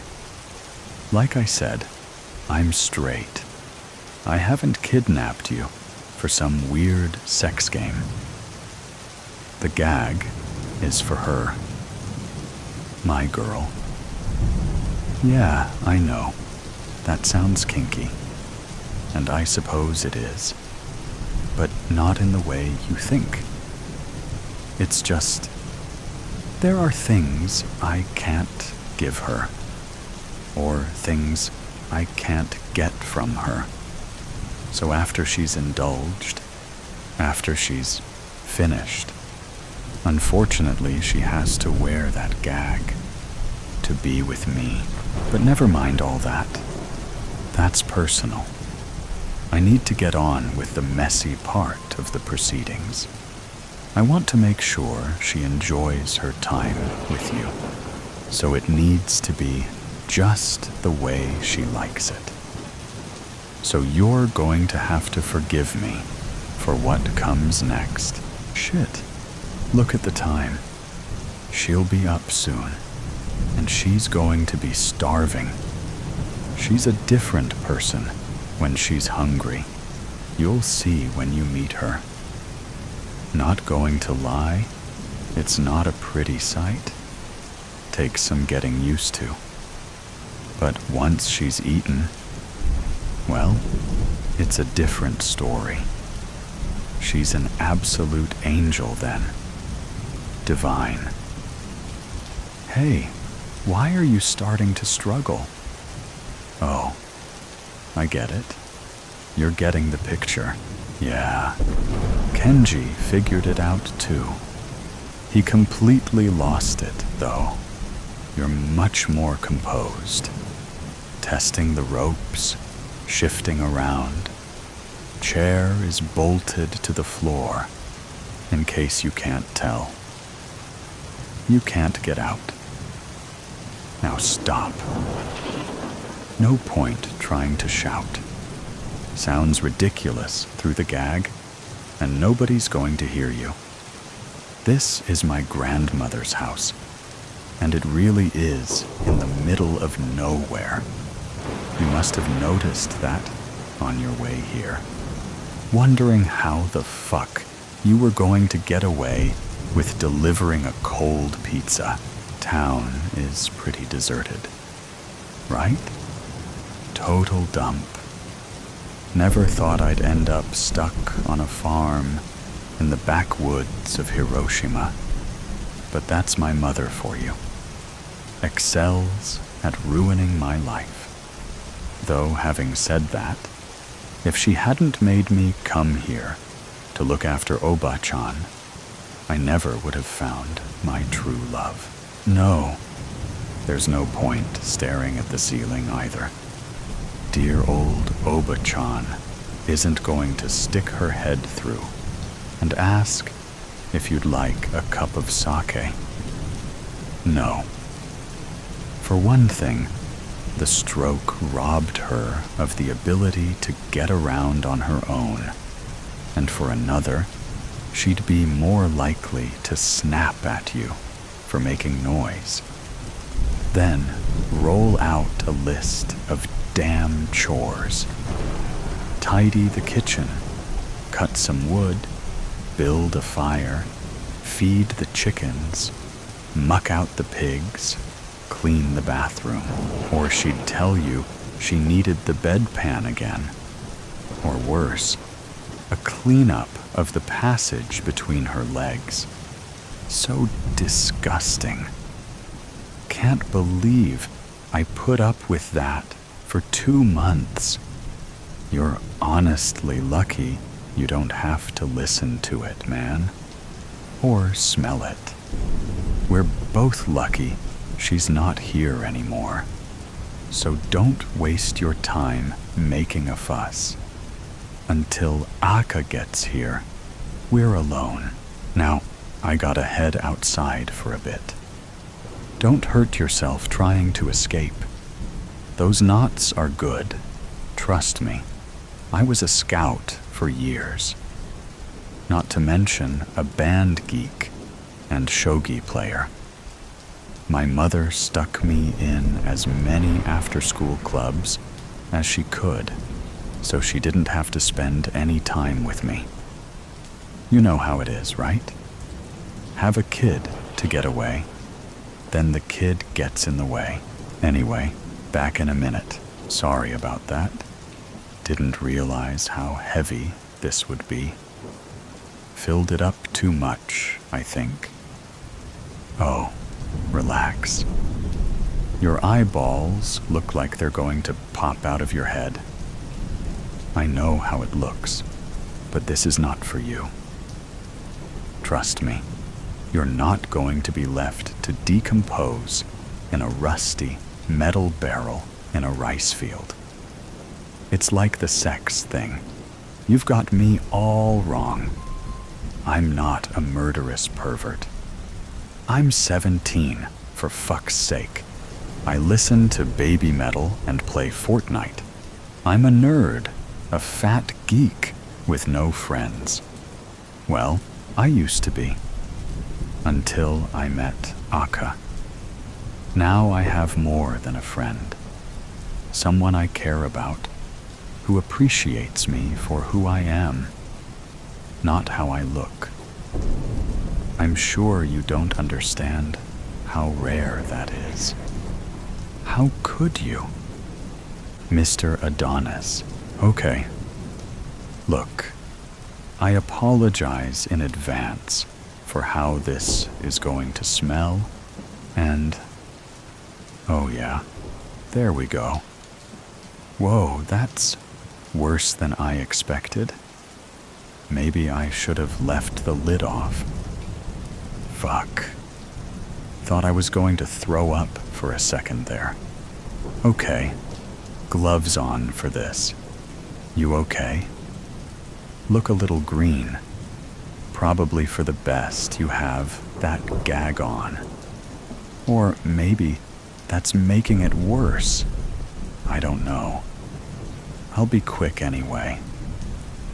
Like I said, I'm straight. I haven't kidnapped you for some weird sex game. The gag is for her. My girl. Yeah, I know. That sounds kinky. And I suppose it is. But not in the way you think. It's just, there are things I can't give her, or things I can't get from her. So after she's indulged, after she's finished, unfortunately she has to wear that gag to be with me. But never mind all that. That's personal. I need to get on with the messy part of the proceedings. I want to make sure she enjoys her time with you. So it needs to be just the way she likes it. So you're going to have to forgive me for what comes next. Shit, look at the time. She'll be up soon, and she's going to be starving. She's a different person when she's hungry. You'll see when you meet her. Not going to lie, it's not a pretty sight. Takes some getting used to. But once she's eaten, well, it's a different story. She's an absolute angel then. Divine. Hey, why are you starting to struggle? Oh, I get it. You're getting the picture. Yeah. Kenji figured it out too. He completely lost it, though. You're much more composed. Testing the ropes, shifting around. Chair is bolted to the floor, in case you can't tell. You can't get out. Now stop. No point trying to shout. Sounds ridiculous through the gag, and nobody's going to hear you. This is my grandmother's house, and it really is in the middle of nowhere. You must have noticed that on your way here, wondering how the fuck you were going to get away with delivering a cold pizza. Town is pretty deserted, right? Total dump. Never thought I'd end up stuck on a farm in the backwoods of Hiroshima. But that's my mother for you. Excels at ruining my life. Though, having said that, if she hadn't made me come here to look after Oba-chan, I never would have found my true love. No, there's no point staring at the ceiling either. Dear old Oba-chan isn't going to stick her head through and ask if you'd like a cup of sake. No. For one thing, the stroke robbed her of the ability to get around on her own, and for another, she'd be more likely to snap at you for making noise. Then roll out a list of damn chores. Tidy the kitchen, cut some wood, build a fire, feed the chickens, muck out the pigs, clean the bathroom, or she'd tell you she needed the bedpan again. Or worse, a cleanup of the passage between her legs. So disgusting. Can't believe I put up with that for 2 months. You're honestly lucky you don't have to listen to it, man. Or smell it. We're both lucky she's not here anymore. So don't waste your time making a fuss. Until Aka gets here, we're alone. Now, I gotta head outside for a bit. Don't hurt yourself trying to escape. Those knots are good. Trust me. I was a scout for years. Not to mention a band geek and shogi player. My mother stuck me in as many after-school clubs as she could, so she didn't have to spend any time with me. You know how it is, right? Have a kid to get away, then the kid gets in the way. Anyway, back in a minute. Sorry about that. Didn't realize how heavy this would be. Filled it up too much, I think. Oh, relax. Your eyeballs look like they're going to pop out of your head. I know how it looks, but this is not for you. Trust me, you're not going to be left to decompose in a rusty metal barrel in a rice field. It's like the sex thing. You've got me all wrong. I'm not a murderous pervert. I'm 17, for fuck's sake. I listen to baby metal and play Fortnite. I'm a nerd, a fat geek with no friends. Well, I used to be. Until I met Aka. Now I have more than a friend. Someone I care about, who appreciates me for who I am, not how I look. I'm sure you don't understand how rare that is. How could you? Mr. Adonis. Okay. Look, I apologize in advance for how this is going to smell, and... oh yeah, there we go. Whoa, that's worse than I expected. Maybe I should have left the lid off. Fuck. Thought I was going to throw up for a second there. Okay, gloves on for this. You okay? Look a little green. Probably for the best you have that gag on. Or maybe that's making it worse. I don't know. I'll be quick anyway.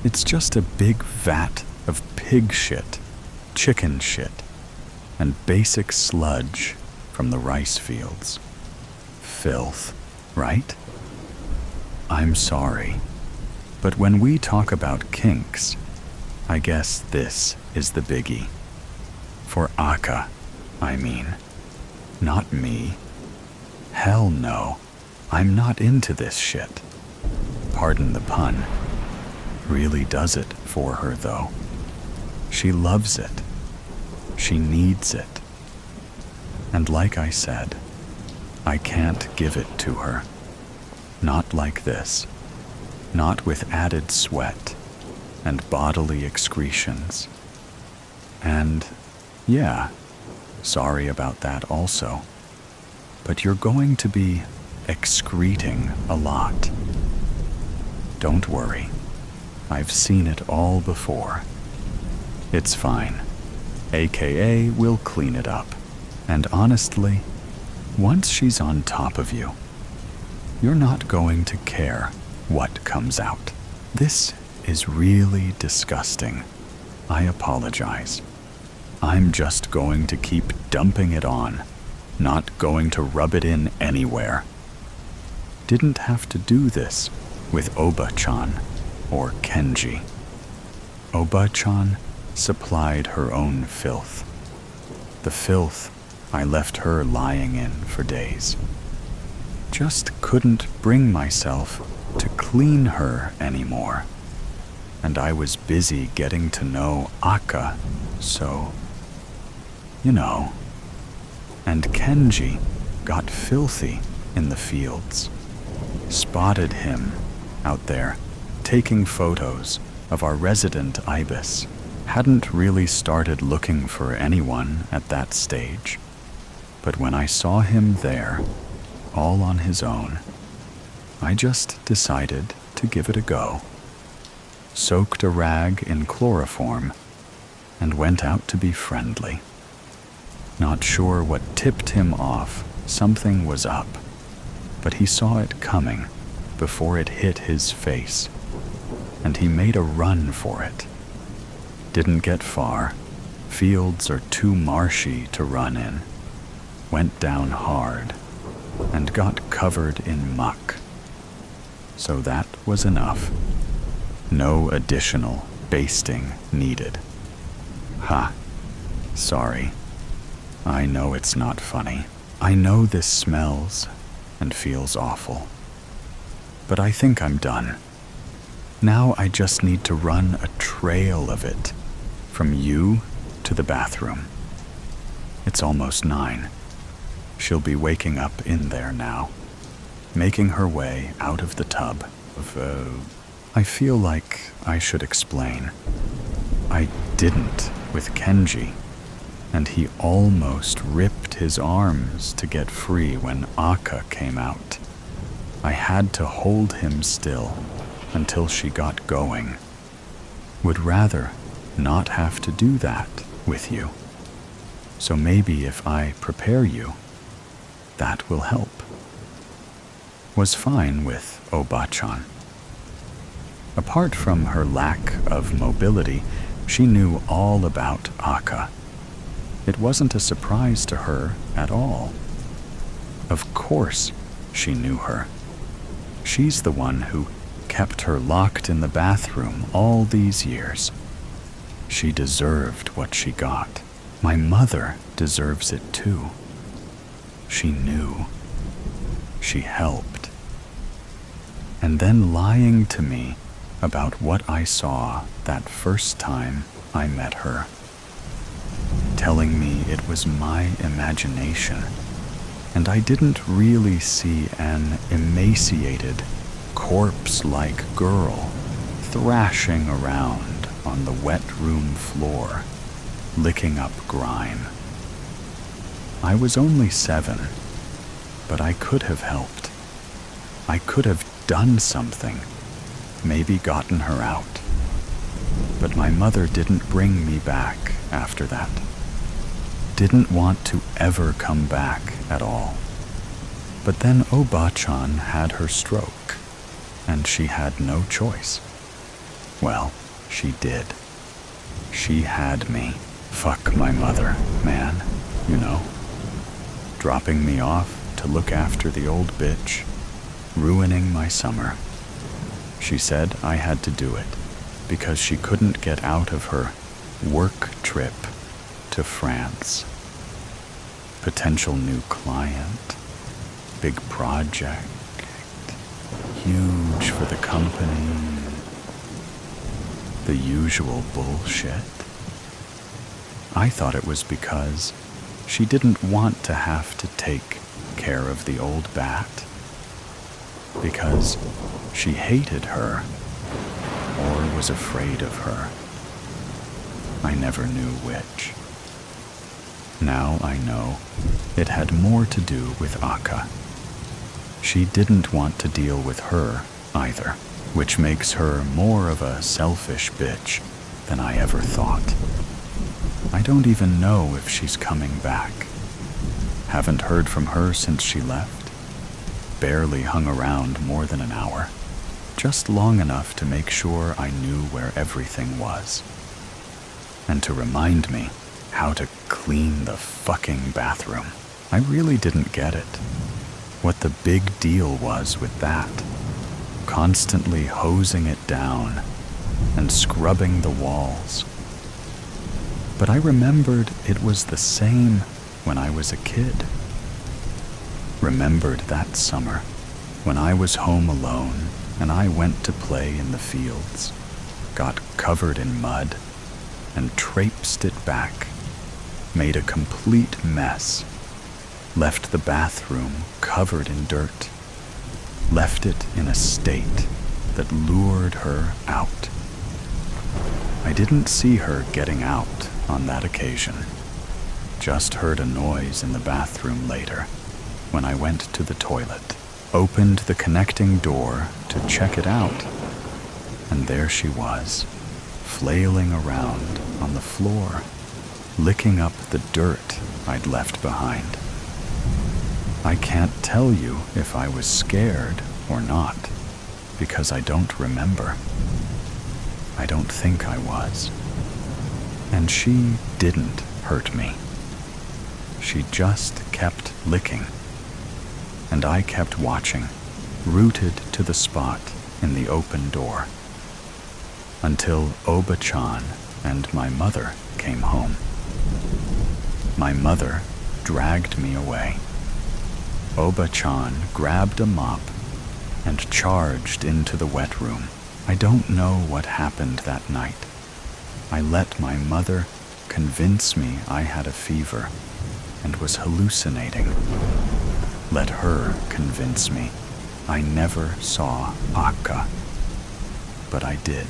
It's just a big vat of pig shit, chicken shit, and basic sludge from the rice fields. Filth, right? I'm sorry, but when we talk about kinks, I guess this is the biggie. For Aka, I mean. Not me. Hell no, I'm not into this shit. Pardon the pun. Really does it for her, though. She loves it. She needs it. And like I said, I can't give it to her. Not like this. Not with added sweat and bodily excretions. And, yeah, sorry about that also. But you're going to be excreting a lot. Don't worry. I've seen it all before. It's fine. AKA, we'll clean it up. And honestly, once she's on top of you, you're not going to care what comes out. This is really disgusting. I apologize. I'm just going to keep dumping it on, not going to rub it in anywhere. Didn't have to do this with Oba-chan or Kenji. Oba-chan supplied her own filth. The filth I left her lying in for days. Just couldn't bring myself to clean her anymore. And I was busy getting to know Akka, so, you know. And Kenji got filthy in the fields. Spotted him out there taking photos of our resident ibis. Hadn't really started looking for anyone at that stage. But when I saw him there, all on his own, I just decided to give it a go. Soaked a rag in chloroform and went out to be friendly. Not sure what tipped him off, something was up, but he saw it coming before it hit his face, and he made a run for it. Didn't get far, fields are too marshy to run in. Went down hard and got covered in muck. So that was enough. No additional basting needed. Ha, sorry. I know it's not funny. I know this smells and feels awful. But I think I'm done. Now I just need to run a trail of it from you to the bathroom. It's almost 9. She'll be waking up in there now, making her way out of the tub. I feel like I should explain. I didn't with Kenji, and he almost ripped his arms to get free when Akka came out. I had to hold him still until she got going. Would rather not have to do that with you. So maybe if I prepare you, that will help. Was fine with Obachan. Apart from her lack of mobility, she knew all about Akka. It wasn't a surprise to her at all. Of course she knew her. She's the one who kept her locked in the bathroom all these years. She deserved what she got. My mother deserves it too. She knew. She helped. And then lying to me about what I saw that first time I met her. Telling me it was my imagination, and I didn't really see an emaciated, corpse-like girl thrashing around on the wet room floor, licking up grime. I was only 7, but I could have helped. I could have done something, maybe gotten her out. But my mother didn't bring me back after that. Didn't want to ever come back at all. But then Obachan had her stroke, and she had no choice. Well, she did. She had me. Fuck my mother, man, you know. Dropping me off to look after the old bitch, ruining my summer. She said I had to do it because she couldn't get out of her work trip to France. Potential new client, big project, huge for the company, the usual bullshit. I thought it was because she didn't want to have to take care of the old bat, because she hated her or was afraid of her. I never knew which. Now I know it had more to do with Akka. She didn't want to deal with her either, which makes her more of a selfish bitch than I ever thought. I don't even know if she's coming back. Haven't heard from her since she left. Barely hung around more than an hour, just long enough to make sure I knew where everything was, and to remind me how to clean the fucking bathroom. I really didn't get it. What the big deal was with that. Constantly hosing it down and scrubbing the walls. But I remembered it was the same when I was a kid. Remembered that summer when I was home alone and I went to play in the fields, got covered in mud, and traipsed it back, made a complete mess, left the bathroom covered in dirt, left it in a state that lured her out. I didn't see her getting out on that occasion, just heard a noise in the bathroom later when I went to the toilet, opened the connecting door to check it out, and there she was, flailing around on the floor, licking up the dirt I'd left behind. I can't tell you if I was scared or not, because I don't remember. I don't think I was. And she didn't hurt me. She just kept licking. And I kept watching, rooted to the spot in the open door, until Oba-chan and my mother came home. My mother dragged me away. Oba-chan grabbed a mop and charged into the wet room. I don't know what happened that night. I let my mother convince me I had a fever and was hallucinating. Let her convince me I never saw Akka. But I did.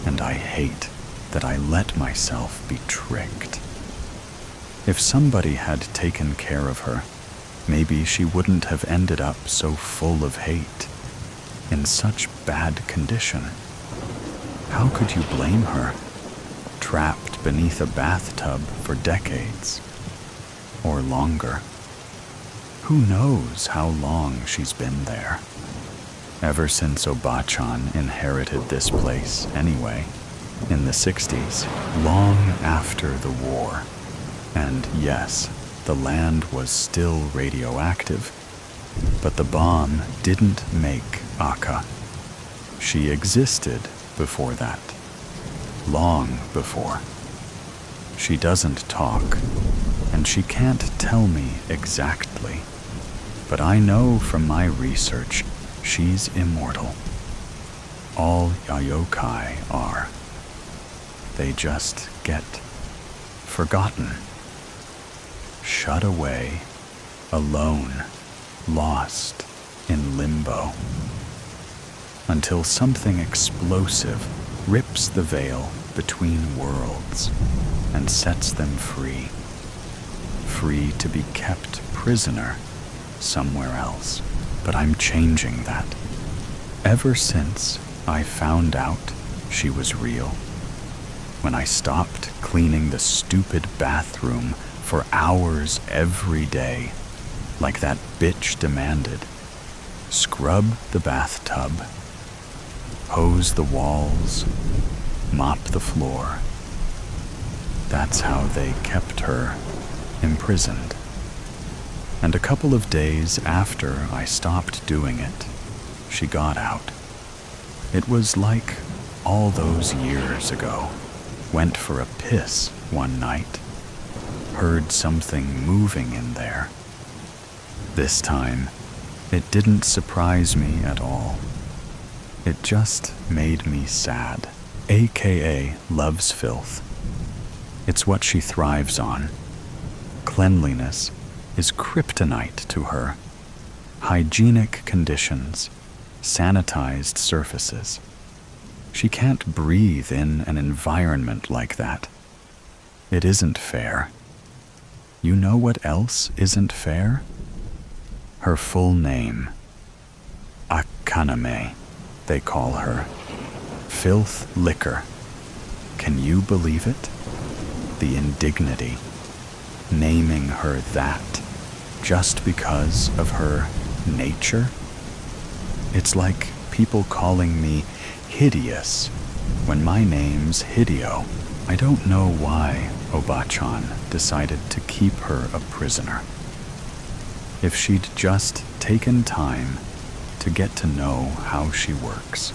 And I hate that I let myself be tricked. If somebody had taken care of her, maybe she wouldn't have ended up so full of hate, in such bad condition. How could you blame her, trapped beneath a bathtub for decades, or longer? Who knows how long she's been there? Ever since Oba-chan inherited this place anyway, in the 60s, long after the war. And yes, the land was still radioactive, but the bomb didn't make Akka. She existed before that, long before. She doesn't talk, and she can't tell me exactly, but I know from my research she's immortal. All Yayokai are. They just get forgotten, shut away, alone, lost in limbo, until something explosive rips the veil between worlds and sets them free, free to be kept prisoner somewhere else. But I'm changing that. Ever since I found out she was real, when I stopped cleaning the stupid bathroom for hours every day, like that bitch demanded, scrub the bathtub, hose the walls, mop the floor. That's how they kept her imprisoned. And a couple of days after I stopped doing it, she got out. It was like all those years ago. Went for a piss one night. Heard something moving in there. This time, it didn't surprise me at all. It just made me sad. AKA loves filth. It's what she thrives on. Cleanliness is kryptonite to her. Hygienic conditions, sanitized surfaces. She can't breathe in an environment like that. It isn't fair. You know what else isn't fair? Her full name. Akaname, they call her. Filth liquor. Can you believe it? The indignity. Naming her that just because of her nature? It's like people calling me hideous when my name's Hideo. I don't know why Oba-chan decided to keep her a prisoner. If she'd just taken time to get to know how she works.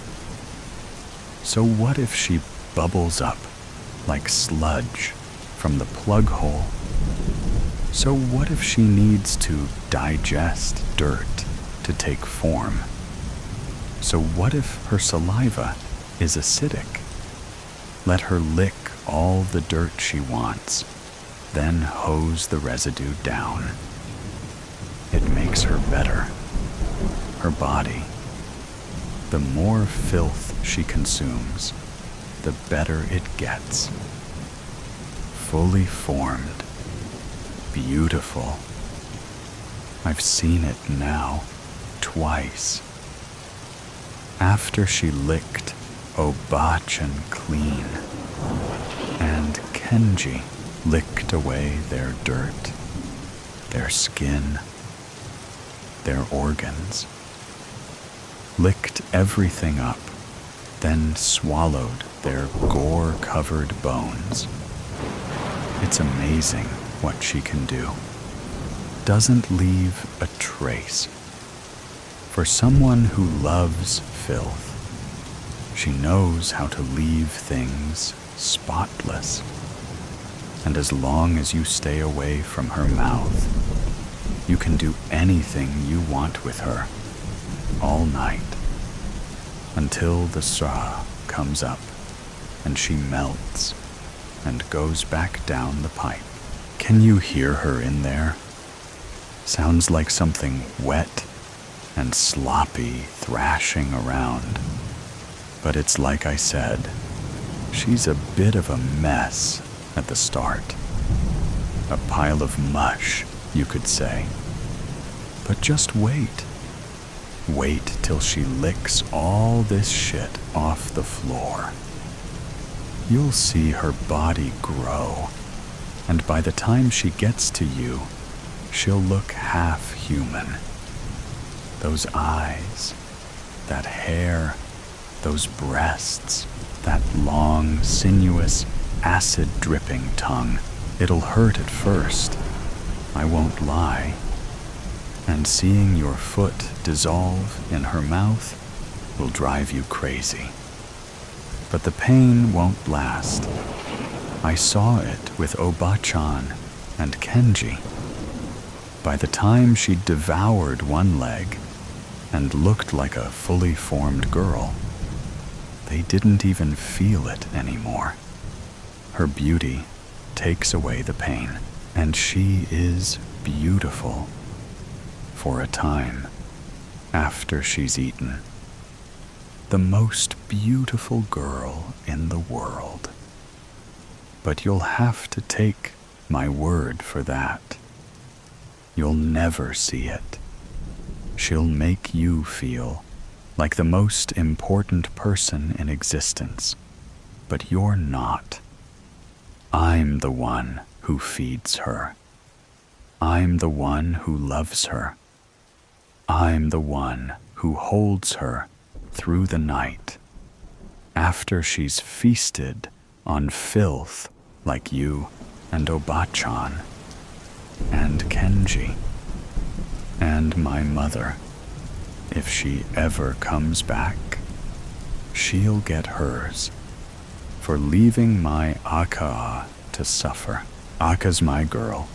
So what if she bubbles up like sludge from the plug hole So what if she needs to digest dirt to take form? So what if her saliva is acidic? Let her lick all the dirt she wants, then hose the residue down. It makes her better. Her body. The more filth she consumes, the better it gets. Fully formed. Beautiful. I've seen it now, twice. After she licked Obachan clean, and Kenji licked away their dirt, their skin, their organs, licked everything up, then swallowed their gore-covered bones. It's amazing what she can do. Doesn't leave a trace. For someone who loves filth, she knows how to leave things spotless. And as long as you stay away from her mouth, you can do anything you want with her, all night, until the sigh comes up and she melts and goes back down the pipe. Can you hear her in there? Sounds like something wet and sloppy thrashing around. But it's like I said, she's a bit of a mess at the start. A pile of mush, you could say. But just wait. Wait till she licks all this shit off the floor. You'll see her body grow, and by the time she gets to you, she'll look half human. Those eyes, that hair, those breasts, that long, sinuous, acid-dripping tongue. It'll hurt at first, I won't lie. And seeing your foot dissolve in her mouth will drive you crazy. But the pain won't last. I saw it with Obachan and Kenji. By the time she'd devoured one leg and looked like a fully formed girl, they didn't even feel it anymore. Her beauty takes away the pain, and she is beautiful for a time after she's eaten. The most beautiful girl in the world. But you'll have to take my word for that. You'll never see it. She'll make you feel like the most important person in existence, but you're not. I'm the one who feeds her. I'm the one who loves her. I'm the one who holds her through the night, after she's feasted on filth like you and Obachan and Kenji and my mother. If she ever comes back, she'll get hers for leaving my Aka to suffer. Aka's my girl,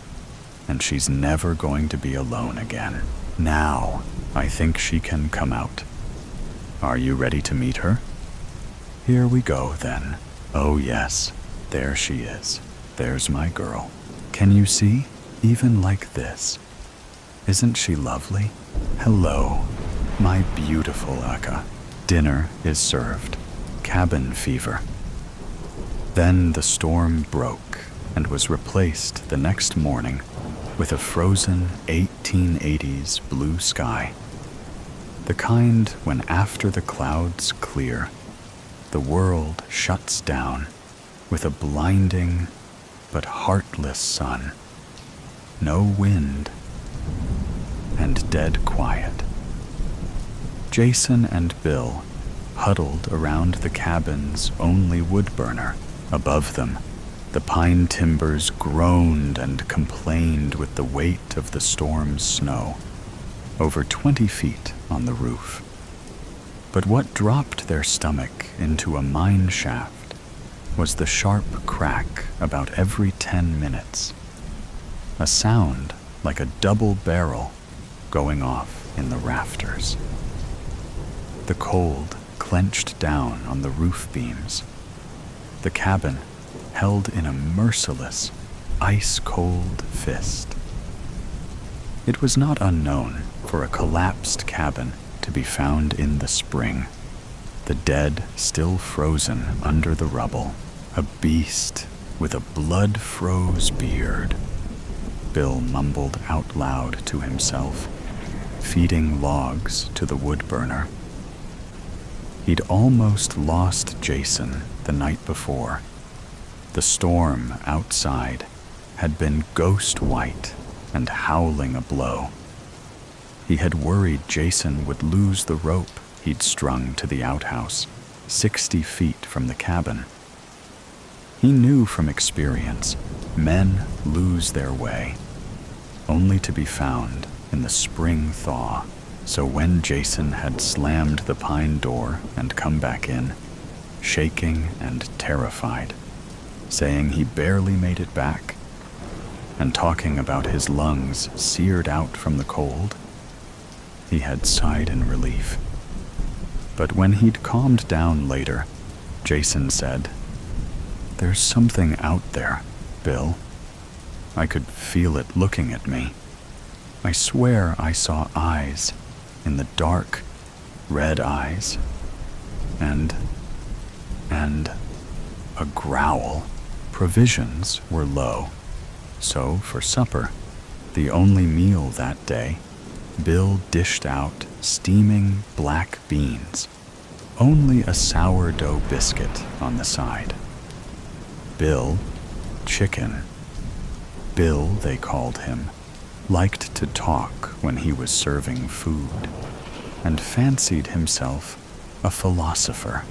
and she's never going to be alone again. Now, I think she can come out. Are you ready to meet her? Here we go, then. Oh yes, there she is. There's my girl. Can you see? Even like this. Isn't she lovely? Hello, my beautiful Aka. Dinner is served. Cabin fever. Then the storm broke and was replaced the next morning with a frozen 1880s blue sky. The kind when after the clouds clear, the world shuts down with a blinding but heartless sun. No wind, and dead quiet. Jason and Bill huddled around the cabin's only wood burner. Above them, the pine timbers groaned and complained with the weight of the storm's snow, over 20 feet on the roof. But what dropped their stomach into a mine shaft was the sharp crack about every 10 minutes. a sound like a double barrel going off in the rafters. The cold clenched down on the roof beams. The cabin held in a merciless, ice-cold fist. It was not unknown for a collapsed cabin to be found in the spring, the dead still frozen under the rubble, a beast with a blood-froze beard. Bill mumbled out loud to himself, feeding logs to the wood burner. He'd almost lost Jason the night before. The storm outside had been ghost white and howling a blow. He had worried Jason would lose the rope he'd strung to the outhouse, 60 feet from the cabin. He knew from experience, men lose their way, only to be found in the spring thaw. So when Jason had slammed the pine door and come back in, shaking and terrified, saying he barely made it back, and talking about his lungs seared out from the cold, he had sighed in relief. But when he'd calmed down later, Jason said, "There's something out there, Bill. I could feel it looking at me. I swear I saw eyes in the dark, red eyes, and a growl." Provisions were low, so for supper, the only meal that day, Bill dished out steaming black beans, only a sourdough biscuit on the side. Bill, chicken. Bill, they called him, liked to talk when he was serving food, and fancied himself a philosopher,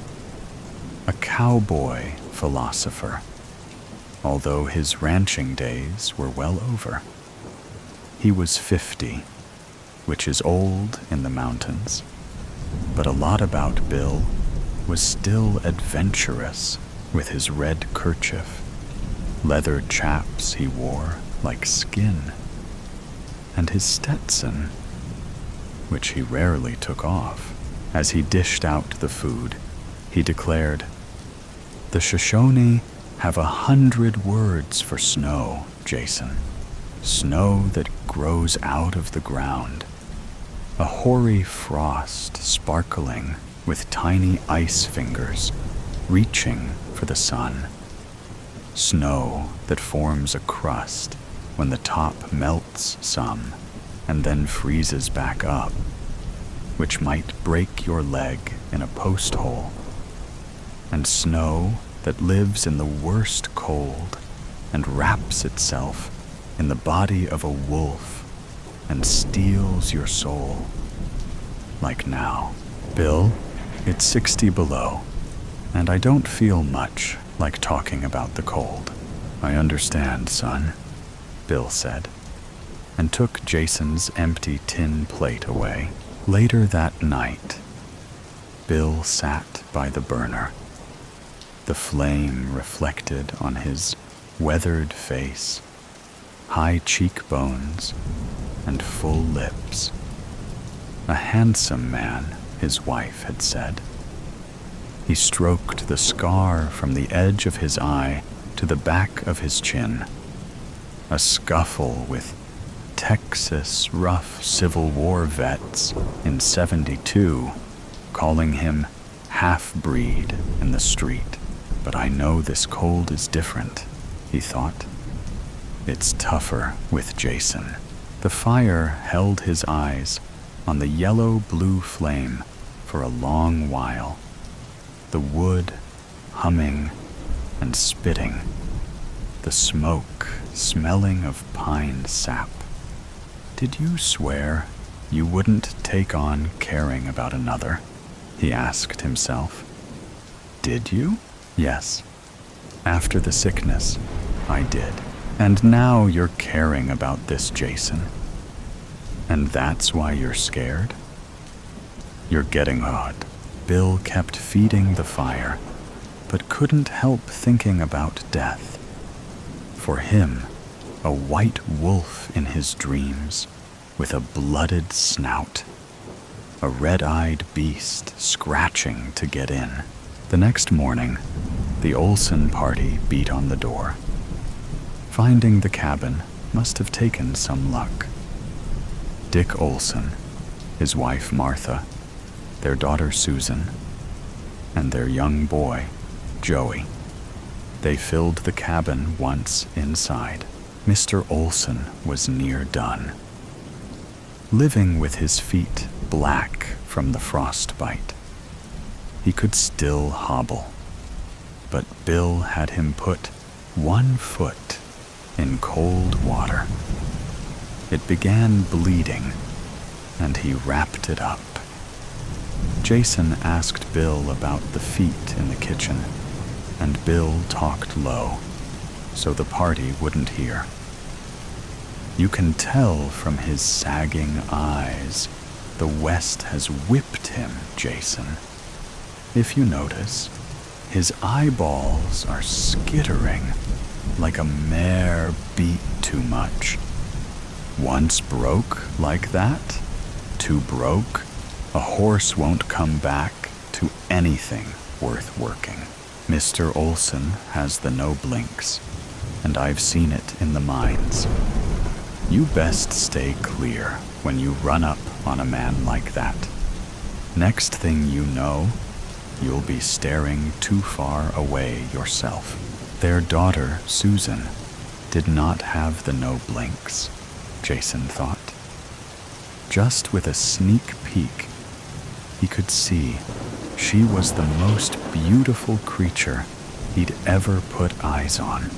a cowboy philosopher, although his ranching days were well over. He was 50, which is old in the mountains, but a lot about Bill was still adventurous with his red kerchief, leather chaps he wore like skin, and his Stetson, which he rarely took off. As he dished out the food, he declared, "The Shoshone have 100 words for snow, Jason. Snow that grows out of the ground. A hoary frost sparkling with tiny ice fingers reaching for the sun. Snow that forms a crust when the top melts some and then freezes back up, which might break your leg in a post hole. And snow that lives in the worst cold and wraps itself in the body of a wolf and steals your soul. Like now. Bill, it's 60 below, and I don't feel much like talking about the cold." "I understand, son," Bill said, and took Jason's empty tin plate away. Later that night, Bill sat by the burner. The flame reflected on his weathered face, high cheekbones, and full lips. A handsome man, his wife had said. He stroked the scar from the edge of his eye to the back of his chin. A scuffle with Texas rough Civil War vets in '72, calling him half-breed in the street. But I know this cold is different, he thought. It's tougher with Jason. The fire held his eyes on the yellow-blue flame for a long while, the wood humming and spitting, the smoke smelling of pine sap. "Did you swear you wouldn't take on caring about another?" he asked himself. "Did you?" "Yes. After the sickness, I did. And now you're caring about this Jason. And that's why you're scared? You're getting hot." Bill kept feeding the fire, but couldn't help thinking about death. For him, a white wolf in his dreams with a blooded snout, a red-eyed beast scratching to get in. The next morning, the Olsen party beat on the door. Finding the cabin must have taken some luck. Dick Olsen, his wife Martha, their daughter Susan, and their young boy, Joey. They filled the cabin once inside. Mr. Olsen was near done. Living with his feet black from the frostbite, he could still hobble, but Bill had him put 1 foot in cold water. It began bleeding, and he wrapped it up. Jason asked Bill about the feet in the kitchen, and Bill talked low, so the party wouldn't hear. You can tell from his sagging eyes the West has whipped him, Jason. If you notice, his eyeballs are skittering like a mare beat too much. Once broke like that, too broke, a horse won't come back to anything worth working. Mr. Olsen has the no blinks, and I've seen it in the mines. You best stay clear when you run up on a man like that. Next thing you know, you'll be staring too far away yourself. Their daughter, Susan, did not have the no blinks, Jason thought. Just with a sneak peek, he could see she was the most beautiful creature he'd ever put eyes on.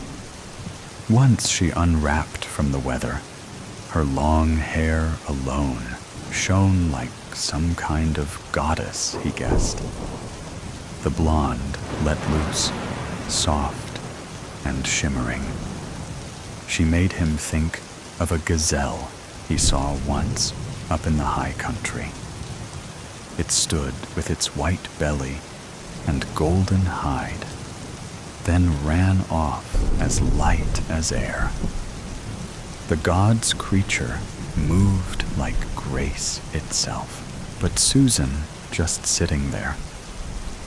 Once she unwrapped from the weather, her long hair alone shone like some kind of goddess, he guessed. The blonde let loose, soft and shimmering. She made him think of a gazelle he saw once up in the high country. It stood with its white belly and golden hide, then ran off as light as air. The god's creature moved like grace itself, but Susan, just sitting there,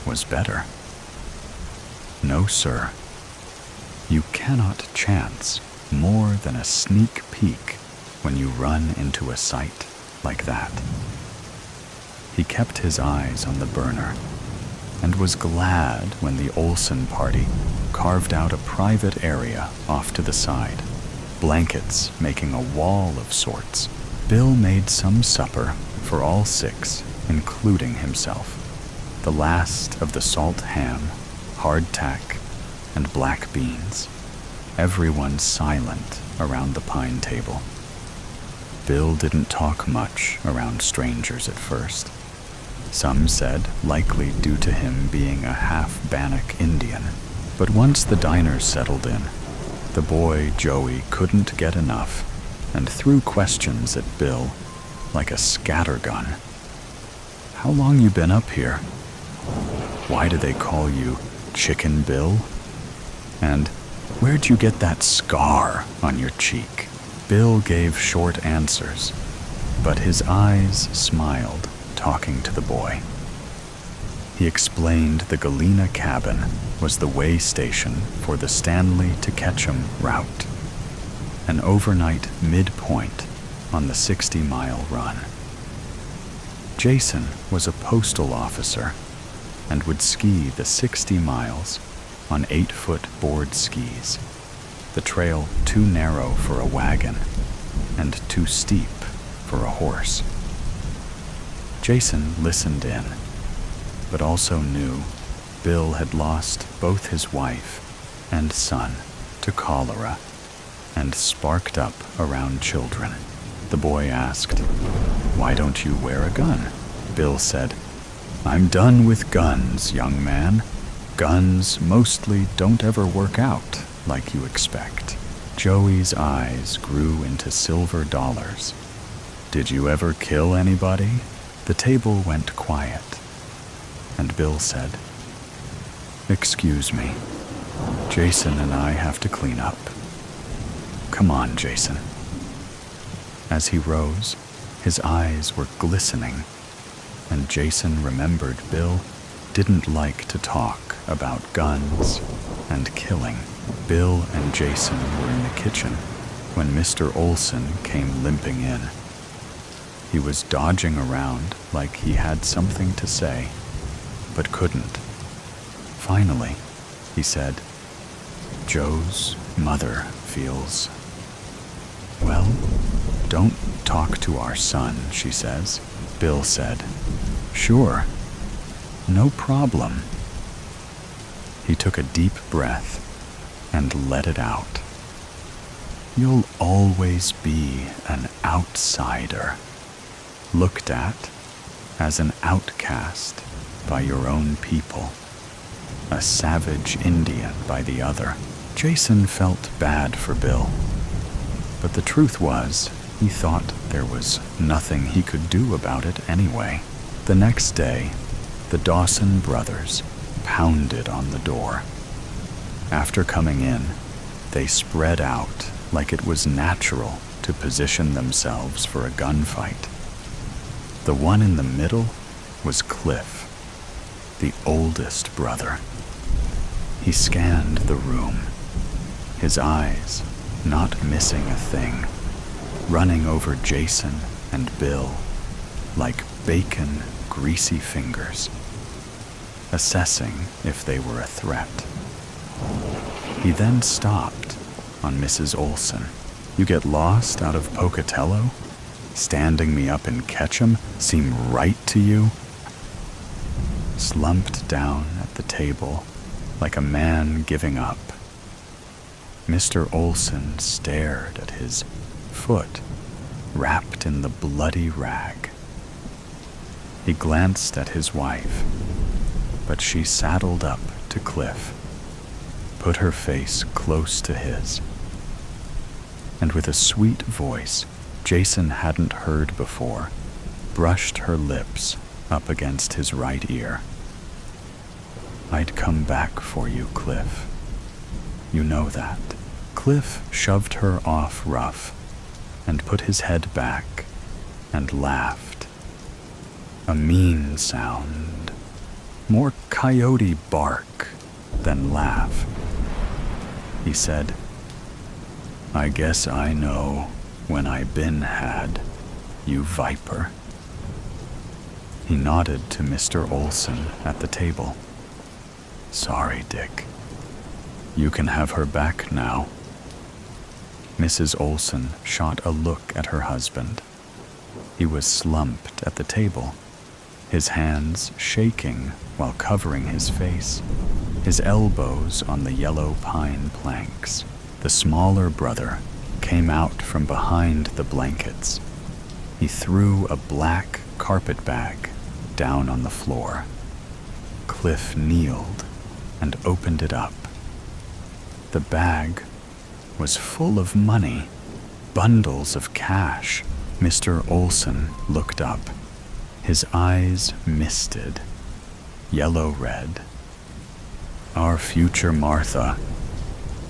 was better. No, sir. You cannot chance more than a sneak peek when you run into a sight like that. He kept his eyes on the burner and was glad when the Olsen party carved out a private area off to the side, blankets making a wall of sorts. Bill made some supper for all 6, including himself. The last of the salt ham, hardtack, and black beans. Everyone silent around the pine table. Bill didn't talk much around strangers at first. Some said likely due to him being a half-Bannock Indian. But once the diners settled in, the boy Joey couldn't get enough and threw questions at Bill like a scattergun. How long you been up here? Why do they call you Chicken Bill? And where'd you get that scar on your cheek? Bill gave short answers, but his eyes smiled, talking to the boy. He explained the Galena cabin was the way station for the Stanley to Ketchum route, an overnight midpoint on the 60-mile run. Jason was a postal officer and would ski the 60 miles on 8-foot board skis, the trail too narrow for a wagon and too steep for a horse. Jason listened in, but also knew Bill had lost both his wife and son to cholera and sparked up around children. The boy asked, "Why don't you wear a gun?" Bill said, "I'm done with guns, young man. Guns mostly don't ever work out like you expect." Joey's eyes grew into silver dollars. "Did you ever kill anybody?" The table went quiet, and Bill said, "Excuse me, Jason and I have to clean up. Come on, Jason. As he rose, his eyes were glistening, and Jason remembered Bill didn't like to talk about guns and killing. Bill and Jason were in the kitchen when Mr. Olson came limping in. He was dodging around like he had something to say, but couldn't. Finally, he said, "Joe's mother feels... Well, don't talk to our son," she says. Bill said, "Sure, no problem." He took a deep breath and let it out. "You'll always be an outsider, looked at as an outcast by your own people, a savage Indian by the other." Jason felt bad for Bill, but the truth was, he thought there was nothing he could do about it anyway. The next day, the Dawson brothers pounded on the door. After coming in, they spread out like it was natural to position themselves for a gunfight. The one in the middle was Cliff, the oldest brother. He scanned the room, his eyes not missing a thing, running over Jason and Bill like bacon, greasy fingers, assessing if they were a threat. He then stopped on Mrs. Olson. "You get lost out of Pocatello? Standing me up in Ketchum seem right to you?" Slumped down at the table like a man giving up, Mr. Olson stared at his foot wrapped in the bloody rag. He glanced at his wife, but she saddled up to Cliff, put her face close to his, and with a sweet voice Jason hadn't heard before, brushed her lips up against his right ear. "I'd come back for you, Cliff. You know that." Cliff shoved her off rough and put his head back and laughed. A mean sound, more coyote bark than laugh. He said, "I guess I know when I been had, you viper." He nodded to Mr. Olson at the table. "Sorry, Dick. You can have her back now." Mrs. Olson shot a look at her husband. He was slumped at the table, his hands shaking while covering his face, his elbows on the yellow pine planks. The smaller brother came out from behind the blankets. He threw a black carpet bag down on the floor. Cliff kneeled and opened it up. The bag was full of money, bundles of cash. Mr. Olson looked up. His eyes misted, yellow-red. "Our future Martha,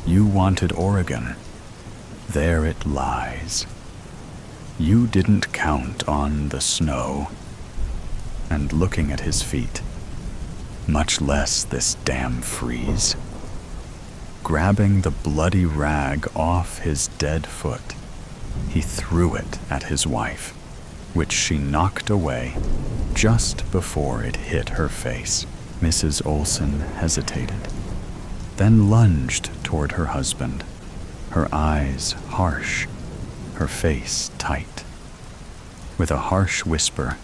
you wanted Oregon. There it lies. You didn't count on the snow." And looking at his feet, "Much less this damn freeze." Grabbing the bloody rag off his dead foot, he threw it at his wife, which she knocked away just before it hit her face. Mrs. Olson hesitated, then lunged toward her husband, her eyes harsh, her face tight. With a harsh whisper,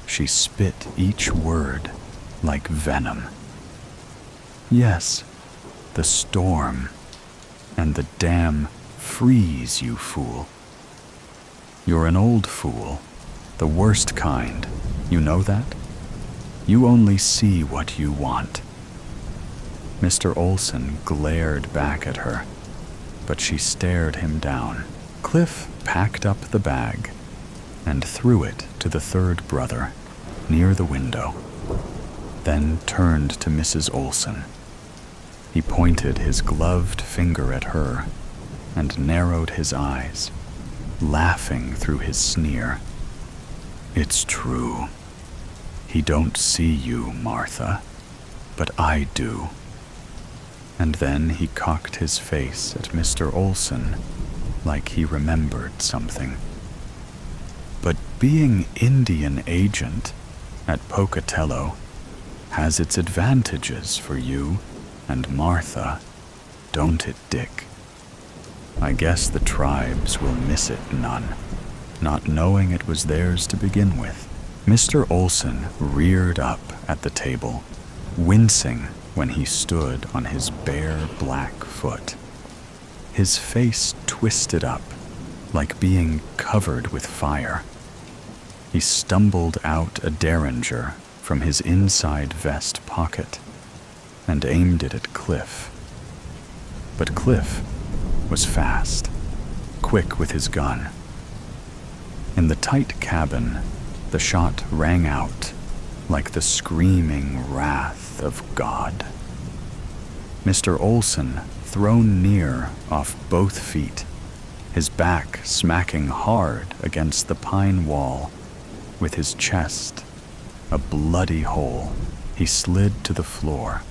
she spit each word like venom. "Yes, the storm, and the damn freeze, you fool. You're an old fool, the worst kind, you know that? You only see what you want." Mr. Olson glared back at her, but she stared him down. Cliff packed up the bag and threw it to the third brother near the window, then turned to Mrs. Olson. He pointed his gloved finger at her and narrowed his eyes, laughing through his sneer. "It's true. He don't see you, Martha, but I do." And then he cocked his face at Mr. Olson like he remembered something. "But being Indian agent at Pocatello has its advantages for you and Martha, don't it, Dick? I guess the tribes will miss it none, not knowing it was theirs to begin with." Mr. Olson reared up at the table, wincing when he stood on his bare black foot. His face twisted up like being covered with fire. He stumbled out a derringer from his inside vest pocket and aimed it at Cliff. But Cliff was fast, quick with his gun. In the tight cabin, the shot rang out like the screaming wrath of God. Mr. Olson, thrown near off both feet, his back smacking hard against the pine wall, with his chest a bloody hole, he slid to the floor,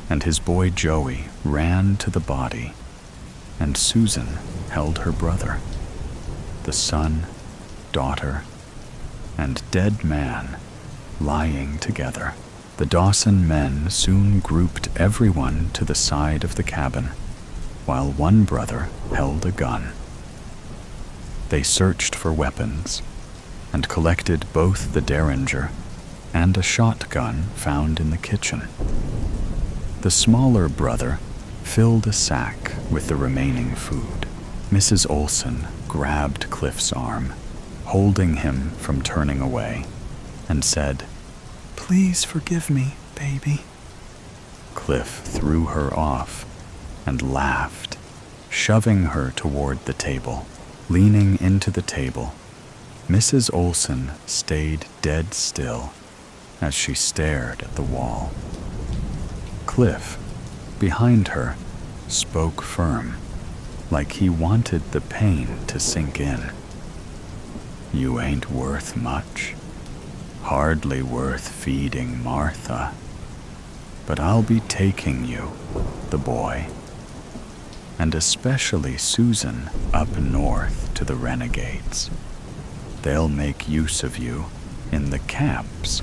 and his boy Joey ran to the body, and Susan held her brother, the son, daughter, and dead man lying together. The Dawson men soon grouped everyone to the side of the cabin, while one brother held a gun. They searched for weapons and collected both the derringer and a shotgun found in the kitchen. The smaller brother filled a sack with the remaining food. Mrs. Olson grabbed Cliff's arm, holding him from turning away, and said, "Please forgive me, baby." Cliff threw her off and laughed, shoving her toward the table. Leaning into the table, Mrs. Olson stayed dead still as she stared at the wall. Cliff, behind her, spoke firm, like he wanted the pain to sink in. "You ain't worth much. Hardly worth feeding Martha. But I'll be taking you, the boy, and especially Susan, up north to the renegades. They'll make use of you in the camps,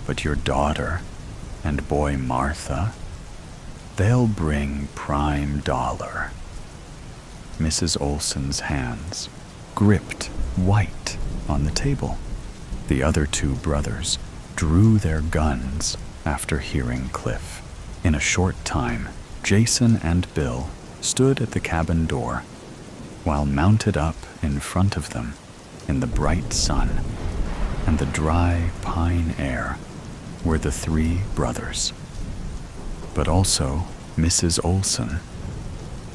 but your daughter and boy Martha, they'll bring prime dollar." Mrs. Olson's hands gripped white on the table. The other two brothers drew their guns after hearing Cliff. In a short time, Jason and Bill stood at the cabin door, while mounted up in front of them in the bright sun and the dry pine air were the three brothers, but also Mrs. Olson,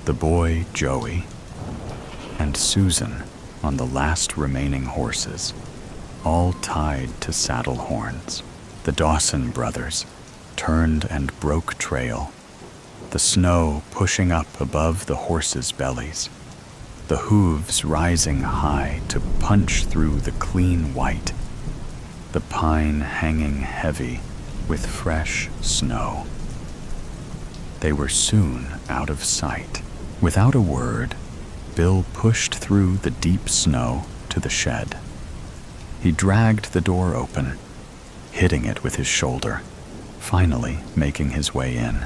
the boy Joey, and Susan on the last remaining horses, all tied to saddle horns. The Dawson brothers turned and broke trail, the snow pushing up above the horses' bellies, the hooves rising high to punch through the clean white, the pine hanging heavy with fresh snow. They were soon out of sight. Without a word, Bill pushed through the deep snow to the shed. He dragged the door open, hitting it with his shoulder, finally making his way in.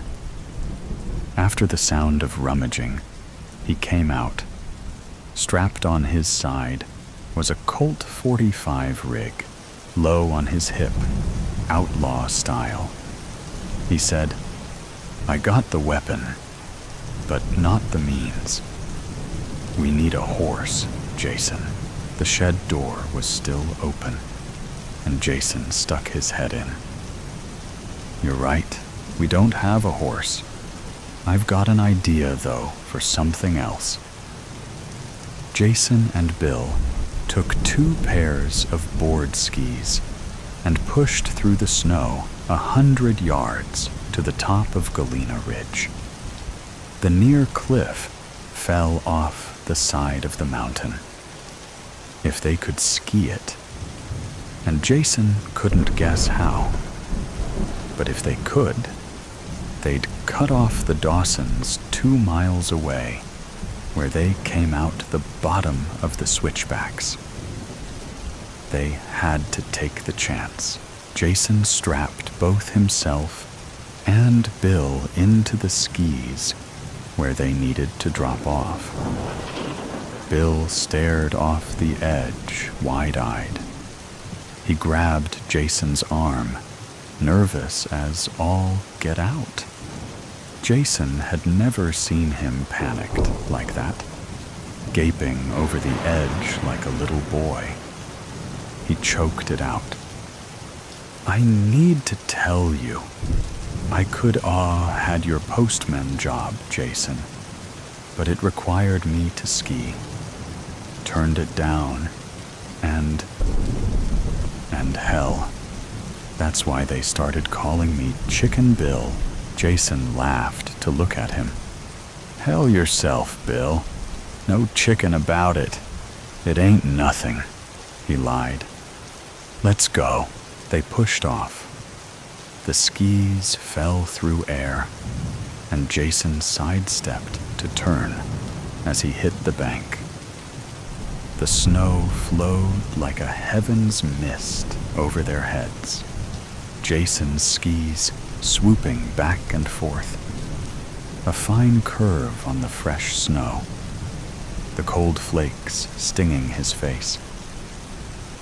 After the sound of rummaging, he came out. Strapped on his side was a Colt .45 rig, low on his hip, outlaw style. He said, "I got the weapon, but not the means. We need a horse, Jason." The shed door was still open, and Jason stuck his head in. "You're right, we don't have a horse. I've got an idea, though, for something else." Jason and Bill took 2 pairs of board skis and pushed through the snow 100 yards to the top of Galena Ridge. The near cliff fell off the side of the mountain. If they could ski it, and Jason couldn't guess how, but if they could, they'd cut off the Dawsons 2 miles away, where they came out the bottom of the switchbacks. They had to take the chance. Jason strapped both himself and Bill into the skis where they needed to drop off. Bill stared off the edge, wide-eyed. He grabbed Jason's arm, nervous as all get out. Jason had never seen him panicked like that, gaping over the edge like a little boy. He choked it out. "I need to tell you. I could had your postman job, Jason, but it required me to ski. Turned it down, and hell. That's why they started calling me Chicken Bill." Jason laughed to look at him. "Hell yourself, Bill. No chicken about it. It ain't nothing," he lied. "Let's go." They pushed off. The skis fell through air, and Jason sidestepped to turn as he hit the bank. The snow flowed like a heaven's mist over their heads. Jason's skis swooping back and forth, a fine curve on the fresh snow, the cold flakes stinging his face.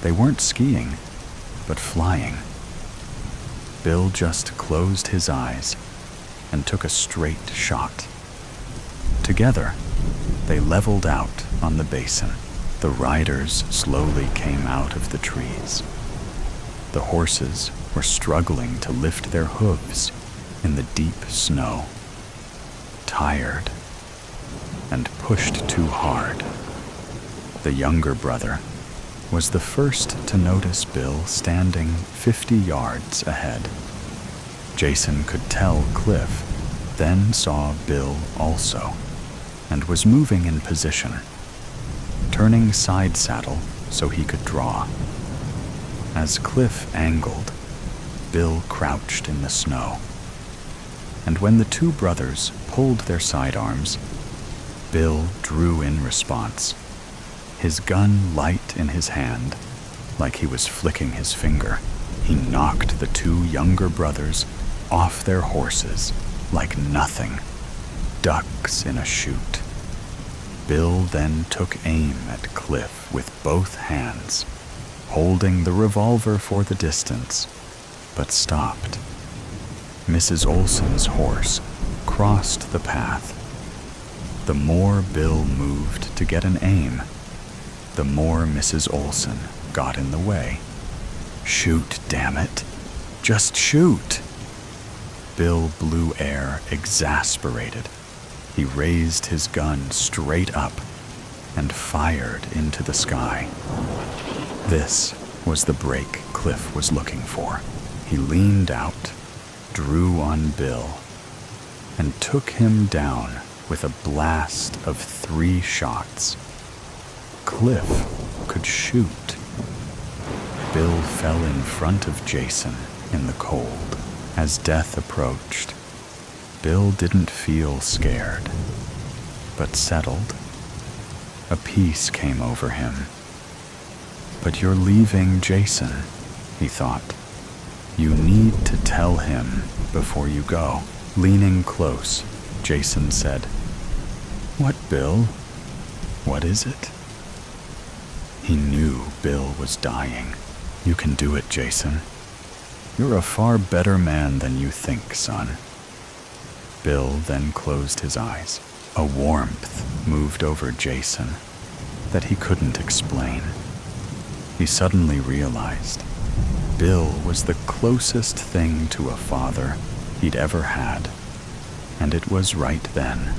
They weren't skiing, but flying. Bill just closed his eyes and took a straight shot. Together, they leveled out on the basin. The riders slowly came out of the trees. The horses were struggling to lift their hooves in the deep snow, tired and pushed too hard. The younger brother was the first to notice Bill standing 50 yards ahead. Jason could tell Cliff, then saw Bill also, and was moving in position, turning side saddle so he could draw. As Cliff angled, Bill crouched in the snow. And when the two brothers pulled their sidearms, Bill drew in response, his gun light in his hand, like he was flicking his finger. He knocked the two younger brothers off their horses like nothing, ducks in a chute. Bill then took aim at Cliff with both hands, holding the revolver for the distance, but stopped. Mrs. Olson's horse crossed the path. The more Bill moved to get an aim, the more Mrs. Olson got in the way. "Shoot, damn it. Just shoot." Bill blew air, exasperated. He raised his gun straight up and fired into the sky. This was the break Cliff was looking for. He leaned out, drew on Bill, and took him down with a blast of 3 shots. Cliff could shoot. Bill fell in front of Jason in the cold. As death approached, Bill didn't feel scared, but settled. A peace came over him. "But you're leaving Jason," he thought. "You need to tell him before you go." Leaning close, Jason said, "What, Bill? What is it?" He knew Bill was dying. "You can do it, Jason. You're a far better man than you think, son." Bill then closed his eyes. A warmth moved over Jason that he couldn't explain. He suddenly realized Bill was the closest thing to a father he'd ever had, and it was right then.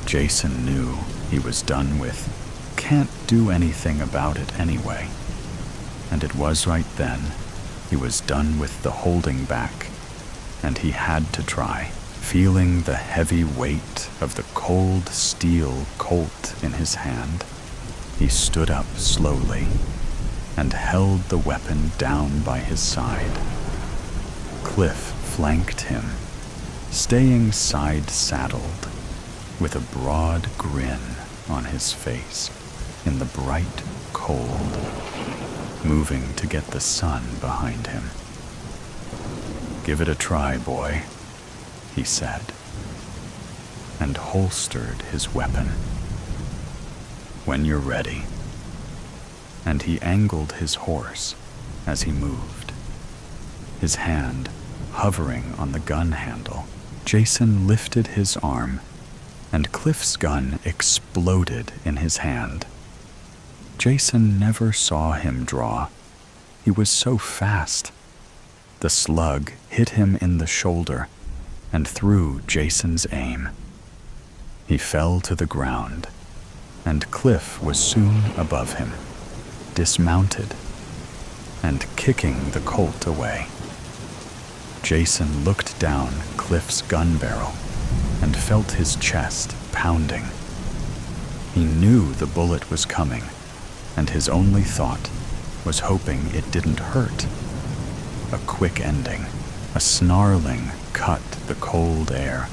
Jason knew he was done with "can't do anything about it anyway," and it was right then he was done with the holding back, and he had to try. Feeling the heavy weight of the cold steel Colt in his hand, he stood up slowly and held the weapon down by his side. Cliff flanked him, staying side-saddled, with a broad grin on his face in the bright cold, moving to get the sun behind him. "Give it a try, boy," he said, and holstered his weapon. "When you're ready." And he angled his horse as he moved, his hand hovering on the gun handle. Jason lifted his arm, and Cliff's gun exploded in his hand. Jason never saw him draw. He was so fast. The slug hit him in the shoulder and threw Jason's aim. He fell to the ground, and Cliff was soon above him, dismounted, and kicking the Colt away. Jason looked down Cliff's gun barrel and felt his chest pounding. He knew the bullet was coming, and his only thought was hoping it didn't hurt. A quick ending, a snarling cut the cold air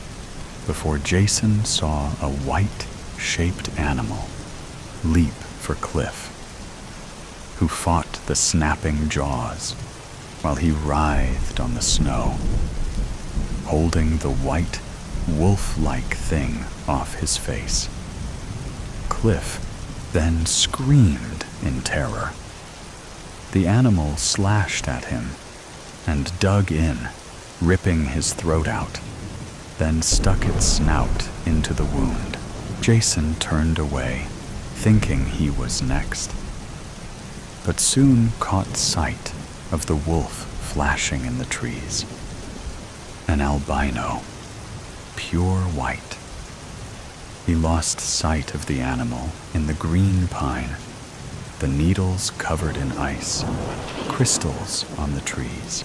before Jason saw a white-shaped animal leap for Cliff, who fought the snapping jaws while he writhed on the snow, holding the white, wolf-like thing off his face. Cliff then screamed in terror. The animal slashed at him and dug in, ripping his throat out, then stuck its snout into the wound. Jason turned away, thinking he was next, but soon caught sight of the wolf flashing in the trees. An albino, pure white. He lost sight of the animal in the green pine, the needles covered in ice, crystals on the trees.